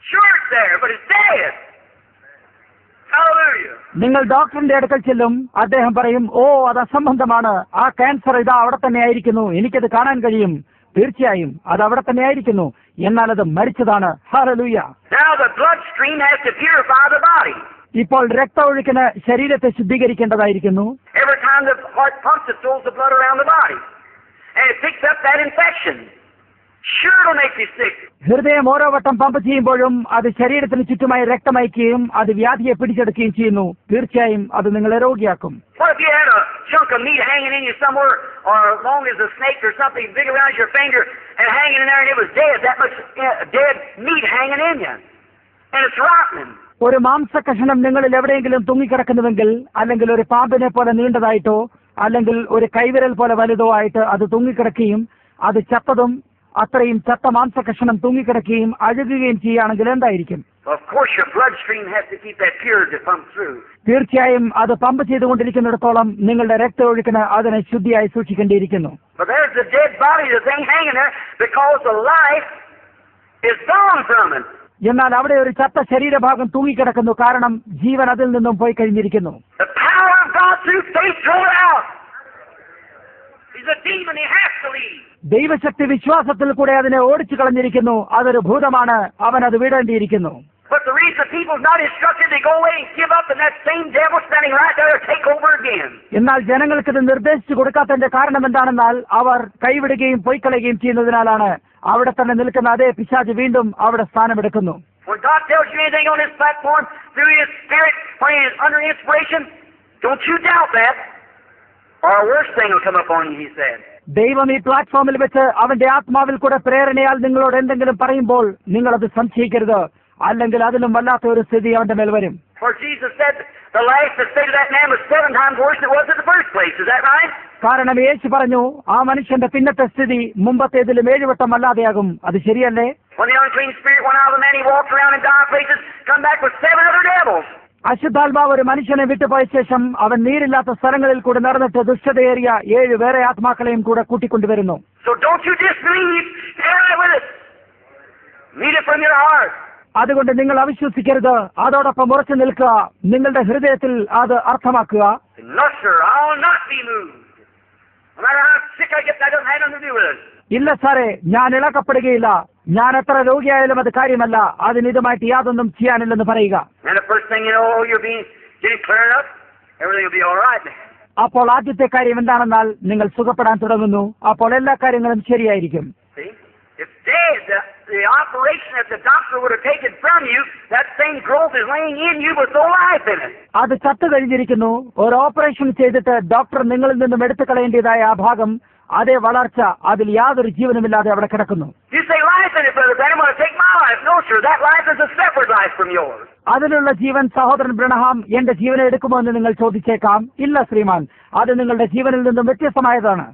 Sure it's there, but it's dead. നിങ്ങൾ ഡോക്ടറിന്റെ അടുക്കൽ ചെല്ലും. അദ്ദേഹം പറയും, അത് അസംബന്ധമാണ്. ആ ക്യാൻസർ ഇതാ അവിടെ തന്നെ ആയിരിക്കുന്നു. എനിക്കത് കാണാൻ കഴിയും. തീർച്ചയായും അത് അവിടെ തന്നെ ആയിരിക്കുന്നു. എന്നാൽ അത് മരിച്ചതാണ്. ഹല്ലേലൂയ. ഇപ്പോൾ രക്ത ഒഴുക്കിന് ശരീരത്തെ ശുദ്ധീകരിക്കേണ്ടതായിരിക്കുന്നു. ഹൃദയം ഓരോ വട്ടം പമ്പ് ചെയ്യുമ്പോഴും അത് ശരീരത്തിന് ചുറ്റുമായി രക്തമയക്കുകയും അത് വ്യാധിയെ പിടിച്ചെടുക്കുകയും ചെയ്യുന്നു. തീർച്ചയായും അത് നിങ്ങളെ രോഗിയാക്കും. ഒരു മാംസകഷണം നിങ്ങളിൽ എവിടെയെങ്കിലും തൂങ്ങിക്കിടക്കുന്നുവെങ്കിൽ, അല്ലെങ്കിൽ ഒരു പാമ്പിനെ പോലെ നീണ്ടതായിട്ടോ അല്ലെങ്കിൽ ഒരു കൈവിരൽ പോലെ വലുതോ ആയിട്ട് അത് തൂങ്ങിക്കിടക്കുകയും അത് ചത്തതും അത്രയും ചത്ത മാംസകഷണം തൂങ്ങിക്കിടക്കുകയും അഴുകുകയും ചെയ്യുകയാണെങ്കിൽ എന്തായിരിക്കും? തീർച്ചയായും അത് പമ്പ് ചെയ്തുകൊണ്ടിരിക്കുന്നിടത്തോളം നിങ്ങളുടെ രക്തഒഴുക്കിന് അതിനെ ശുദ്ധിയായി സൂക്ഷിക്കേണ്ടിയിരിക്കുന്നു. എന്നാൽ അവിടെ ഒരു ചത്ത ശരീരഭാഗം തൂങ്ങിക്കിടക്കുന്നു, കാരണം ജീവൻ അതിൽ നിന്നും പോയി കഴിഞ്ഞിരിക്കുന്നു. ദൈവശക്തി വിശ്വാസത്തിൽ കൂടെ അതിനെ ഓടിച്ചു കളഞ്ഞിരിക്കുന്നു. അതൊരു ഭൂതമാണ്, അവൻ അത് വിടേണ്ടിയിരിക്കുന്നു. എന്നാൽ ജനങ്ങൾക്ക് ഇത് നിർദ്ദേശിച്ചു കൊടുക്കാത്തതിന്റെ കാരണം എന്താണെന്നാൽ അവർ കൈവിടുകയും പൊയ്ക്കളയുകയും ചെയ്യുന്നതിനാലാണ്. അവിടെ തന്നെ നിൽക്കുന്ന അതേ പിശാച് വീണ്ടും അവിടെ സ്ഥാനമെടുക്കുന്നു. ദൈവം ഈ പ്ലാറ്റ്ഫോമിൽ വെച്ച് അവന്റെ ആത്മാവിൽ കൂടെ പ്രേരണയാൽ നിങ്ങളോട് എന്തെങ്കിലും പറയുമ്പോൾ നിങ്ങളത് സംശയിക്കരുത്, അല്ലെങ്കിൽ അതിലും വല്ലാത്ത ഒരു സ്ഥിതി അവന്റെ മേൽ വരും. കാരണം യേശു പറഞ്ഞു, ആ മനുഷ്യന്റെ പിന്നത്തെ സ്ഥിതി മുമ്പത്തേതിലും 7 വട്ടം അല്ലാതെയാകും. അത് ശരിയല്ലേ? അശുദ്ധാത്മാവ് ഒരു മനുഷ്യനെ വിട്ടുപോയ ശേഷം അവൻ നീരില്ലാത്ത സ്ഥലങ്ങളിൽ കൂടെ നടന്നിട്ട് ദുഷ്ടതയേറിയ 7 വേറെ ആത്മാക്കളെയും കൂടെ കൂട്ടിക്കൊണ്ടുവരുന്നു. അതുകൊണ്ട് നിങ്ങൾ അവിശ്വസിക്കരുത്, അതോടൊപ്പം ഉറച്ചു നിൽക്കുക, നിങ്ങളുടെ ഹൃദയത്തിൽ അത് അർത്ഥമാക്കുക. ഇല്ല സാറേ, ഞാൻ ഇളക്കപ്പെടുകയില്ല, ഞാൻ എത്ര രോഗിയായാലും അത് കാര്യമല്ല, അതിന് ഇതുമായിട്ട് യാതൊന്നും ചെയ്യാനില്ലെന്ന് പറയുക. അപ്പോൾ ആദ്യത്തെ കാര്യം എന്താണെന്നാൽ നിങ്ങൾ സുഖപ്പെടാൻ തുടങ്ങുന്നു. അപ്പോൾ എല്ലാ കാര്യങ്ങളും ശരിയായിരിക്കും. അത് ചത്തു കഴിഞ്ഞിരിക്കുന്നു. ഒരു ഓപ്പറേഷൻ ചെയ്തിട്ട് ഡോക്ടർ നിങ്ങളിൽ നിന്നും എടുത്തു കളയേണ്ടതായ ആ ഭാഗം, അതേ വളർച്ച, അതിൽ യാതൊരു ജീവനുമില്ലാതെ അവിടെ കിടക്കുന്നു. അതിലുള്ള ജീവൻ സഹോദരൻ ബ്രണഹാം എന്റെ ജീവനെ എടുക്കുമോ എന്ന് നിങ്ങൾ ചോദിച്ചേക്കാം. ഇല്ല ശ്രീമാൻ, അത് നിങ്ങളുടെ ജീവനിൽ നിന്നും വ്യത്യസ്തമായതാണ്.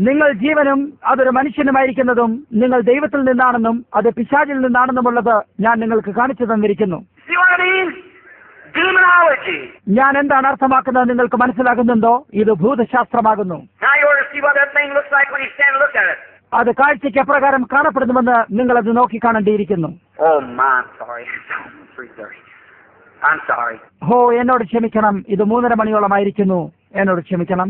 നിങ്ങൾ ജീവനും അതൊരു മനുഷ്യനുമായിരിക്കുന്നതും നിങ്ങൾ ദൈവത്തിൽ നിന്നാണെന്നും അത് പിശാചിൽ നിന്നാണെന്നുമുള്ളത് ഞാൻ നിങ്ങൾക്ക് കാണിച്ചു തന്നിരിക്കുന്നു. ഞാൻ എന്താണ് അർത്ഥമാക്കുന്നത് നിങ്ങൾക്ക് മനസ്സിലാകുന്നുണ്ടോ? ഇത് ഭൂതശാസ്ത്രമാകുന്നു. അത് കാഴ്ചയ്ക്ക് എപ്രകാരം കാണപ്പെടുന്നുവെന്ന് നിങ്ങൾ അത് നോക്കി കാണേണ്ടിയിരിക്കുന്നു. ഹോ, എന്നോട് ക്ഷമിക്കണം, ഇത് 3:30 മണിയോളമായിരിക്കുന്നു, എന്നോട് ക്ഷമിക്കണം.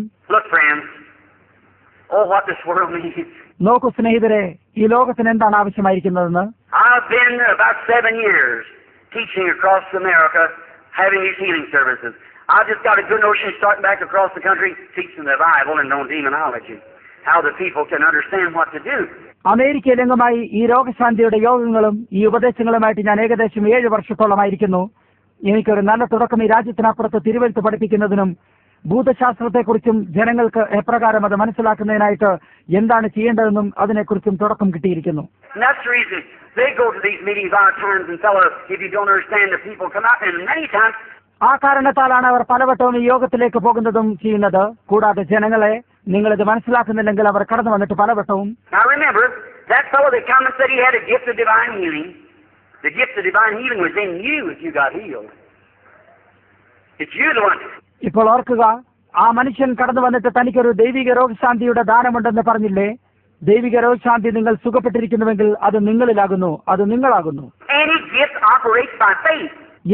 നോക്കൂ സ്നേഹിതരെ, ഈ ലോകത്തിന് എന്താണ് ആവശ്യമായിരിക്കുന്നതെന്ന്. teaching across America, having these healing services. I've just got a good notion starting back across the country, teaching the Bible and no demonology. How the people can understand what to do. അമേരിക്കയിലെങ്ങുമായി ഈ രോഗശാന്തിയുടെ യോഗങ്ങളും ഈ ഉപദേശങ്ങളുമായിട്ട് ഞാൻ ഏകദേശം 7 വർഷത്തോളമായിരിക്കുന്നു. എനിക്കൊരു നല്ല തുടക്കം ഈ രാജ്യത്തിനപ്പുറത്ത് തിരുവെഴുത്ത് പഠിപ്പിക്കുന്നതിനും ഭൂതശാസ്ത്രത്തെക്കുറിച്ചും ജനങ്ങൾക്ക് എപ്രകാരം അത് മനസ്സിലാക്കുന്നതിനായിട്ട് എന്താണ് ചെയ്യേണ്ടതെന്നും അതിനെക്കുറിച്ചും തുടക്കം കിട്ടിയിരിക്കുന്നു. ആ കാരണത്താലാണ് അവർ പലവട്ടവും ഈ യോഗത്തിലേക്ക് പോകുന്നതും ചെയ്യുന്നത്. കൂടാതെ ജനങ്ങളെ, നിങ്ങളിത് മനസ്സിലാക്കുന്നില്ലെങ്കിൽ അവർ കടന്നു വന്നിട്ട് പലവട്ടവും ഇപ്പോൾ ഓർക്കുക, ആ മനുഷ്യൻ കടന്നു വന്നിട്ട് തനിക്കൊരു ദൈവിക രോഗശാന്തിയുടെ ദാനമുണ്ടെന്ന് പറഞ്ഞില്ലേ? ദൈവിക രോഗശാന്തി നിങ്ങൾ സുഖപ്പെട്ടിരിക്കുന്നുവെങ്കിൽ അത് നിങ്ങളിലാകുന്നു, അത് നിങ്ങളാകുന്നു.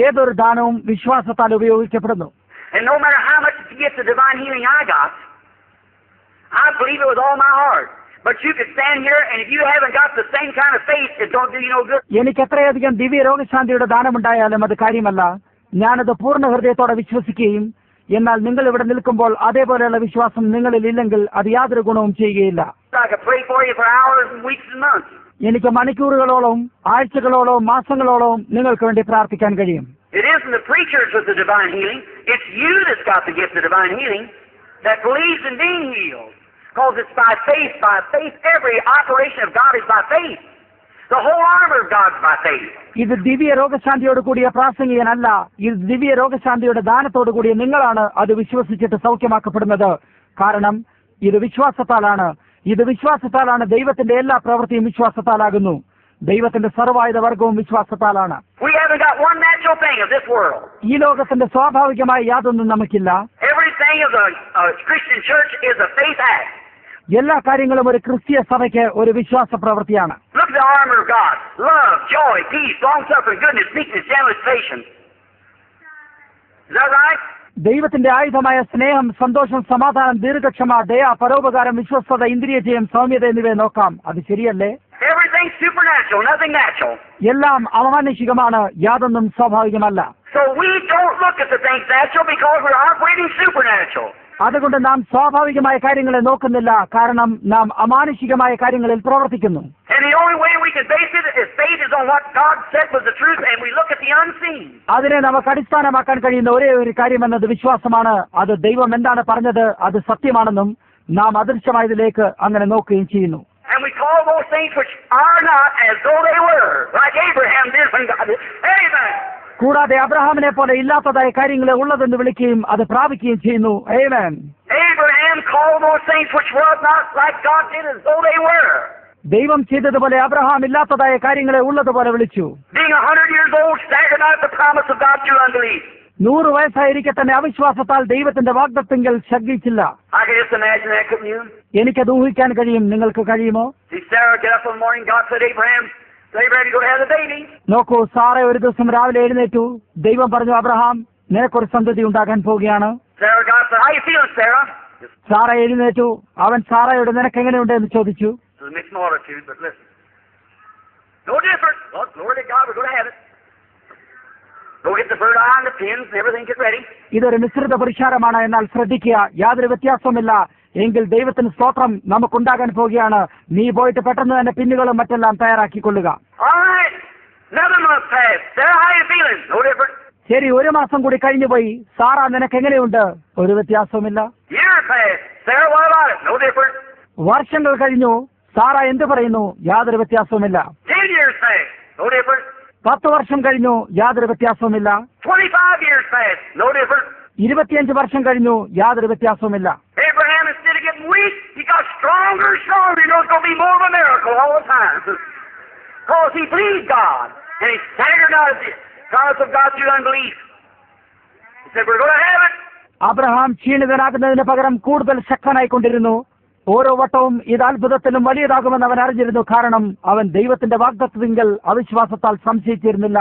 ഏതൊരു ദാനവും വിശ്വാസത്താൽ ഉപയോഗിക്കപ്പെടുന്നു. എനിക്ക് എത്രയധികം ദിവ്യ രോഗശാന്തിയുടെ ദാനമുണ്ടായാലും അത് കാര്യമല്ല. ഞാനത് പൂർണ്ണ ഹൃദയത്തോടെ വിശ്വസിക്കുകയും എന്നാൽ നിങ്ങൾ ഇവിടെ നിൽക്കുമ്പോൾ അതേപോലെയുള്ള വിശ്വാസം നിങ്ങളിൽ ഇല്ലെങ്കിൽ അത് യാതൊരു ഗുണവും ചെയ്യുകയില്ല. എനിക്ക് മണിക്കൂറുകളോളം, ആഴ്ചകളോളം, മാസങ്ങളോളം നിങ്ങൾക്ക് വേണ്ടി പ്രാർത്ഥിക്കാൻ കഴിയും. Because it's by faith, by faith. Every operation of God is by faith. The whole armor of God is by faith. ഇത് ദിവ്യ രോഗശാന്തിയോട് കൂടിയ പ്രാസംഗികനല്ല, ഇത് ദിവ്യ രോഗശാന്തിയുടെ ദാനത്തോടു കൂടിയ നിങ്ങളാണ് അത് വിശ്വസിച്ചിട്ട് സൗഖ്യമാക്കപ്പെടുന്നത്. കാരണം ഇത് വിശ്വാസത്താലാണ്. ഇത് വിശ്വാസത്താലാണ്. ദൈവത്തിന്റെ എല്ലാ പ്രവൃത്തിയും വിശ്വാസത്താലാകുന്നു. ദൈവത്തിന്റെ സർവായുധ വർഗവും വിശ്വാസത്താലാണ്. We haven't got one natural thing of this world. ഈ ലോകത്തിന്റെ സ്വാഭാവികമായ യാതൊന്നും നമുക്കില്ല. Everything of the Christian church is a faith act. എല്ലാ കാര്യങ്ങളും ഒരു ക്രിസ്തീയ സഭയ്ക്ക് ഒരു വിശ്വാസ പ്രവൃത്തിയാണ്. Look at the armor of God: love, joy, peace, long-suffering, goodness, meekness, gentleness, patience. Is that right? ദൈവത്തിന്റെ ആയുധമായ സ്നേഹം, സന്തോഷം, സമാധാനം, ദീർഘക്ഷമ, ദയ, പരോപകാരം, വിശ്വസ്തത, ഇന്ദ്രിയജയം, സൗമ്യത എന്നിവയെ നോക്കാം. അത് ശരിയല്ലേ? Everything's supernatural, nothing natural. എല്ലാം അമാനുഷികമാണ്, യാതൊന്നും സ്വാഭാവികമല്ല. So we don't look at the things natural because we're operating supernatural. അതുകൊണ്ട് നാം സ്വാഭാവികമായ കാര്യങ്ങളെ നോക്കുന്നില്ല, കാരണം നാം അമാനുഷികമായ കാര്യങ്ങളിൽ പ്രവർത്തിക്കുന്നു. And the only way we can base it is faith is on what God said was the truth, and we look at the unseen. അതിനെ നമുക്ക് അടിസ്ഥാനമാക്കാൻ കഴിയുന്ന ഒരേ ഒരു കാര്യമെന്നത് വിശ്വാസമാണ്. അത് ദൈവം എന്താണ് പറഞ്ഞത് അത് സത്യമാണെന്നും നാം അദൃശ്യമായതിലേക്ക് അങ്ങനെ നോക്കുകയും ചെയ്യുന്നു. And we call those things which are not as though they were, like Abraham did when God did. Amen. കൂടാതെ അബ്രഹാമിനെ പോലെ ഇല്ലാത്തതായ കാര്യങ്ങളെ ഉള്ളതെന്ന് വിളിക്കുകയും അത് പ്രാപിക്കുകയും ചെയ്യുന്നു. ആമേൻ. Abraham called those things which was not like God did as though they were. ദൈവം ചെയ്തതുപോലെ അബ്രഹാം ഇല്ലാത്തതായ കാര്യങ്ങളെ ഉള്ളതുപോലെ വിളിച്ചു. Being 100 years old, staggered not at the promise of God through unbelief. 100 വയസ്സായിരിക്കെ തന്നെ അവിശ്വാസത്താൽ ദൈവത്തിന്റെ വാഗ്ദത്തങ്ങൾ ശങ്കിച്ചില്ല. I can just imagine that, couldn't you? എനിക്കത് ഊഹിക്കാൻ കഴിയും. നിങ്ങൾക്ക് കഴിയുമോ? See Sarah get up in the morning, God said, Abraham, to go to have the baby. നോക്കൂ, സാറ ഒരു ദിവസം രാവിലെ എഴുന്നേറ്റു. ദൈവം പറഞ്ഞു, അബ്രഹാം, നിനക്കൊരു സന്തതി ഉണ്ടാകാൻ പോവുകയാണ്. Sarah, God said, how you feeling, Sarah? Sarah എഴുന്നേറ്റു. അവൻ സാറയോട് നിനക്ക് എങ്ങനെയുണ്ട് എന്ന് ചോദിച്ചു. It's a mixed multitude, but listen. No different. Well, glory to God, we're going to have it. Go get the bird eye and the pins and everything, get ready. ഇതൊരു മിശ്രിത പുരുഷാരമാണ്. എന്നാൽ ശ്രദ്ധിക്കുക, യാതൊരു വ്യത്യാസവുമില്ല. എങ്കിൽ ദൈവത്തിന് സ്തോത്രം, നമുക്കുണ്ടാകാൻ പോവുകയാണ്. നീ പോയിട്ട് പെട്ടെന്ന് തന്നെ പിന്നുകളും മറ്റെല്ലാം തയ്യാറാക്കിക്കൊള്ളുക. All right. Another month passed. Sarah, how you feeling? No different. ശരി, ഒരു മാസം കൂടി കഴിഞ്ഞുപോയി. സാറ, നിനക്ക് എങ്ങനെയുണ്ട്? ഒരു വ്യത്യാസവുമില്ല. Year passed. Sarah, what about it? No different. വർഷങ്ങൾ കഴിഞ്ഞു. സാറ എന്ത് പറയുന്നു? യാതൊരു വ്യത്യാസവുമില്ല. 10 years passed. No different. 10 വർഷം കഴിഞ്ഞു. യാതൊരു വ്യത്യാസവുമില്ല. 25 years passed. No different. 25 വർഷം കഴിഞ്ഞു. യാതൊരു വ്യത്യാസവുമില്ല. Abraham, instead of getting weak, he got stronger and stronger. You know it's going to be more of a miracle all the time. Because he believed God. And he staggered out of the promise of God through unbelief. He said, we're going to have it. Abraham ക്ഷീണിതനാകുന്നതിന് പകരം കൂടുതൽ ശക്തനായിക്കൊണ്ടിരുന്നു. ഓരോ വട്ടവും ഇത് അത്ഭുതത്തിലും വലിയതാകുമെന്ന് അവൻ അറിഞ്ഞിരുന്നു. കാരണം അവൻ ദൈവത്തിന്റെ വാഗ്ദത്തത്തിങ്കൽ അവിശ്വാസത്താൽ സംശയിച്ചിരുന്നില്ല.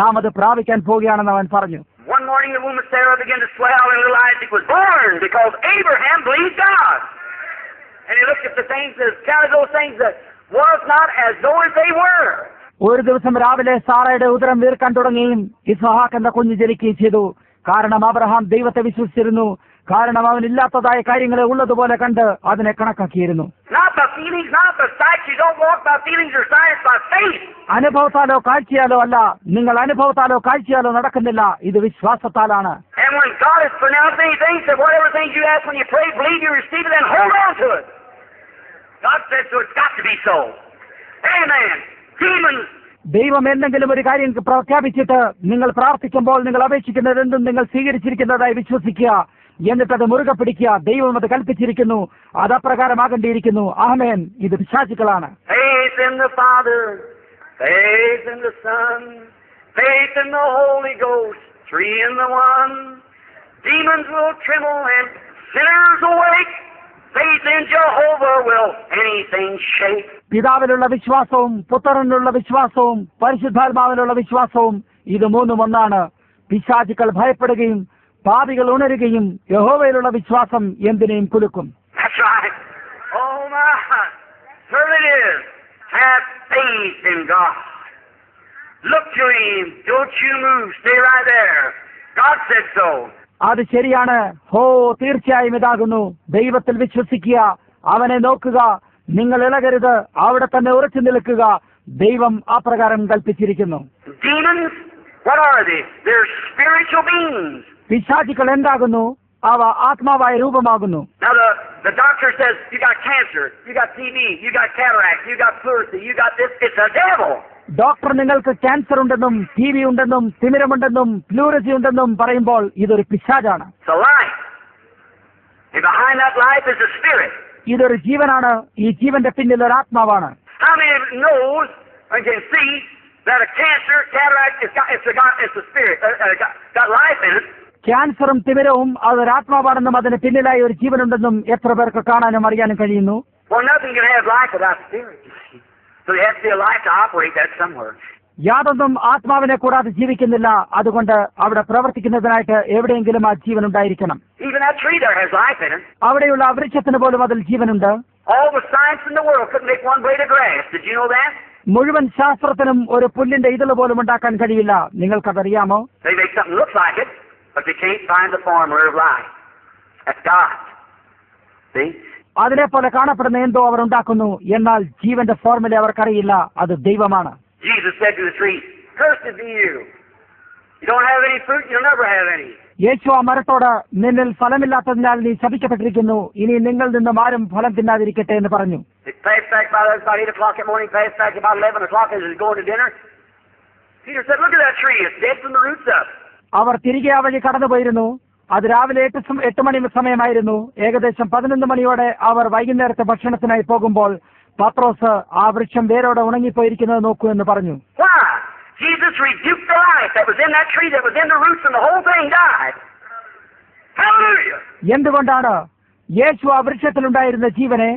നാം അത് പ്രാപിക്കാൻ പോവുകയാണെന്ന് അവൻ പറഞ്ഞു. One morning the womb of Sarah began to swell and little Isaac was born because Abraham believed God. And he looked at the things that counted those things that was not as though as they were. ഒരു ദിവസം രാവിലെ സാറയുടെ ഉദരം വീർക്കാൻ തുടങ്ങുകയും ഇസ്ഹാക്ക് എന്ന കുഞ്ഞ് ജനിക്കുകയും ചെയ്തു. കാരണം അബ്രഹാം ദൈവത്തെ വിശ്വസിച്ചിരുന്നു. കാരണം അവൻ ഇല്ലാത്തതായ കാര്യങ്ങളെ ഉള്ളതുപോലെ കണ്ട് അതിനെ കണക്കാക്കിയിരുന്നു. Not by feelings, not by sight. You don't walk by feelings or sight. It's by faith. അനുഭവത്താലോ കാഴ്ചയാലോ അല്ല. നിങ്ങൾ അനുഭവത്താലോ കാഴ്ചയാലോ നടക്കുന്നില്ല. ഇത് വിശ്വാസത്താലാണ്. And when God has pronounced anything, said whatever things you ask when you pray, believe you receive it and hold on to it. God said so. It's got to be so. Amen. Demons. ദൈവം എന്തെങ്കിലും ഒരു കാര്യം പ്രഖ്യാപിച്ചിട്ട് നിങ്ങൾ പ്രാർത്ഥിക്കുമ്പോൾ നിങ്ങൾ അപേക്ഷിക്കുന്നതെന്തും നിങ്ങൾ സ്വീകരിച്ചിരിക്കുന്നതായി വിശ്വസിക്കുക. എന്നിട്ടത് മുറുകെ പിടിക്കുക. ദൈവം അത് കൽപ്പിച്ചിരിക്കുന്നു. അത് അപ്രകാരമാകേണ്ടിയിരിക്കുന്നു. ആമേൻ. ഇത് പിശാചുക്കളാണ്. Faith in the Father, faith in the Son, faith in the Holy Ghost, three in the one. Demons will tremble and sinners awake. Faith in Jehovah will anything shake. പിതാവിലുള്ള വിശ്വാസവും പുത്രനിലുള്ള വിശ്വാസവും പരിശുദ്ധാത്മാവിലുള്ള വിശ്വാസവും ഇത് മൂന്നും ഒന്നാണ്. പിശാചുക്കൾ ഭയപ്പെടുകയും പാപികൾ ഉണരുകയും യഹോവയിലുള്ള വിശ്വാസം എന്തിനേയും കുലുക്കും. That's right. Oh my, certainly it is. Have faith in God. Look to Him. Don't you move. Stay right there. God said so. അത് ശരിയാണ്. തീർച്ചയായും ഇതാകുന്നു. ദൈവത്തിൽ വിശ്വസിക്കുക. അവനെ നോക്കുക. നിങ്ങൾ ഇളകരുത്. അവിടെ തന്നെ ഉറച്ചു നിൽക്കുക. ദൈവം അപ്രകാരം കൽപ്പിച്ചിരിക്കുന്നു. Demons, what are they? They're spiritual beings. പിശാചുക്കൾ എന്താകുന്നു? അവ ആത്മാവായ രൂപമാകുന്നു. Now the doctor says you got cancer, you got TB, you got cataract, you got pleurisy, you got this. It's a devil. Doctor നിങ്ങൾക്ക് ക്യാൻസർ ഉണ്ടെന്നും TB ഉണ്ടെന്നും തിമിരമുണ്ടെന്നും പ്ലൂറസി ഉണ്ടെന്നും പറയുമ്പോൾ ഇതൊരു പിശാചാണ്. It's a life. And behind that life is a spirit. ഇതൊരു ജീവനാണ്. ഈ ജീവന്റെ പിന്നിൽ ഒരു ആത്മാവാണ്. How many knows and can see that a cancer, cataract, it's a spirit, got life in it? ക്യാൻസറും തിമിരവും അതൊരു ആത്മാവാണെന്നും അതിന് പിന്നിലായി ഒരു ജീവനുണ്ടെന്നും എത്ര പേർക്ക് കാണാനും അറിയാനും കഴിയുന്നു? Well, nothing can have life without spirit. So there has to be a life to operate that somewhere. യാതൊന്നും ആത്മാവിനെ കൂടാതെ ജീവിക്കുന്നില്ല. അതുകൊണ്ട് അവിടെ പ്രവർത്തിക്കുന്നതിനായിട്ട് എവിടെയെങ്കിലും ആ ജീവൻ ഉണ്ടായിരിക്കണം. Even that tree there has life in it. അവിടെയുള്ള വൃക്ഷത്തിന് പോലും അതിൽ ജീവനുണ്ട്. All the science in the world couldn't make one blade of grass. Did you know that? മുഴുവൻ ശാസ്ത്രത്തിനും ഒരു പുല്ലിന്റെ ഇതള് പോലും ഉണ്ടാക്കാൻ കഴിയില്ല. നിങ്ങൾക്കതറിയാമോ? They make something look like it, but they can't find the formula of life. That's God. See? അതിനെപ്പോലെ കാണപ്പെടുന്ന എന്തോ അവർ ഉണ്ടാക്കുന്നു. എന്നാൽ ജീവന്റെ ഫോർമുല അവർക്കറിയില്ല. അത് ദൈവമാണ്. Jesus said to the tree, "Cursed be you. You don't have any fruit, you'll never have any." യേശു ആ മരത്തോട്, നിന്നിൽ ഫലമില്ലാത്തതിനാൽ നീ ശപിക്കപ്പെട്ടിരിക്കുന്നു, ഇനി നിങ്ങൾ നിന്നും ആരും ഫലം തിന്നാതിരിക്കട്ടെ എന്ന് പറഞ്ഞു. It passed back by about 8 o'clock in the morning, passed back about 11 o'clock as he was going to dinner. Peter said, "Look at that tree, it's dead from the roots up." അവർ തിരികെ ആ വഴി കടന്നുപോയിരുന്നു. അത് രാവിലെ 8 മണി സമയമായിരുന്നു. ഏകദേശം 11 മണിയോടെ അവർ വൈകുന്നേരത്തെ ഭക്ഷണത്തിനായി പോകുമ്പോൾ പത്രോസ് ആ വൃക്ഷം വേരോടെ ഉണങ്ങിപ്പോയിരിക്കുന്നത് നോക്കൂ എന്ന് പറഞ്ഞു. Why? Jesus rebuked the life that was in that tree, that was in the roots, and the whole thing died. Hallelujah! എന്തുകൊണ്ടാണ്? യേശു ആ വൃക്ഷത്തിലുണ്ടായിരുന്ന ജീവനെ,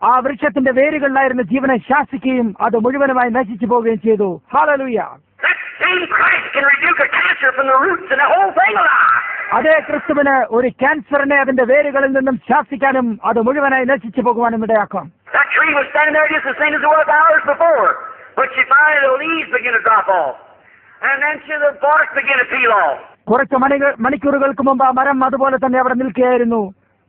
ആ വൃക്ഷത്തിന്റെ വേരുകളിലായിരുന്ന ജീവനെ ശാസിക്കുകയും അത് മുഴുവനുമായി നശിച്ചു പോവുകയും ചെയ്തു. Hallelujah! That same Christ can rebuke a cancer from the roots and the whole thing alive. അതേ ക്രിസ്തുവിന് ഒരു ക്യാൻസറിനെ അതിന്റെ വേരുകളിൽ നിന്നും ശാസിക്കാനും അത് മുഴുവനായി നശിച്ചു പോകുവാനും ഇടയാക്കാം. That tree was standing there just the same as it was hours before, but you find the leaves begin to drop off, and then the bark begin to peel off. കുറച്ച് മണിക്കൂറുകൾക്ക് മുമ്പ് ആ മരം അതുപോലെ തന്നെ അവിടെ നിൽക്കുകയായിരുന്നു.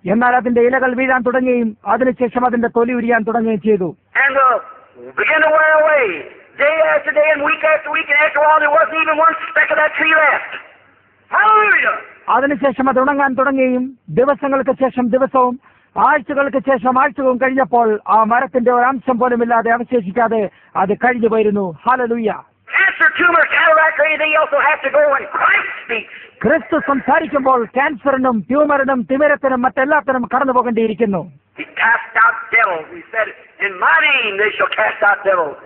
എന്നാൽ അതിന്റെ ഇലകൾ വീഴാൻ തുടങ്ങുകയും അതിനുശേഷം അതിന്റെ തൊലി ഉരിയാൻ തുടങ്ങുകയും ചെയ്തു. And begin to wear away, day after day and week after week, and after a while there wasn't even one speck of that tree left. Hallelujah! അതിനുശേഷം അത് ഉണങ്ങാൻ തുടങ്ങുകയും ദിവസങ്ങൾക്ക് ശേഷം ദിവസവും ആഴ്ചകൾക്ക് ശേഷം ആഴ്ചകളും കഴിഞ്ഞപ്പോൾ ആ മരത്തിന്റെ ഒരു അംശം പോലും ഇല്ലാതെ അവശേഷിക്കാതെ അത് കഴിഞ്ഞു പോയിരുന്നു. Hallelujah! Cancer, tumor, cataract, or anything else will have to go when Christ speaks. ക്രിസ്തു സംസാരിക്കുമ്പോൾ ക്യാൻസറിനും ട്യൂമറിനും തിമിരത്തിനും മറ്റെല്ലാത്തിനും കടന്നു പോകേണ്ടിയിരിക്കുന്നു. He cast out devils. He said, "In my name they shall cast out devils.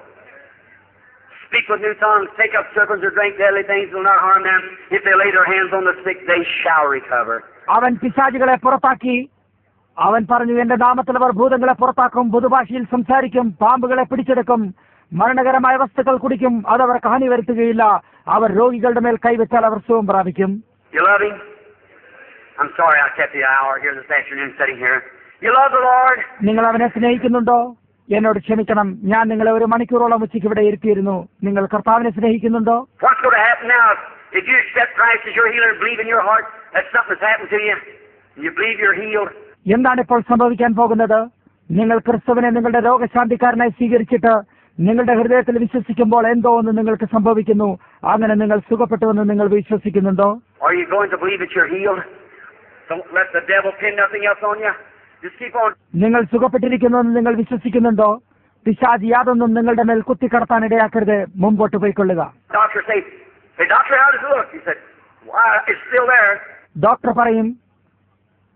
Speak with new tongues, take up serpents or drink deadly things, will not harm them. If they lay their hands on the sick, they shall recover." അവൻ പിശാചുകളെ പുറത്താക്കി. അവൻ പറഞ്ഞു, എന്റെ നാമത്തിൽ അവർ ഭൂതങ്ങളെ പുറത്താക്കും, പുതുഭാഷയിൽ സംസാരിക്കും, പാമ്പുകളെ പിടിച്ചെടുക്കും, മരണകരമായ വസ്തുക്കൾ കുടിക്കും, അതവർക്ക് ഹാനി വരുത്തുകയില്ല. അവർ രോഗികളുടെ മേൽ കൈവച്ചാൽ അവർ സുഖം പ്രാപിക്കും. You love him? I'm sorry I kept the hour here this afternoon sitting here. You love the Lord? നിങ്ങൾ അവനെ സ്നേഹിക്കുന്നുണ്ടോ? എന്നോട് ക്ഷമിക്കണം, ഞാൻ നിങ്ങളെ 1 മണിക്കൂറോളം ഉച്ചയ്ക്ക് ഇവിടെ ഇരുത്തിയിരുന്നു. നിങ്ങൾ കർത്താവിനെ സ്നേഹിക്കുന്നുണ്ടോ? What's going to happen now if you accept Christ as your healer and believe in your heart that something's happened to you and you believe you're healed? എന്താണ് ഇപ്പോൾ സംഭവിക്കാൻ പോകുന്നത്? നിങ്ങൾ ക്രിസ്തുവിനെ നിങ്ങളുടെ രോഗശാന്തിക്കാരനായി സ്വീകരിച്ചിട്ട് നിങ്ങളുടെ ഹൃദയത്തിൽ വിശ്വസിക്കുമ്പോൾ എന്തോ ഒന്ന് നിങ്ങൾക്ക് സംഭവിക്കുന്നു. അങ്ങനെ നിങ്ങൾ സുഖപ്പെട്ടുവെന്ന് നിങ്ങൾ വിശ്വസിക്കുന്നുണ്ടോ? Are you going to believe that you're healed? Don't let the devil pin nothing else on you. Just keep on. നിങ്ങൾ സുഖപ്പെട്ടിരിക്കുന്നുവെന്ന് നിങ്ങൾ വിശ്വസിക്കുന്നുണ്ടോ? പിശാച് യാതൊന്നും നിങ്ങളുടെ മേൽ കുത്തിക്കടത്താൻ ഇടയാക്കരുത്. മുമ്പോട്ട് പോയിക്കൊള്ളുക. Doctor say, "Hey doctor, how does it look?" He said, "Why, it's still there." Doctor പറയും,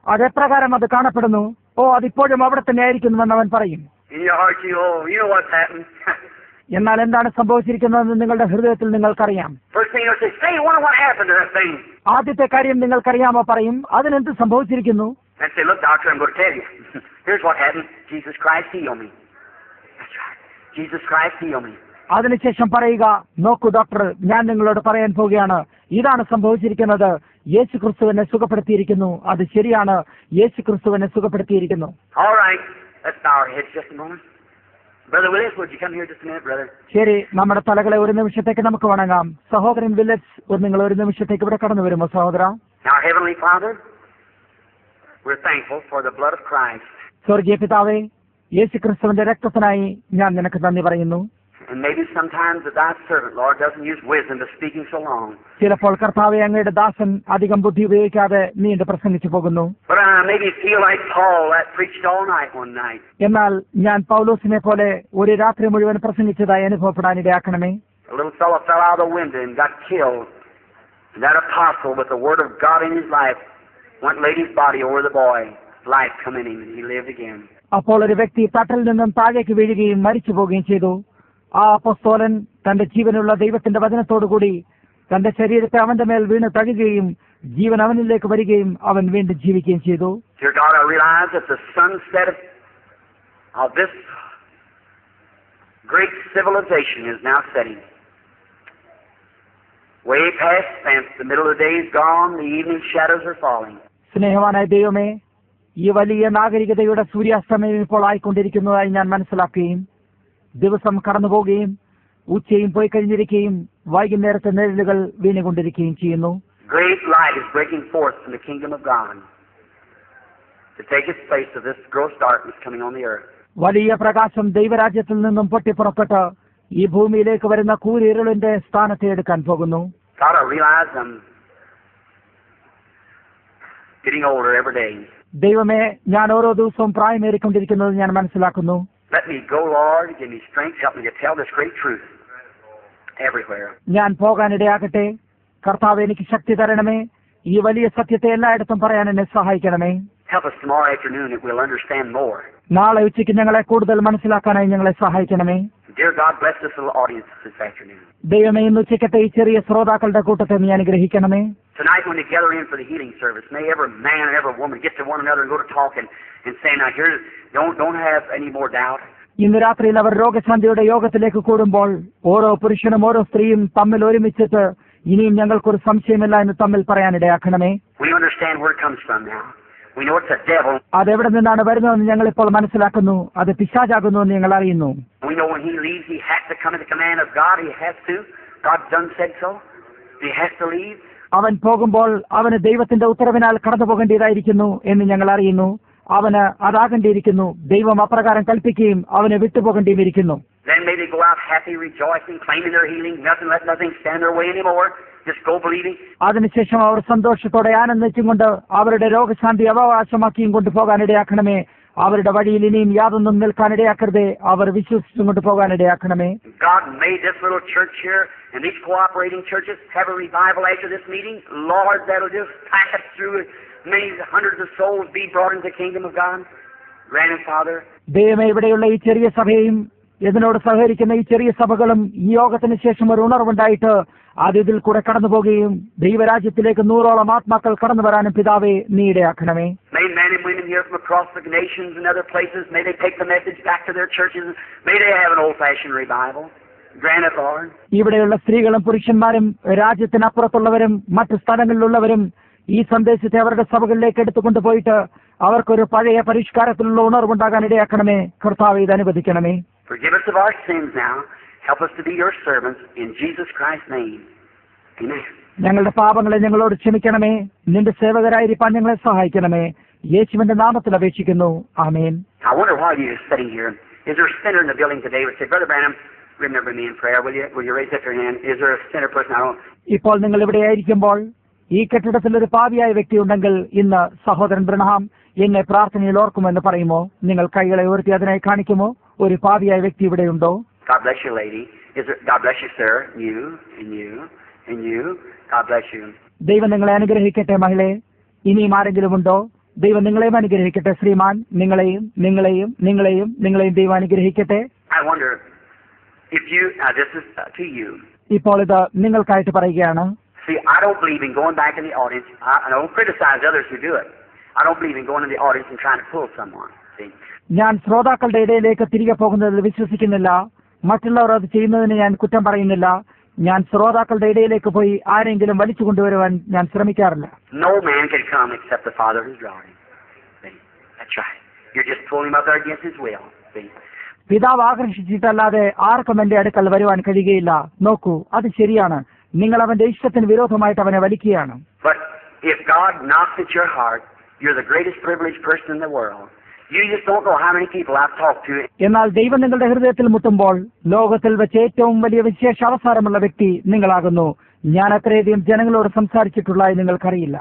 അതെപ്രകാരം അത് കാണപ്പെടുന്നു. ഓ, അതിപ്പോഴും അവിടെ തന്നെ ആയിരിക്കുന്നുവെന്ന് അവൻ പറയും. In your heart you know what's happened. എന്നാൽ എന്താണ് സംഭവിച്ചിരിക്കുന്നതെന്ന് നിങ്ങളുടെ ഹൃദയത്തിൽ നിങ്ങൾക്കറിയാം. First thing you'll say, "Say, wonder what happened to that thing." ആദ്യത്തെ കാര്യം നിങ്ങൾക്കറിയാമോ? പറയും, അതിനെന്ത് സംഭവിച്ചിരിക്കുന്നു? And say, "Look doctor, I'm going to tell you. Here's what happened. Jesus Christ healed me." That's right. Jesus Christ healed me. അതിനുശേഷം പറയുക, നോക്കൂ ഡോക്ടർ, ഞാൻ നിങ്ങളോട് പറയാൻ പോവുകയാണ്, ഇതാണ് സംഭവിച്ചിരിക്കുന്നത്. യേശു ക്രിസ്തുവിനെ സുഖപ്പെടുത്തിയിരിക്കുന്നു. അത് ശരിയാണ്, യേശു ക്രിസ്തുവിനെ സുഖപ്പെടുത്തിയിരിക്കുന്നു. All right. Let's bow our heads just a moment. Brother Willis, would you come here just a minute, brother? ശരി, നമ്മുടെ തലകളെ 1 നിമിഷത്തേക്ക് നമുക്ക് വണങ്ങാം. സഹോദരൻ വില്ലറ്റ്സ്, നിങ്ങൾ 1 നിമിഷത്തേക്ക് ഇവിടെ കടന്നു വരുമോ സഹോദര? Now, Heavenly Father, we're thankful for the blood of Christ. സ്വർഗീയ പിതാവേ, യേശു ക്രിസ്തുവിന്റെ രക്തത്തിനായി ഞാൻ നിനക്ക് നന്ദി പറയുന്നു. And maybe sometimes that thy servant, Lord, doesn't use wisdom to speaking so long. ചിലപ്പോൾ കർത്താവെ അങ്ങയുടെ ദാസൻ അധികം ബുദ്ധി ഉപയോഗിക്കാതെ നീണ്ട് പ്രസംഗിച്ചു പോകുന്നു. But I maybe feel like Paul that preached all night one night. എന്നാൽ ഞാൻ പൗലോസിനെ പോലെ ഒരു രാത്രി മുഴുവൻ പ്രസംഗിച്ചതായി അനുഭവപ്പെടാനിടയാക്കണമേ. A little fellow fell out of the window and got killed. And that apostle with the word of God in his life went and laid his body over the boy. Life come in him and he lived again. അപ്പോൾ ഒരു വ്യക്തി തട്ടിൽ നിന്നും താഴേക്ക് വീഴുകയും മരിച്ചു പോവുകയും ചെയ്തു. ആ അപ്പോസ്തലൻ തന്റെ ജീവനുള്ള ദൈവത്തിന്റെ വചനത്തോടുകൂടി തന്റെ ശരീരത്തെ അവന്റെ മേൽ വീണ് തഴുകുകയും ജീവൻ അവനിലേക്ക് വരികയും അവൻ വീണ്ടും ജീവിക്കുകയും ചെയ്തു. Dear God, I realize that the sunset of this great civilization is now setting. Way past fence, the middle of the day is gone, the evening shadows are falling. സ്നേഹവാനായ ദൈവമേ, ഈ വലിയ നാഗരികതയുടെ സൂര്യാസ്തമയം ഇപ്പോൾ ആയിക്കൊണ്ടിരിക്കുന്നതായി ഞാൻ മനസ്സിലാക്കുകയും ദിവസം കടന്നുപോവുകയും ഉച്ചയും പോയി കഴിഞ്ഞിരിക്കുകയും വൈകുന്നേരത്തെ നിഴലുകൾ വീണുകൊണ്ടിരിക്കുകയും ചെയ്യുന്നു. Great light is breaking forth from the kingdom of God to take its place of this gross darkness coming on the earth. വലിയ പ്രകാശം ദൈവരാജ്യത്തിൽ നിന്നും പൊട്ടിപ്പുറപ്പെട്ട് ഈ ഭൂമിയിലേക്ക് വരുന്ന കൂരിരുളിന്റെ സ്ഥാനത്തെ എടുക്കാൻ പോകുന്നു. God, I realize I'm getting older every day. ദൈവമേ, ഞാൻ ഓരോ ദിവസവും പ്രായമേറിക്കൊണ്ടിരിക്കുന്നത് ഞാൻ മനസ്സിലാക്കുന്നു. Let me go, Lord. Give me strength. Help me to tell this great truth everywhere. ഞാൻ പോകാനിടയാകട്ടെ. കർത്താവ് എനിക്ക് ശക്തി തരണമേ. ഈ വലിയ സത്യത്തെ എല്ലായിടത്തും പറയാൻ എന്നെ സഹായിക്കണമേ. Help us tomorrow afternoon that we'll understand more. നാളെ ഉച്ചയ്ക്ക് ഞങ്ങളെ കൂടുതൽ മനസ്സിലാക്കാനായി ഞങ്ങളെ സഹായിക്കണമേ. Dear God, bless this little audience this afternoon. ദൈവമേ, ഇന്ന് ഉച്ചയ്ക്കത്തെ ഈ ചെറിയ ശ്രോതാക്കളുടെ കൂട്ടത്തെ നീ അനുഗ്രഹിക്കണമേ. Tonight when they gather in for the healing service, may every man and every woman get to one another and go to talking and say, now here, don't have any more doubt. ഇന്ന് രാത്രിയിൽ അവർ രോഗശാന്തിയുടെ യോഗത്തിലേക്ക് കൂടുമ്പോൾ ഓരോ പുരുഷനും ഓരോ സ്ത്രീയും തമ്മിൽ ഒരുമിച്ചിട്ട് ഇനിയും ഞങ്ങൾക്കൊരു സംശയമില്ല എന്ന് തമ്മിൽ പറയാനിടയാക്കണമേ. We understand where it comes from now. We know it's a devil. അതെവിടെ നിന്നാണ് വരുന്നതെന്ന് ഞങ്ങൾ ഇപ്പോൾ മനസ്സിലാക്കുന്നു. അത് പിശാചാകുന്നു എന്ന് ഞങ്ങൾ അറിയുന്നു. We know when he leaves, he has to come at the command of God. He has to. God done said so. He has to leave. അവൻ പോകുമ്പോൾ അവന് ദൈവത്തിന്റെ ഉത്തരവിനാൽ കടന്നു പോകേണ്ടതായിരിക്കുന്നു എന്ന് ഞങ്ങൾ അറിയുന്നു. അവന് അതാകേണ്ടിയിരിക്കുന്നു. ദൈവം അപ്രകാരം കൽപ്പിക്കുകയും അവനെ വിട്ടുപോകേണ്ടിയിരിക്കുന്നു. Then may they go out happy, rejoicing, claiming their healing. Let nothing stand in their way anymore. Just go believing. അതിനുശേഷം അവർ സന്തോഷത്തോടെ ആനന്ദിച്ചും കൊണ്ട് അവരുടെ രോഗശാന്തി അവകാശമാക്കിയും കൊണ്ടുപോകാനിടയാക്കണമേ. അവരുടെ വഴിയിൽ ഇനിയും യാതൊന്നും നിൽക്കാനിടയാക്കരുതേ. അവർ വിശ്വസിച്ചും കൊണ്ട് പോകാനിടയാക്കണമേ. God made this little church here and these cooperating churches have a revival after this meeting. Lord, that'll just pack us through. Many hundreds of souls be brought into the kingdom of God. Grant it, Father. ദൈവമേ, ഇവിടെയുള്ള ഈ ചെറിയ സഭയും ഇതിനോട് സഹകരിക്കുന്ന ഈ ചെറിയ സഭകളും ഈ യോഗത്തിന് ശേഷം ഒരു ഉണർവുണ്ടായിട്ട് അത് ഇതിൽ കൂടെ കടന്നു പോകുകയും ദൈവരാജ്യത്തിലേക്ക് 100ഓളം ആത്മാക്കൾ കടന്നു വരാനും പിതാവേ നീ ഇടയാക്കണമേ. May men and women here from across the nations and other places, may they take the message back to their churches. May they have an old-fashioned revival. Grant it, Lord. ഇവിടെയുള്ള സ്ത്രീകളും പുരുഷന്മാരും രാജ്യത്തിനപ്പുറത്തുള്ളവരും മറ്റു സ്ഥലങ്ങളിലുള്ളവരും ഈ സന്ദേശത്തെ അവരുടെ സഭകളിലേക്ക് എടുത്തുകൊണ്ട് പോയിട്ട് അവർക്കൊരു പഴയ പരിഷ്കാരത്തിലുള്ള ഉണർവുണ്ടാകാൻ ഇടയാക്കണമേ. കർത്താവേ, ഇത് അനുവദിക്കണമേ. Forgive us of our sins now. Help us to be your servants in Jesus Christ's name. Amen. ഞങ്ങളുടെ പാപങ്ങളെ ഞങ്ങളോട് ക്ഷമിക്കണമേ. നിന്റെ സേവകരായിരിക്കാൻ ഞങ്ങളെ സഹായിക്കണമേ. യേശുവിന്റെ നാമത്തിൽ അപേക്ഷിക്കുന്നു. ആമേൻ. I wonder why you're sitting here. Is there a sinner in the building today who said, Brother Branham, remember me in prayer? Will you raise up your hand? Is there a sinner person? I don't. ഇപ്പോൾ നിങ്ങൾ ഇവിടെ ആയിരിക്കുമ്പോൾ ഈ കെട്ടിടത്തിൽ ഒരു പാപിയായ വ്യക്തി ഉണ്ടെങ്കിൽ ഇന്ന് സഹോദരൻ ബ്രഹാം എന്നെ പ്രാർത്ഥനയിൽ ഓർക്കുമെന്ന് പറയുമോ? നിങ്ങൾ കൈകളെ ഉയർത്തി അതിനായി കാണിക്കുമോ? ഒരു പാപിയായ വ്യക്തി ഇവിടെയുണ്ടോ? God bless you, lady. God bless you, sir. You and you and you. God bless you. ദൈവം നിങ്ങളെ അനുഗ്രഹിക്കട്ടെ മഹിളെ. ഇനിയും ആരെങ്കിലും ഉണ്ടോ? ദൈവം നിങ്ങളെയും അനുഗ്രഹിക്കട്ടെ ശ്രീമാൻ. നിങ്ങളെയും നിങ്ങളെയും നിങ്ങളെയും നിങ്ങളെയും ദൈവം അനുഗ്രഹിക്കട്ടെ. I wonder if you, this is to you. ഇപ്പോൾ ഇത് നിങ്ങൾക്കായിട്ട് പറയുകയാണ്. See, I don't believe in going back in the audience. I don't criticize others who do it. I don't believe in going in the audience and trying to pull someone. See? ഞാൻ ശ്രോതാക്കളുടെ ഇടയിലേക്ക് തിരികെ പോകുന്നതിൽ വിശ്വസിക്കുന്നില്ല. മറ്റുള്ളവർ അത് ചെയ്യുന്നതിന് ഞാൻ കുറ്റം പറയുന്നില്ല. ഞാൻ ശ്രോതാക്കളുടെ ഇടയിലേക്ക് പോയി ആരെങ്കിലും വലിച്ചു കൊണ്ടുവരുവാൻ ഞാൻ ശ്രമിക്കാറില്ല. No man can come except the Father who's drawing him. See? That's right. You're just pulling him up there against his will. See? പിതാവ് ആകർഷിച്ചിട്ടല്ലാതെ ആർക്കും എന്റെ അടുക്കൽ വരുവാൻ കഴിയുകയില്ല. നോക്കൂ, അത് ശരിയാണ്. നിങ്ങൾ അവന്റെ ഇഷ്ടത്തിന് വിരോധമായിട്ട് അവനെ വലിക്കുകയാണ്. But if God knocks at your heart, you're the greatest privileged person in the world. You just don't know how many people I've talked to. എന്നാൽ ദൈവം നിങ്ങളുടെ ഹൃദയത്തിൽ മുട്ടുമ്പോൾ ലോകത്തിൽ വെച്ച് ഏറ്റവും വലിയ വിശേഷാവസാനമുള്ള വ്യക്തി നിങ്ങളാകുന്നു. ഞാൻ അത്രയധികം ജനങ്ങളോട് സംസാരിച്ചിട്ടുള്ളതായി നിങ്ങൾക്കറിയില്ല.